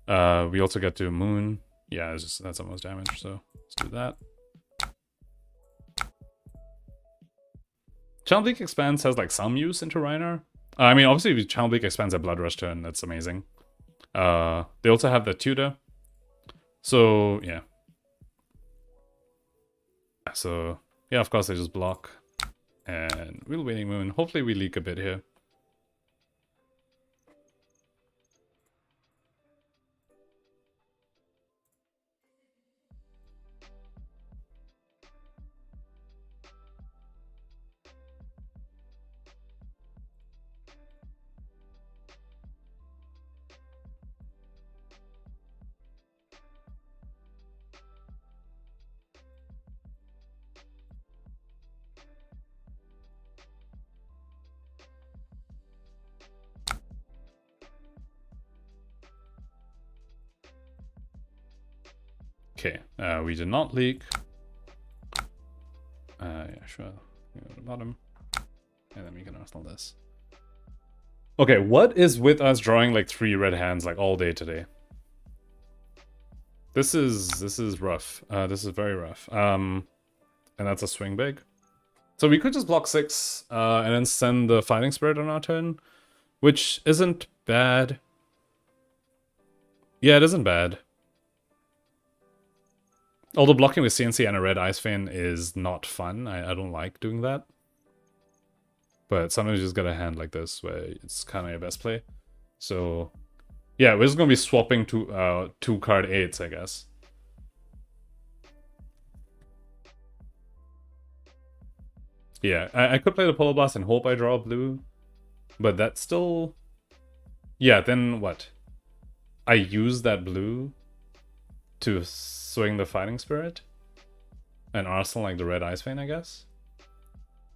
Speaker 1: We also get to Moon. Yeah, that's almost damage, so let's do that. Channel Bleak Expanse has like some use into Rhino. I mean, obviously, if Channel Bleak Expands a Blood Rush turn, that's amazing. They also have the Tutor. So, yeah. So, yeah, of course, they just block. And we'll Waning Moon. Hopefully, we leak a bit here. Okay, we did not leak. Yeah, sure. Go to the bottom. And then we can Arsenal this. Okay, what is with us drawing like 3 red hands like all day today? This is rough. This is very rough. And that's a swing big. So we could just block 6 and then send the Fighting Spirit on our turn, which isn't bad. Yeah, it isn't bad. Although blocking with CNC and a red Ice Fan is not fun. I don't like doing that. But sometimes you just get a hand like this where it's kind of your best play. So, yeah, we're just going to be swapping to 2 card 8s, I guess. Yeah, I could play the Polar Blast and hope I draw a blue. But that's still... Yeah, then what? I use that blue to swing the Fighting Spirit and Arsenal like the red Ice Vein, I guess.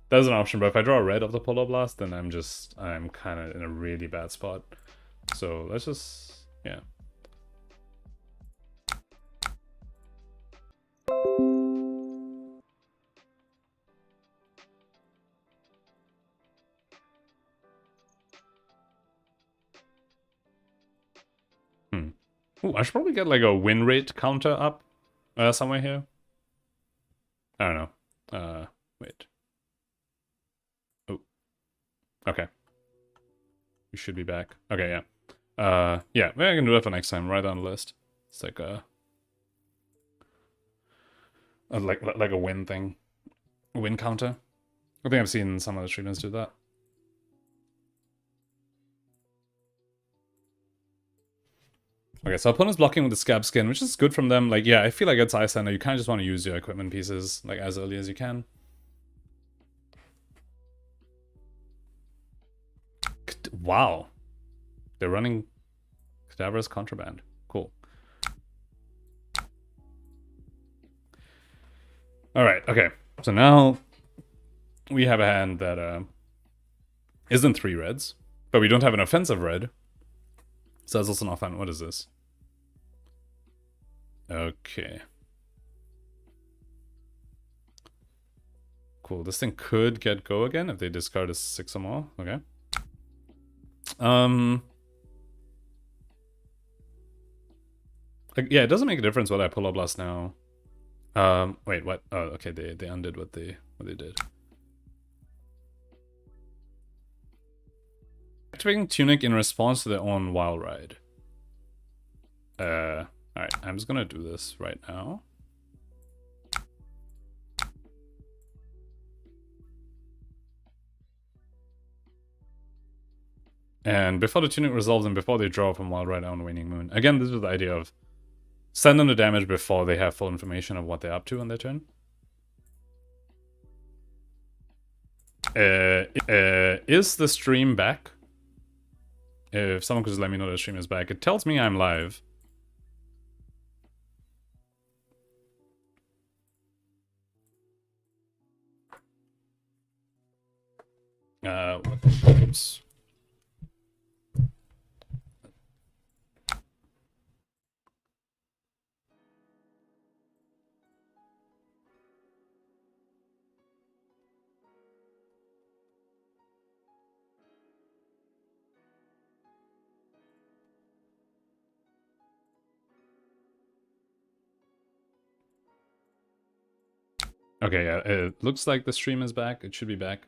Speaker 1: That's an option, but if I draw a red of the Polar Blast, then I'm kind of in a really bad spot. So let's just, yeah. Ooh, I should probably get like a win rate counter up somewhere here. I don't know. Wait. Oh. Okay. We should be back. Okay, yeah. Yeah, maybe I can do that for next time, right on the list. It's like like a win thing. A win counter. I think I've seen some other streamers do that. Okay, so opponent's blocking with the Scab Skin, which is good from them. Like, yeah, I feel like it's Icelander. You kind of just want to use your equipment pieces like as early as you can. Wow. They're running Cadaverous Contraband. Cool. Alright, okay. So now we have a hand that isn't 3 reds, but we don't have an offensive red. So that's also not fun. What is this? Okay. Cool. This thing could get go again if they discard a 6 or more. Okay. Yeah, it doesn't make a difference whether I pull up blast now. Wait, what? Oh, okay. They undid what they did. Activating Tunic in response to their own Wild Ride. Alright, I'm just gonna do this right now. And before the Tunic resolves and before they draw from Wild Ride on Waning Moon. Again, this is the idea of send them the damage before they have full information of what they're up to on their turn. Is the stream back? If someone could just let me know the stream is back. It tells me I'm live. Oops. Okay, yeah, it looks like the stream is back. It should be back.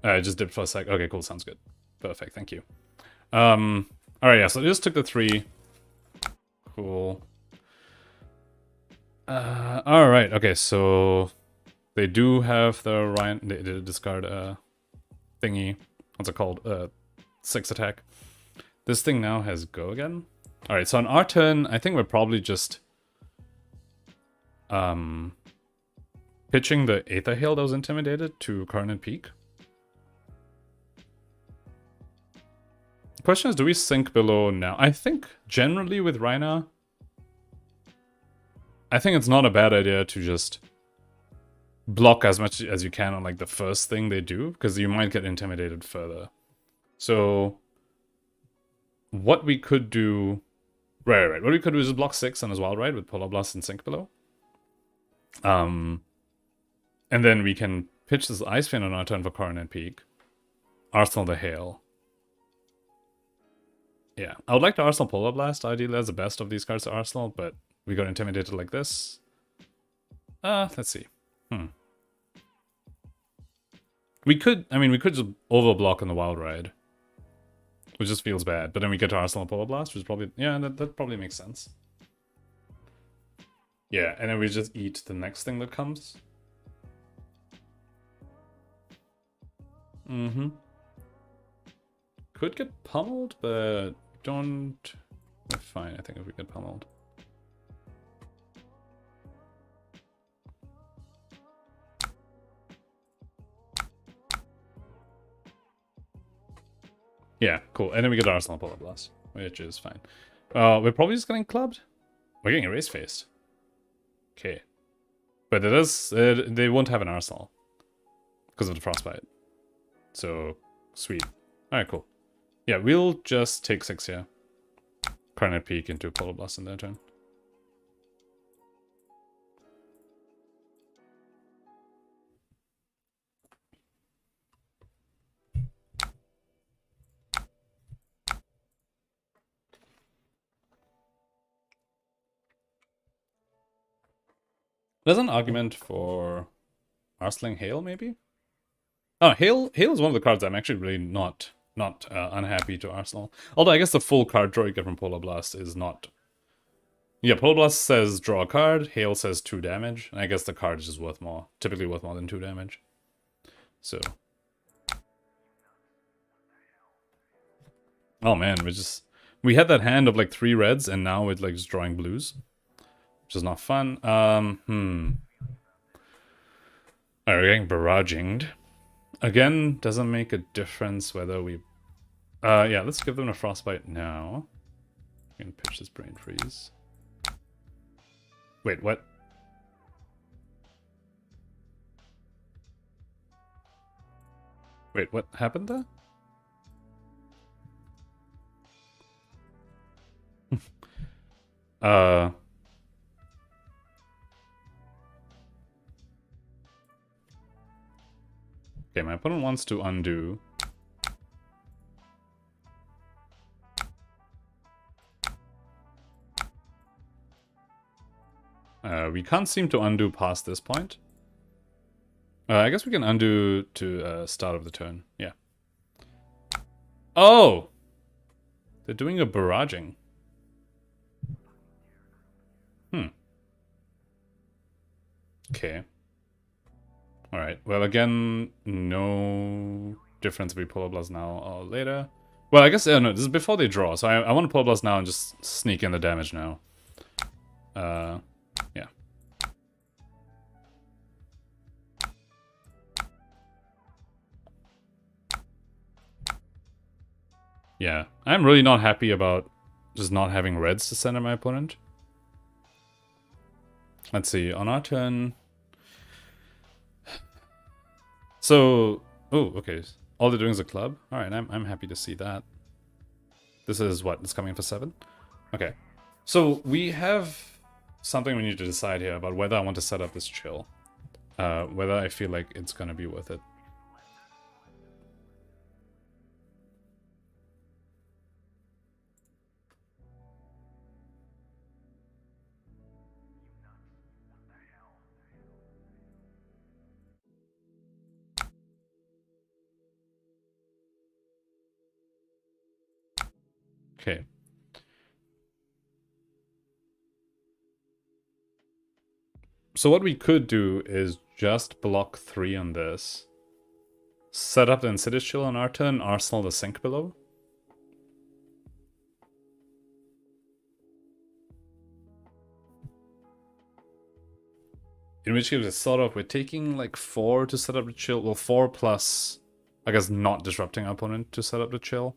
Speaker 1: I just dipped for a sec. Okay, cool, sounds good. Perfect, thank you. Alright, yeah, so I just took the 3. Cool. Alright, okay, so they do have the Rhino. They did discard thingy. What's it called? 6 attack. This thing now has go again. Alright, so on our turn, I think we're probably just pitching the Aether Hail that was intimidated to Carnage Peak. The question is, do we sink below now? I think generally with Rhino, I think it's not a bad idea to just block as much as you can on like the first thing they do, because you might get intimidated further. So what we could do, right. What we could do is block 6 on his Wild Ride with Polar Blast and sink below. And then we can pitch this Ice Fin on our turn for Coronet Peak. Arsenal the Hail. Yeah, I would like to Arsenal Polar Blast, ideally as the best of these cards to Arsenal, but we got intimidated like this. Let's see. We could just overblock on the Wild Ride, which just feels bad, but then we get to Arsenal Polar Blast, which is probably, yeah, that probably makes sense. Yeah, and then we just eat the next thing that comes. Could get pummeled, but don't... We're fine, I think, if we get pummeled. Yeah, cool. And then we get Arsenal Polar Blast, which is fine. We're probably just getting clubbed. We're getting erase faced. Okay. But it is, they won't have an Arsenal because of the Frostbite. So, sweet. Alright, cool. Yeah, we'll just take 6 here. Carnage Peak into Polar Blast in their turn. There's an argument for Arsling Hail, maybe? Oh, Hail is one of the cards I'm actually really not unhappy to Arsenal. Although I guess the full card draw you get from Polar Blast is not... Yeah, Polar Blast says draw a card, Hail says 2 damage, and I guess the card is just worth more. Typically worth more than 2 damage. So... Oh man, we had that hand of like 3 reds, and now it's like just drawing blues. Which is not fun. Alright, we're getting barraginged. Again, doesn't make a difference whether we... yeah, let's give them a Frostbite now. We can pitch this Brain Freeze. Wait, what? Wait, what happened there? Okay, my opponent wants to undo. We can't seem to undo past this point. I guess we can undo to start of the turn. Yeah. Oh! They're doing a barraging. Okay. Alright, well again, no difference if we Polar Blast now or later. Well, I guess, no, this is before they draw, so I want to Polar Blast now and just sneak in the damage now. Yeah. Yeah, I'm really not happy about just not having reds to send at my opponent. Let's see, on our turn... So, oh, okay. All they're doing is a club. All right, I'm happy to see that. This is what? It's coming for 7? Okay. So we have something we need to decide here about whether I want to set up this chill. Whether I feel like it's going to be worth it. Okay. So what we could do is just block 3 on this. Set up the Insidious Chill on our turn, arsenal the sink below. In which case it's sort of, we're taking like 4 to set up the chill. Well, 4 plus, I guess, not disrupting our opponent to set up the chill.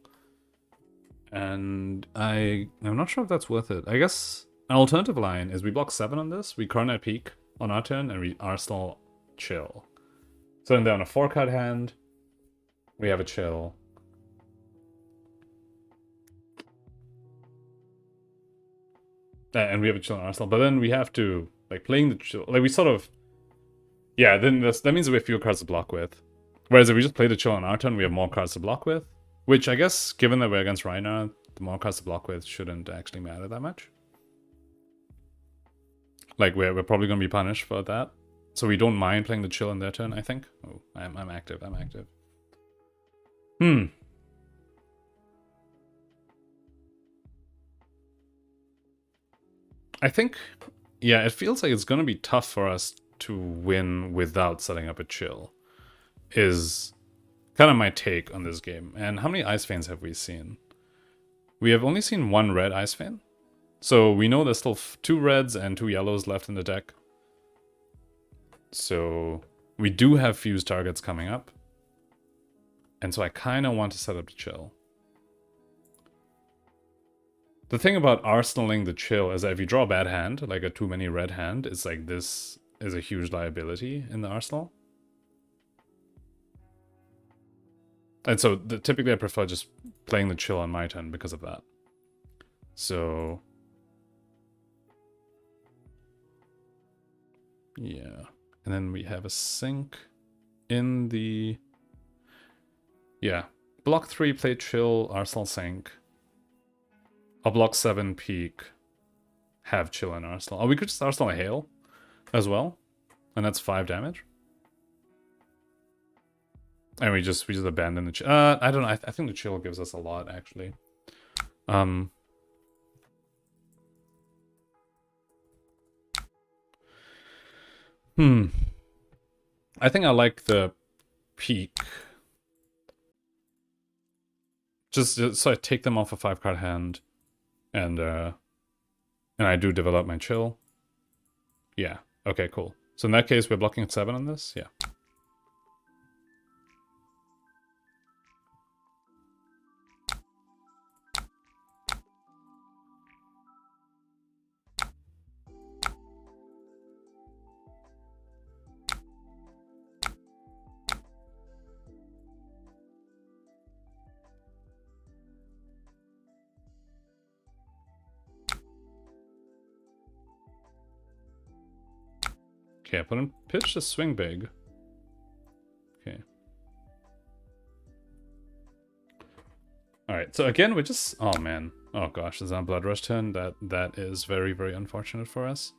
Speaker 1: And I'm not sure if that's worth it. I guess an alternative line is we block 7 on this, we Coronet Peak on our turn, and we arsenal chill. So then they're on a 4-card hand, we have a chill. And we have a chill on arsenal, but then we have to, like, playing the chill, like, we sort of, yeah, then that means we have fewer cards to block with. Whereas if we just play the chill on our turn, we have more cards to block with. Which I guess, given that we're against Rhino, the more cards to block with shouldn't actually matter that much. Like, we're probably going to be punished for that. So we don't mind playing the chill on their turn, I think. Oh, I'm active, I'm active. I think, yeah, it feels like it's going to be tough for us to win without setting up a chill. Is kind of my take on this game. And how many Ice Veins have we seen? We have only seen 1 red Ice Vein. So we know there's still 2 reds and 2 yellows left in the deck. So we do have fused targets coming up. And so I kind of want to set up the chill. The thing about arsenaling the chill is that if you draw a bad hand, like a too many red hand, it's like this is a huge liability in the arsenal. And so typically I prefer just playing the chill on my turn because of that. So yeah. And then we have a sink in the, yeah, block 3, play chill, arsenal sink. I'll block 7 peak, have chill and arsenal. Oh, we could just arsenal a hail as well. And that's 5 damage. And we just abandon the chill. I don't know. I think the chill gives us a lot, actually. I think I like the peak. Just so I take them off a 5-card hand, and I do develop my chill. Yeah. Okay. Cool. So in that case, we're blocking 7 on this. Yeah. Okay, I put him pitch to swing big. Okay. Alright, so again we just, oh man. Oh gosh, this is on Blood Rush turn. That is very, very unfortunate for us.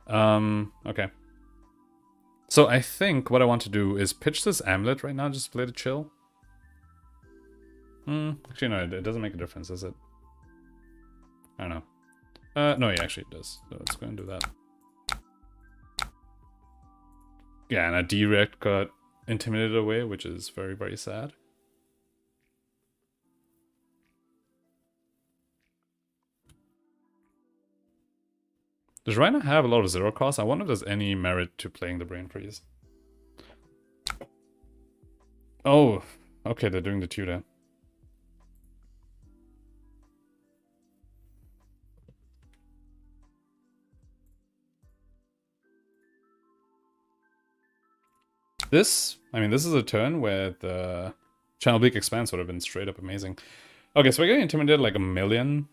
Speaker 1: Okay. So I think what I want to do is pitch this amulet right now, just play the chill. Actually no, it doesn't make a difference, does it? I don't know. No, yeah, actually it does. So let's go and do that. Yeah, and a direct got intimidated away, which is very, very sad. Does Rhino have a lot of 0 cost? I wonder if there's any merit to playing the Brain Freeze. Oh, okay, they're doing the tutor. This is a turn where the Channel Bleak Expanse would have been straight up amazing. Okay, so we're getting intimidated like a million.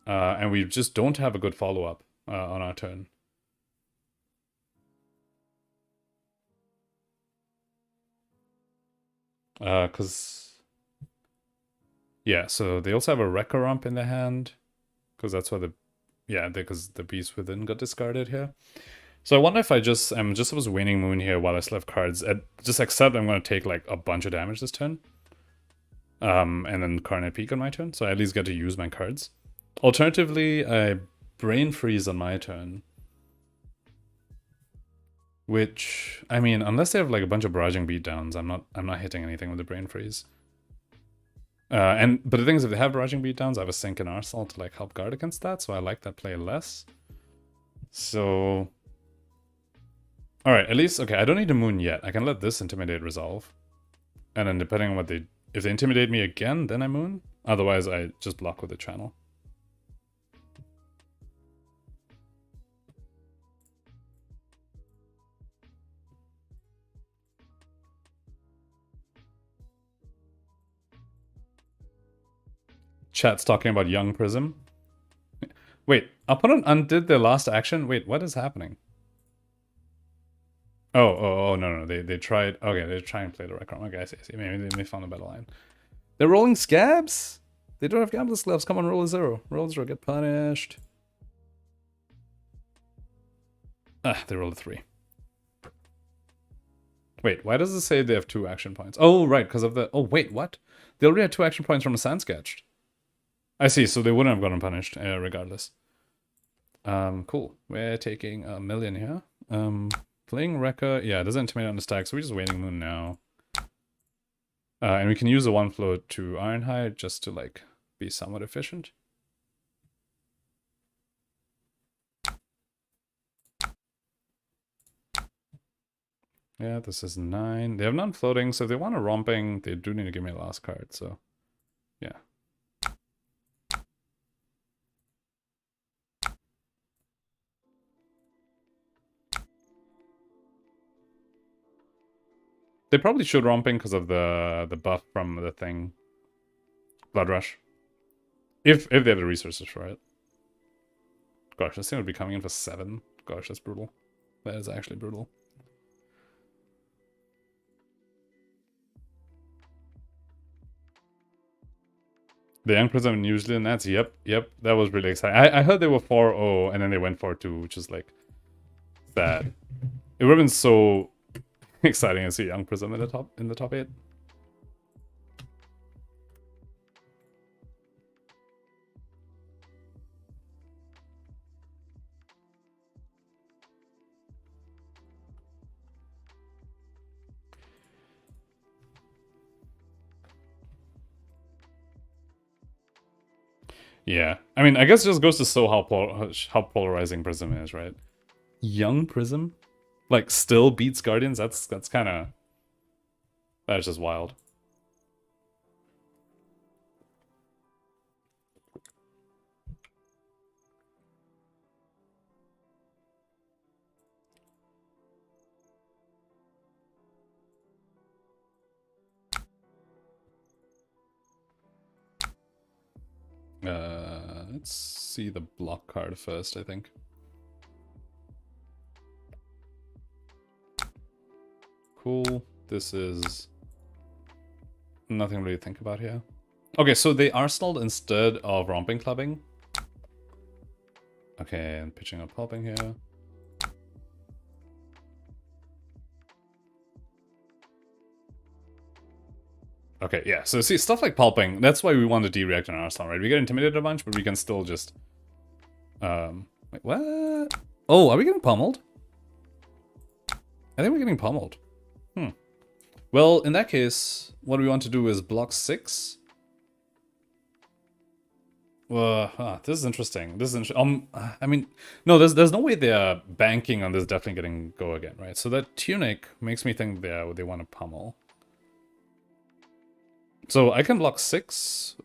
Speaker 1: And we just don't have a good follow-up on our turn. Yeah, so they also have a Wrecker Rump in their hand. Because that's why because the Beast Within got discarded here. So I wonder if I just was Waning Moon here while I still have cards. Just accept I'm going to take like a bunch of damage this turn. And then Carnate Peak on my turn, so I at least get to use my cards. Alternatively, I Brain Freeze on my turn. Which, I mean, unless they have like a bunch of barraging beatdowns, I'm not hitting anything with the Brain Freeze. But the thing is, if they have barraging beatdowns, I have a sink in Arsenal to like help guard against that, so I like that play less. So, all right, at least, okay, I don't need to Moon yet. I can let this Intimidate resolve. And then depending on what if they Intimidate me again, then I Moon. Otherwise, I just block with the channel. Chat's talking about Young Prism. Wait, opponent undid their last action? Wait, what is happening? Oh, no, they tried, okay, they're trying to play the right card. Okay, I see. Maybe they found a better line. They're rolling scabs? They don't have Gambler's Gloves. Come on, roll a 0. Roll a 0, get punished. They rolled a 3. Wait, why does it say they have 2 action points? Oh, right, because of the... Oh, wait, what? They already had 2 action points from a Sand Sketched. I see, so they wouldn't have gotten punished, regardless. Cool. We're taking a million here. Playing Wrecker, yeah, it doesn't intimidate on the stack, so we're just waiting Moon now. And we can use the 1 float to Ironhide just to, like, be somewhat efficient. Yeah, this is 9. They have none floating, so if they want a romping, they do need to give me a last card, so yeah. They probably should romping because of the buff from the thing. Blood Rush. If they have the resources for it. Gosh, this thing would be coming in for 7. Gosh, that's brutal. That is actually brutal. The Young Prism in New Zealand, that's yep. That was really exciting. I heard they were 4-0 and then they went 4-2, which is like sad. It would have been so exciting to see Young Prism in the top 8. Yeah, I mean, I guess it just goes to show how polarizing Prism is, right? Young Prism, like, still beats Guardians. That's kind of, that's just wild. Let's see the block card first, I think. Cool. This is nothing really to think about here. Okay, so they Arsenaled instead of Romping Clubbing. Okay, and pitching up Pulping here. Okay, yeah, so see, stuff like Pulping, that's why we want to dereact on Arsenal, right? We get intimidated a bunch, but we can still just... wait, what? Oh, are we getting pummeled? I think we're getting pummeled. Well, in that case, what we want to do is block 6. This is interesting. This is I mean, no, there's no way they're banking on this definitely getting go again, right? So that Tunic makes me think they want to pummel. So I can block 6,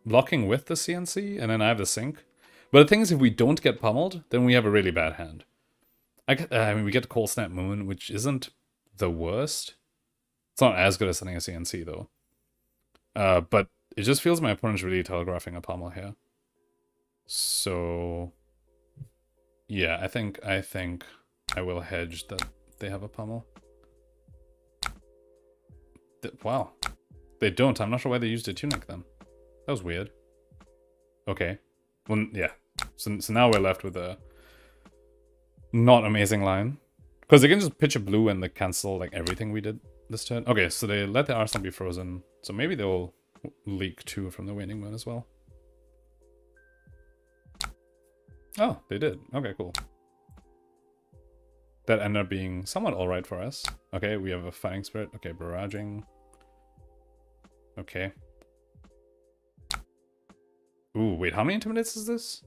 Speaker 1: blocking with the CNC, and then I have the sink. But the thing is, if we don't get pummeled, then we have a really bad hand. I mean, we get Cold Snap Moon, which isn't the worst. It's not as good as sending a CNC, though. But it just feels my opponent's really telegraphing a pummel here. So, yeah, I think I will hedge that they have a pummel. Wow. They don't. I'm not sure why they used a Tunic then. That was weird. Okay. Well, yeah. So now we're left with a not amazing line. Because they can just pitch a blue and they cancel like everything we did this turn. Okay, so they let the Arsenal be frozen. So maybe they'll leak 2 from the waning moon as well. Oh, they did. Okay, cool. That ended up being somewhat alright for us. Okay, we have a fighting spirit. Okay, barraging. Okay. Ooh, wait, how many intimidates is this?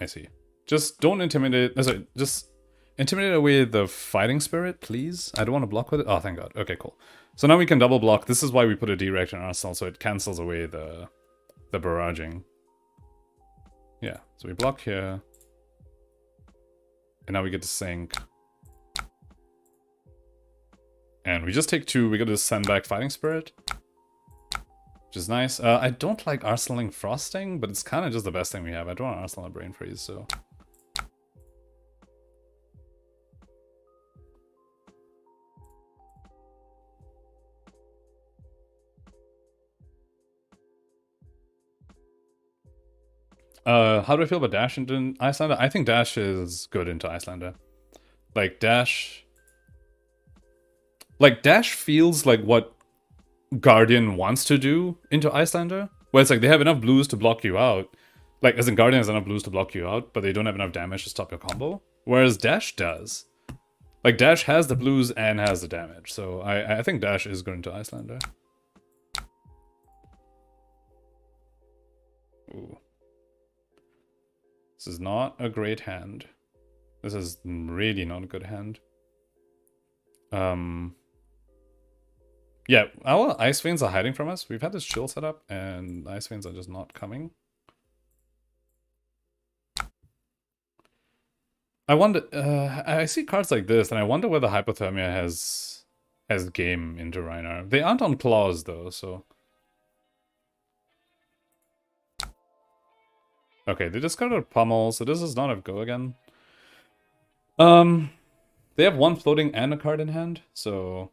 Speaker 1: I see. Just don't intimidate. Sorry, just intimidate away the fighting spirit, please. I don't want to block with it. Oh, thank God. Okay, cool. So now we can double block. This is why we put a direct in arsenal, so it cancels away the barraging. Yeah, so we block here. And now we get to sink. And we just take 2. We get to send back fighting spirit. Which is nice. I don't like arsenaling frosting, but it's kind of just the best thing we have. I don't want arsenal a brain freeze, so... how do I feel about Dash into Icelander? I think Dash is good into Icelander. Like, Dash... Like, Dash feels like what Guardian wants to do into Icelander. Where it's like, they have enough blues to block you out. Like, as in Guardian has enough blues to block you out, but they don't have enough damage to stop your combo. Whereas Dash does. Like, Dash has the blues and has the damage. So, I think Dash is good into Icelander. Ooh. This is not a great hand. This is really not a good hand. Yeah, our Ice Veins are hiding from us. We've had this shield set up, and Ice Veins are just not coming. I wonder... I see cards like this, and I wonder whether Hypothermia has game into Rhino. They aren't on claws, though, so... Okay, they discarded Pummel, so this does not have go again. They have 1 floating and a card in hand, so...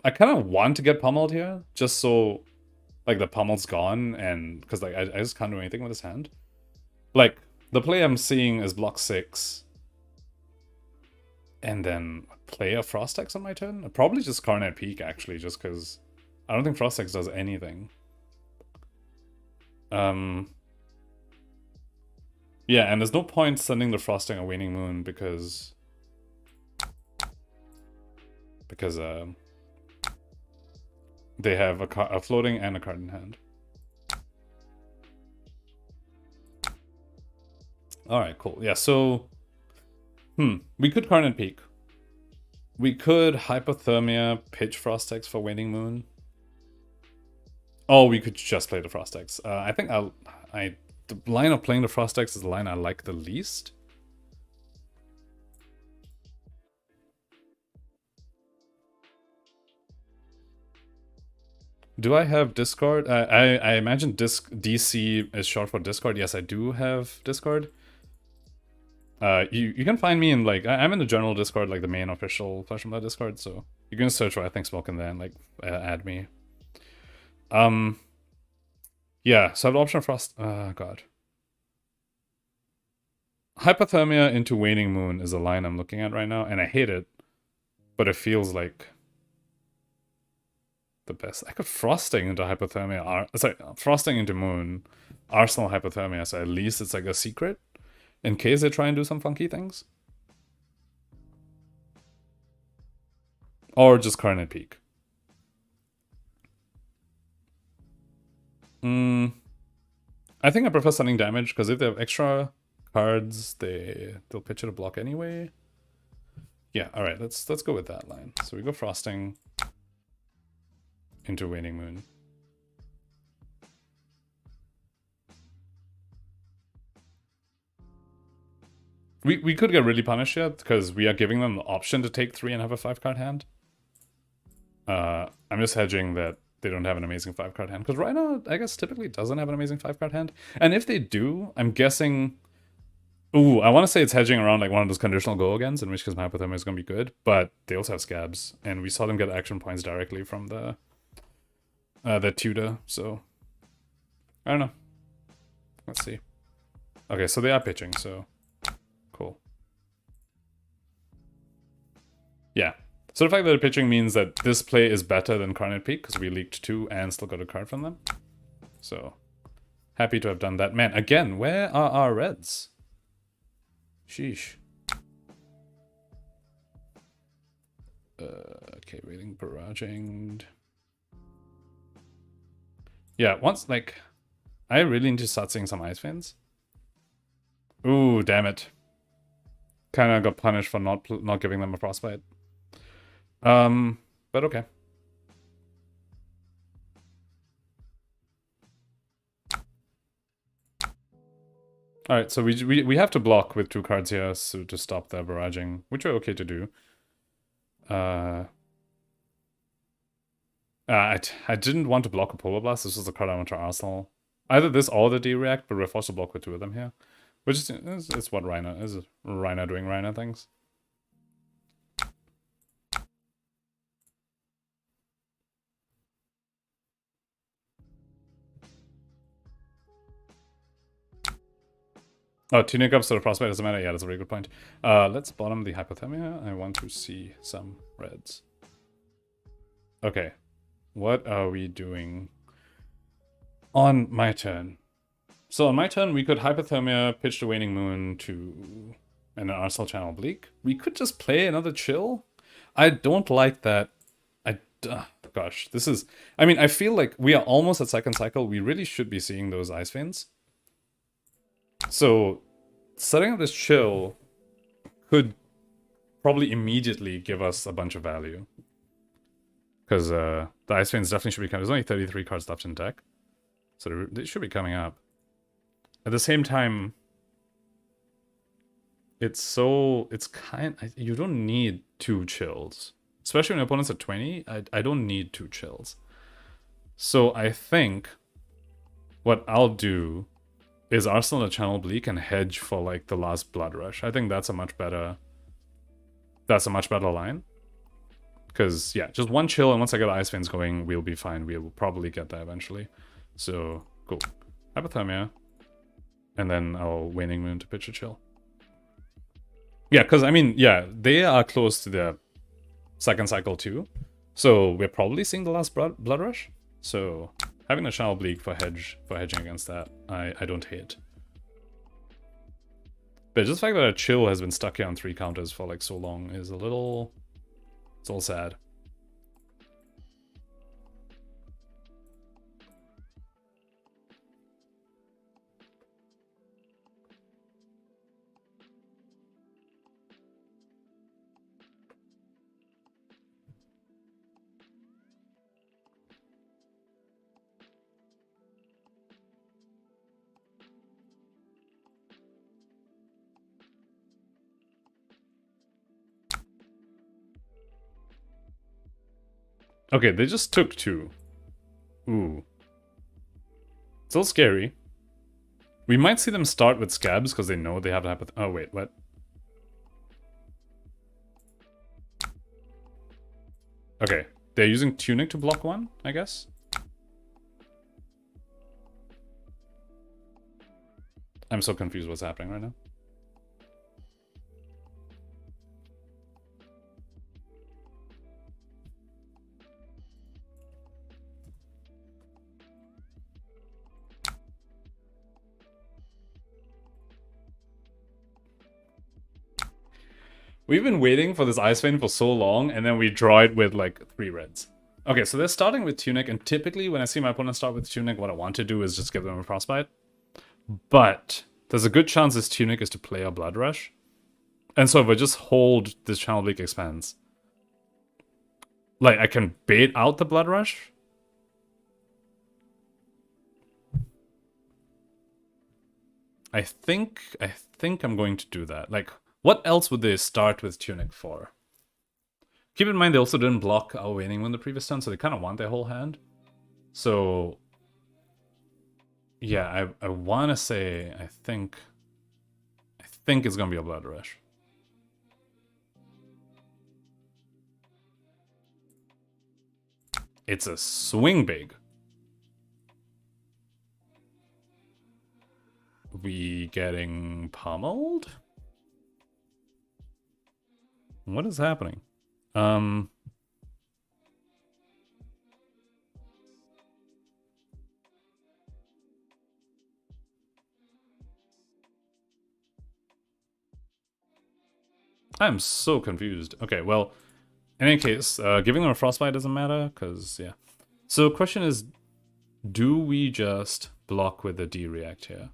Speaker 1: I kind of want to get pummeled here, just so, like, the pummel's gone, and... Because, like, I just can't do anything with this hand. Like, the play I'm seeing is block 6. And then play a Frostex on my turn? Probably just Carnet Peak, actually, just because I don't think Frostex does anything. Yeah, and there's no point sending the Frosting a Waning Moon because they have a floating and a card in hand. Alright, cool. Yeah, so... we could Carnet Peak. We could Hypothermia, pitch Frostex for Waning Moon. Oh, we could just play the Frostex. I think the line of playing the Frostex is the line I like the least. Do I have Discord? I imagine DC is short for Discord. Yes, I do have Discord. You can find me in, like, I'm in the general Discord, like the main official Flesh and Blood Discord, so you can search for I Think Smoke and then, like, add me. Yeah, so I have the option of Frost... God. Hypothermia into Waning Moon is a line I'm looking at right now, and I hate it, but it feels like the best. I could Frosting into Hypothermia... Sorry, Frosting into Moon, Arsenal Hypothermia, so at least it's like a secret, in case they try and do some funky things. Or just Carnet Peak. I think I prefer sending damage, because if they have extra cards, they'll pitch it a block anyway. Yeah, alright, let's go with that line. So we go Frosting into Waning Moon. We could get really punished yet, because we are giving them the option to take 3 and have a 5-card hand. I'm just hedging that they don't have an amazing 5-card hand. Because Rhino, I guess, typically doesn't have an amazing 5-card hand. And if they do, I'm guessing... Ooh, I want to say it's hedging around like one of those conditional go-agains, in which case my Hypothermia is going to be good. But they also have Scabs, and we saw them get action points directly from the tutor, so... I don't know. Let's see. Okay, so they are pitching, so... Yeah. So the fact that they're pitching means that this play is better than Carnate Peak, because we leaked 2 and still got a card from them. So, happy to have done that. Man, again, where are our reds? Sheesh. Okay, waiting, barraging. Yeah, once, like, I really need to start seeing some Ice Fins. Ooh, damn it. Kinda got punished for not giving them a Frostbite. But okay. Alright, so we have to block with 2 cards here so to stop their barraging, which are okay to do. I didn't want to block a Polar Blast. This was the card I want to Arsenal. Either this or the D-React, but we're forced to block with 2 of them here. Which is what Rhino is. Rhino doing Rhino things. Oh, tuning up so the Frostbite doesn't matter? Yeah, that's a very good point. Let's bottom the Hypothermia. I want to see some reds. Okay. What are we doing on my turn? So on my turn, we could Hypothermia, pitch the Waning Moon to an Arsenal Channel Bleak. We could just play another Chill. I don't like that. Gosh, this is... I mean, I feel like we are almost at second cycle. We really should be seeing those Ice Veins. So, setting up this Chill could probably immediately give us a bunch of value. Because the Ice Veins definitely should be coming. There's only 33 cards left in deck. So they should be coming up. At the same time, it's you don't need 2 Chills. Especially when your opponent's at 20, I don't need 2 Chills. So I think what I'll do is Arsenal a Channel Bleak and hedge for like the last Blood Rush. I think that's a much better line. Because, yeah, just 1 Chill, and once I get Ice Veins going, we'll be fine. We will probably get there eventually. So, cool. Hypothermia. And then I'll Waning Moon to pitch a Chill. Yeah, because, I mean, yeah, they are close to their second cycle too. So, we're probably seeing the last Blood Rush. So, having a Channel Bleak for hedging against that, I don't hate. But just the fact that a Chill has been stuck here on 3 counters for like so long is a little... It's all sad. Okay, they just took 2. Ooh. It's a little scary. We might see them start with Scabs because they know they have to have... Oh, wait, what? Okay, they're using Tunic to block 1, I guess? I'm so confused what's happening right now. We've been waiting for this Ice Vein for so long, and then we draw it with, like, 3 reds. Okay, so they're starting with Tunic, and typically when I see my opponent start with Tunic, what I want to do is just give them a Frostbite. But there's a good chance this Tunic is to play a Blood Rush. And so if I just hold this Channel Bleak Expanse, like, I can bait out the Blood Rush. I think I'm going to do that. Like, what else would they start with Tunic for? Keep in mind they also didn't block our Waning Moon the previous turn, so they kind of want their whole hand. So, yeah, I want to say I think it's going to be a Blood Rush. It's a swing big. We getting pummeled? What is happening? Um, I'm so confused. Okay, well, in any case, giving them a frostbite doesn't matter, because, yeah. So question is, do we just block with the D-react here?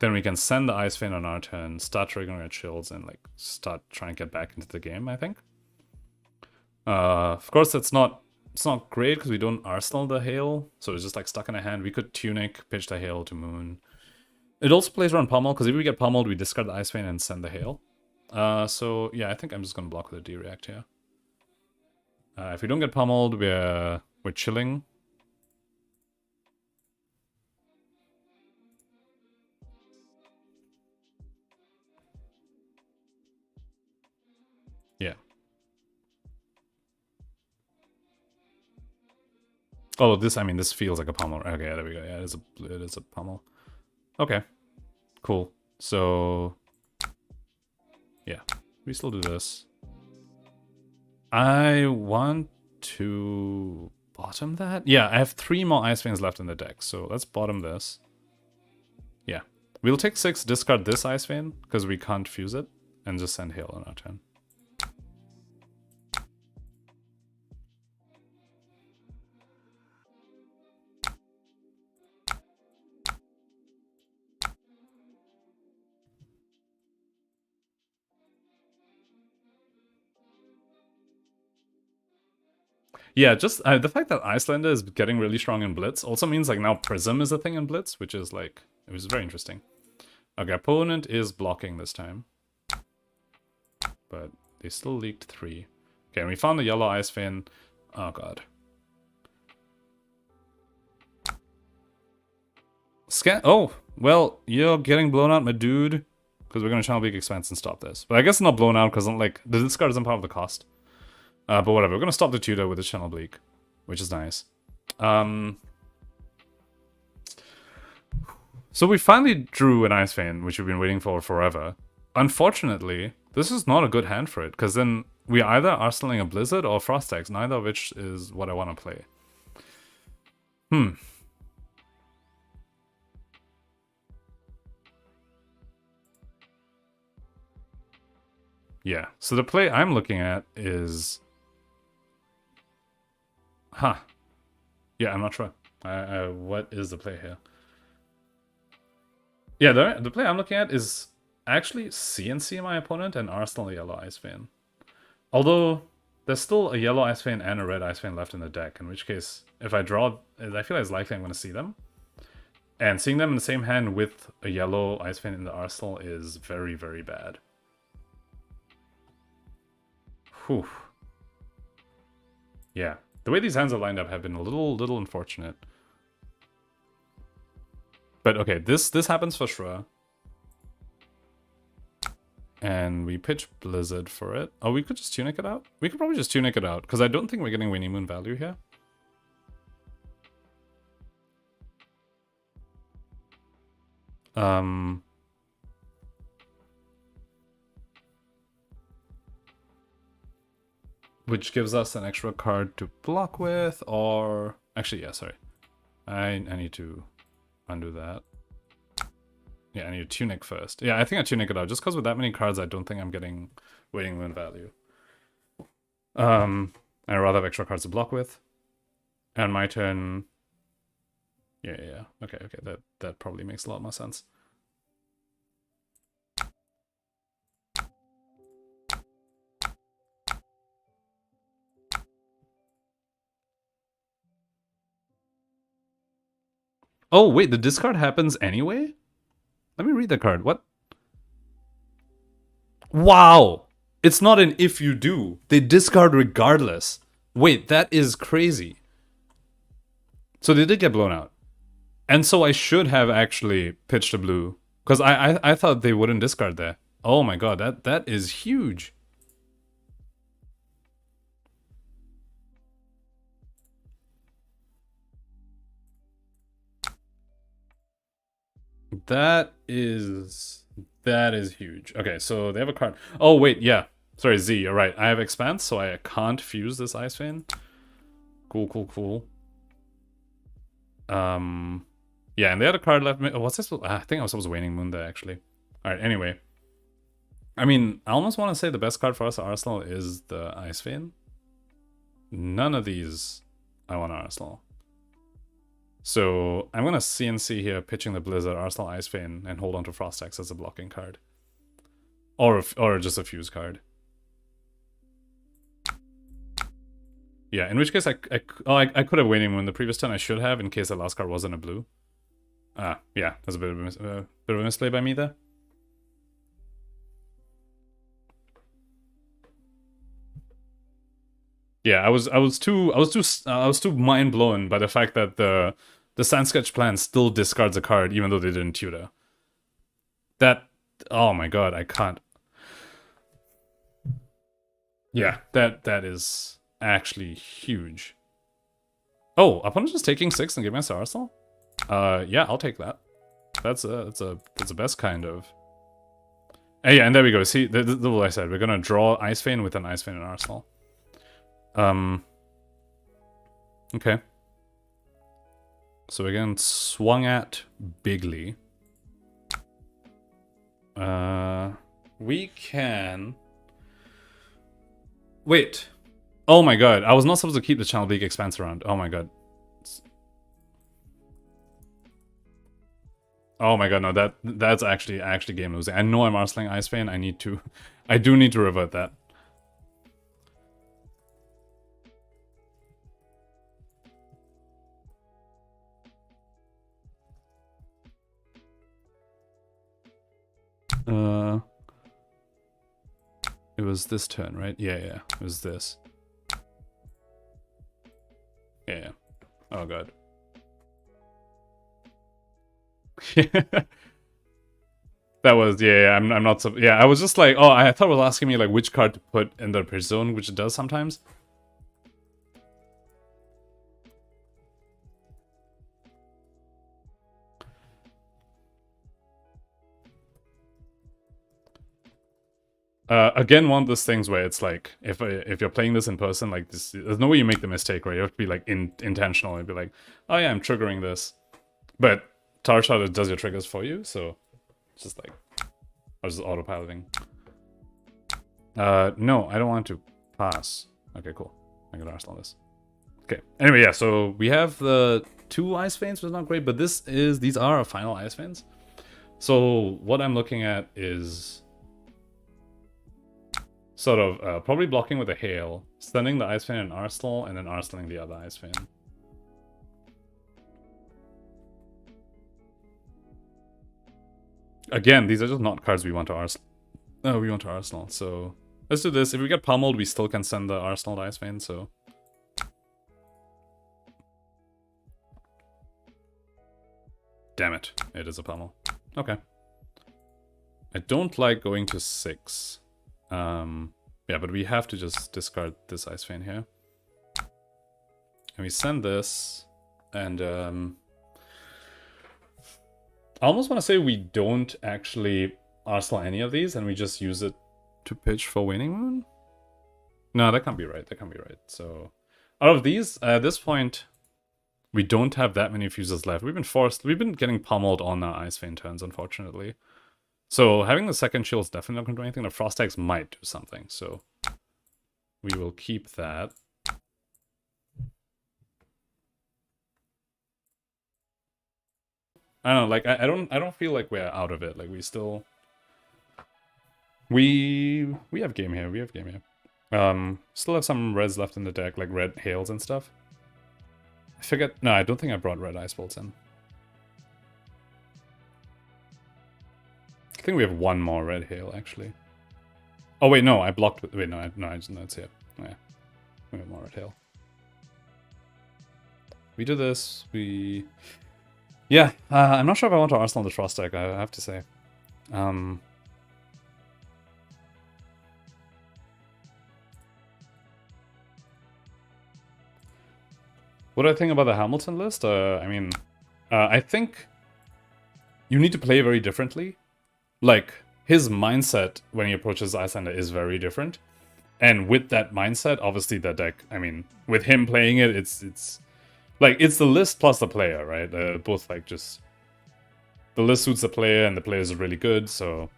Speaker 1: Then we can send the Ice Vein on our turn, start triggering our chills, and like start trying to get back into the game, I think. Of course, it's not great because we don't arsenal the hail, so it's just like stuck in a hand. We could tunic, pitch the hail to moon. It also plays around pummel, because if we get pummeled, we discard the Ice Vein and send the hail. So yeah, I think I'm just gonna block with a D-react here. If we don't get pummeled, we're chilling. Yeah. Oh, this, I mean, this feels like a pummel. Okay, there we go. Yeah, it is a pummel. Okay, cool. So, yeah, we still do this. I want to bottom that? Yeah, I have 3 more Ice Veins left in the deck, so let's bottom this. Yeah. We'll take 6, discard this Ice Vein, because we can't fuse it, and just send hail on our turn. Yeah, just the fact that Icelander is getting really strong in Blitz also means like now Prism is a thing in Blitz, which is like, it was very interesting. Okay, opponent is blocking this time. But they still leaked 3. Okay, and we found the yellow Ice Vein. Oh god. Scan. Oh, well, you're getting blown out, my dude. Because we're going to channel Bleak Expanse and stop this. But I guess not blown out because like the discard isn't part of the cost. But whatever, we're going to stop the tutor with the channel Bleak, which is nice. So we finally drew an Ice Vein, which we've been waiting for forever. Unfortunately, this is not a good hand for it, because then we either arsenaling a Blizzard or Frostex, neither of which is what I want to play. Yeah, so the play I'm looking at is... Huh. Yeah, I'm not sure. What is the play here? Yeah, the play I'm looking at is actually CNC my opponent and arsenal a yellow Ice Vein. Although, there's still a yellow Ice Vein and a red Ice Vein left in the deck, in which case, if I draw, I feel like it's likely I'm going to see them. And seeing them in the same hand with a yellow Ice Vein in the arsenal is very, very bad. Whew. Yeah. The way these hands are lined up have been a little unfortunate. But okay, this happens for sure. And we pitch Blizzard for it. Oh, we could just tunic it out? We could probably just tunic it out, because I don't think we're getting Winnie Moon value here. Which gives us an extra card to block with, or... Actually, yeah, sorry. I need to undo that. Yeah, I need to tunic first. Yeah, I think I tunic it out, just because with that many cards, I don't think I'm getting Waning Moon value. I'd rather have extra cards to block with. And my turn... Yeah. Okay, that probably makes a lot more sense. Oh, wait, the discard happens anyway? Let me read the card. What? Wow! It's not an if you do. They discard regardless. Wait, that is crazy. So they did get blown out. And so I should have actually pitched a blue. Because I thought they wouldn't discard there. Oh my god, that is huge. That is huge. Okay, so they have a card. Oh wait, yeah. Sorry, Z, you're right. I have Expanse, so I can't fuse this Ice Vein. Cool, cool, cool. Yeah, and they had a card left. What's this? I think I was supposed to Waning Moon there, actually. Alright, anyway. I mean, I almost want to say the best card for us at Arsenal is the Ice Vein. None of these I want Arsenal. So I'm going to CNC here, pitching the Blizzard, Arsenal Ice Vein, and hold on to Frost Axe as a blocking card. Or just a fuse card. Yeah, in which case I could have Waning Moon the previous turn. I should have, in case the last card wasn't a blue. Yeah, that's a bit of a misplay by me there. Yeah, I was too mind blown by the fact that the Sand Sketch plan still discards a card even though they didn't tutor. That, oh my god, I can't. Yeah, that is actually huge. Oh, opponent just taking 6 and giving us Arsenal? Yeah, I'll take that. That's the best kind of. Yeah, and there we go. See, this is what I said. We're gonna draw Ice Vein with an Ice Vein in Arsenal. Okay. So again, swung at bigly. We can... Wait. Oh my god, I was not supposed to keep the Channel Bleak Expanse around. Oh my god. Oh my god, no, that's actually game losing. I know I'm Arseling Ice Vein, I do need to revert that. It was this turn, right? Yeah, it was this. Yeah. Oh god. That was, yeah, I'm not so, yeah, I was just like, oh, I thought it was asking me like which card to put in the pitch zone, which it does sometimes. Again, one of those things where it's like, if you're playing this in person, like this, there's no way you make the mistake, right? You have to be like intentional and be like, oh yeah, I'm triggering this. But Talishar does your triggers for you, so it's just like, I was just autopiloting. No, I don't want to pass. Okay, cool. I can Arsenal this. Okay. Anyway, yeah, so we have the 2 Ice Veins, which is not great, but these are our final Ice Veins. So what I'm looking at is sort of probably blocking with a Hail, sending the Ice Vein in Arsenal, and then Arsenaling the other Ice Vein. Again, these are just not cards we want to Arsenal. No, we want to Arsenal, so let's do this. If we get pummeled, we still can send the Arsenal to Ice Vein, so... Damn it, it is a pummel. Okay. I don't like going to 6. Yeah, but we have to just discard this Ice Vein here. And we send this, and I almost want to say we don't actually Arsenal any of these, and we just use it to pitch for Waning Moon? No, that can't be right, that can't be right. So, out of these, at this point, we don't have that many fuses left. We've been getting pummeled on our Ice Vein turns, unfortunately. So having the second shield is definitely not going to do anything. The Frost Axe might do something, so we will keep that. I don't know, like I don't feel like we're out of it. Like we still we have game here. We have game here. Still have some reds left in the deck, like red hails and stuff. I forget. No, I don't think I brought red ice bolts in. I think we have one more red hail actually. Oh wait, no, I blocked with. Wait, no, I just that's it. Oh, yeah, we have more red hail. We do this. We. Yeah, I'm not sure if I want to Arsenal the Frost deck. I have to say. What do I think about the Hamilton list? I mean, I think you need to play very differently. Like, his mindset when he approaches Icelander is very different. And with that mindset, obviously the deck, I mean, with him playing it, it's like, it's the list plus the player, right? Both like just, the list suits the player and the player is really good, so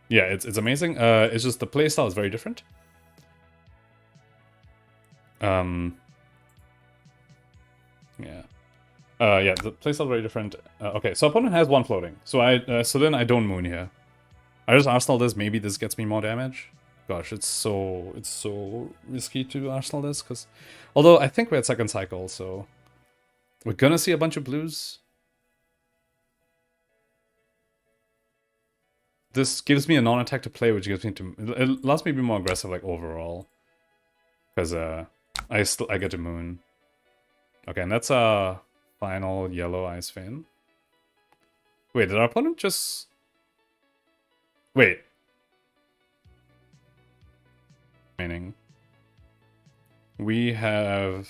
Speaker 1: yeah, it's amazing. It's just the playstyle is very different. Yeah. Yeah, the playstyle is very different. Okay, so opponent has one floating. So so then I don't moon here. I just Arsenal this, maybe this gets me more damage. Gosh, it's so risky to Arsenal this, because although I think we're at second cycle, so we're gonna see a bunch of blues. This gives me a non-attack to play, which gives me to, it allows me to be more aggressive, like overall, because I get to moon. Okay, and that's a final yellow Ice Vein. Wait, did our opponent just... Wait. Meaning, we have...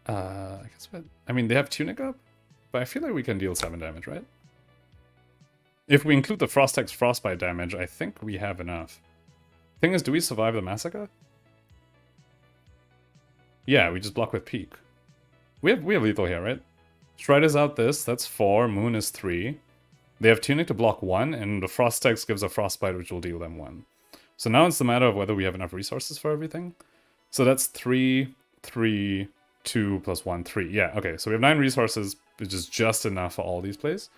Speaker 1: I guess what... I mean, they have Tunic up, but I feel like we can deal 7 damage, right? If we include the Frost-Hex Frostbite damage, I think we have enough. Thing is, do we survive the Massacre? Yeah, we just block with Peak. We have lethal here, right? Strider's out this, that's 4, Moon is 3. They have Tunic to block 1, and the Frost-Hex gives a Frostbite, which will deal them 1. So now it's the matter of whether we have enough resources for everything. So that's 3, 3, 2, plus 1, 3. Yeah, okay, so we have 9 resources, which is just enough for all these plays.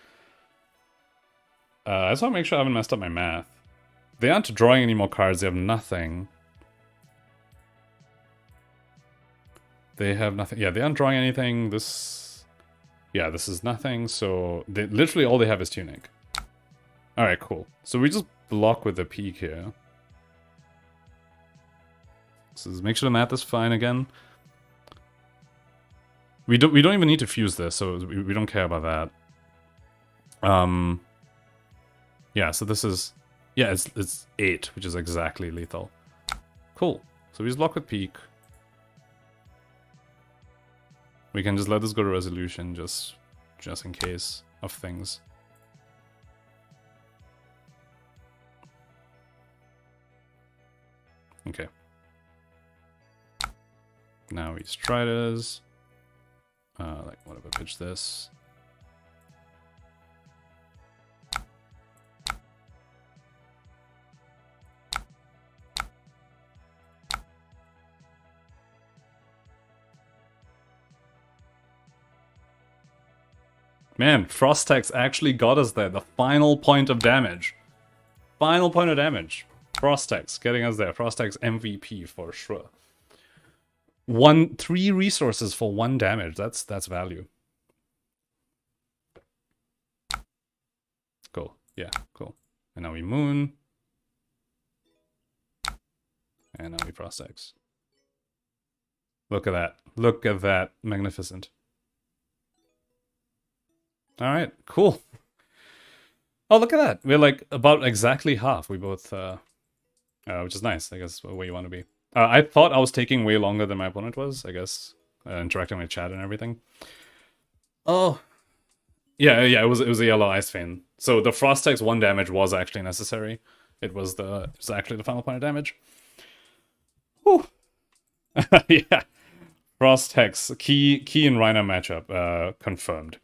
Speaker 1: I just want to make sure I haven't messed up my math. They aren't drawing any more cards, they have nothing. They have nothing. Yeah, they aren't drawing anything. This... Yeah, this is nothing, so... literally all they have is Tunic. Alright, cool. So we just block with the Peak here. So make sure the math is fine again. We don't even need to fuse this, so we don't care about that. Yeah, so this is... Yeah, it's 8, which is exactly lethal. Cool. So we just block with Peak. We can just let this go to resolution, just in case of things. Okay. Now we Striders. Like, whatever, pitch this. Man, Frost-Hex actually got us there. The final point of damage. Final point of damage. Frost-Hex getting us there. Frost-Hex MVP for sure. 3 resources for 1 damage. That's value. Cool. Yeah, cool. And now we Moon. And now we Frost-Hex. Look at that. Look at that. Magnificent. Alright, cool. Oh, look at that. We're like about exactly half. We both, which is nice, I guess, where you want to be. I thought I was taking way longer than my opponent was, I guess, interacting with chat and everything. Oh. Yeah, it was a yellow Ice Vein. So the Frost-Hex 1 damage was actually necessary. It was actually the final point of damage. Whew. Yeah. Frost-Hex, key in Rhino matchup, confirmed.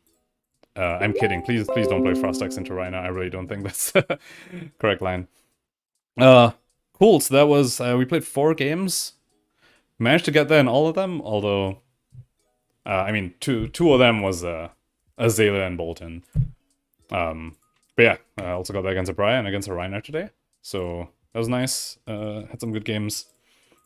Speaker 1: I'm kidding. Please don't play Frost-Hex into Rhino. I really don't think that's the correct line. Cool. So that was we played 4 games. Managed to get there in all of them, although I mean two of them was Azalea and Bolton. But yeah, I also got that against a Briar and against a Rhino today. So that was nice. Had some good games.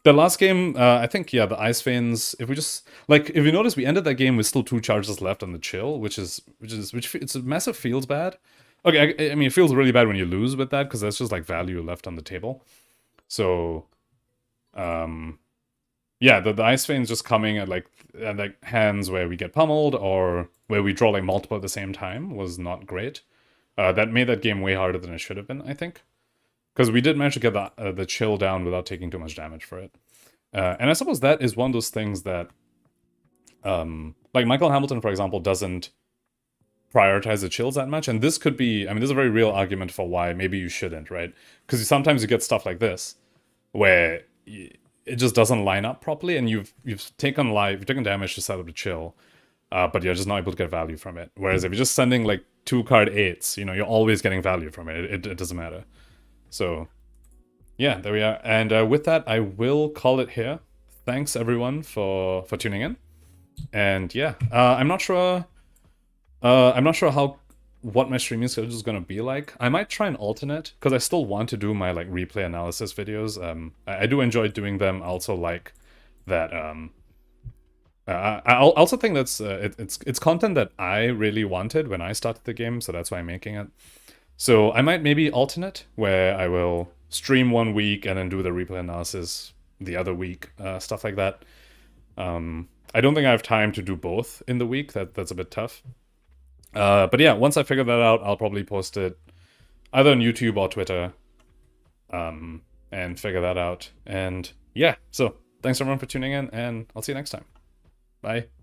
Speaker 1: The last game, I think, yeah, the Ice Veins, if we just, like, if you notice, we ended that game with still 2 charges left on the chill, which it's a massive feels bad. Okay, I mean, it feels really bad when you lose with that, because that's just, like, value left on the table. So, yeah, the Ice Veins just coming at, like, hands where we get pummeled, or where we draw, like, multiple at the same time was not great. That made that game way harder than it should have been, I think. Because we did manage to get the chill down without taking too much damage for it. And I suppose that is one of those things that... like Michael Hamilton, for example, doesn't prioritize the chills that much. And this could be, I mean, there's a very real argument for why maybe you shouldn't, right? Because sometimes you get stuff like this where it just doesn't line up properly, and you've taken damage to set up the chill, but you're just not able to get value from it. Whereas if you're just sending like 2-card 8s, you know, you're always getting value from it. It doesn't matter. So yeah, there we are. And with that, I will call it here. Thanks everyone for tuning in. And yeah, I'm not sure what my streaming schedule is going to be like. I might try and alternate, because I still want to do my like replay analysis videos. I do enjoy doing them. I also like that. I also think that's it's content that I really wanted when I started the game, so that's why I'm making it. So I might maybe alternate, where I will stream one week and then do the replay analysis the other week, stuff like that. I don't think I have time to do both in the week. That's a bit tough. But yeah, once I figure that out, I'll probably post it either on YouTube or Twitter, and figure that out. And yeah, so thanks everyone for tuning in, and I'll see you next time. Bye.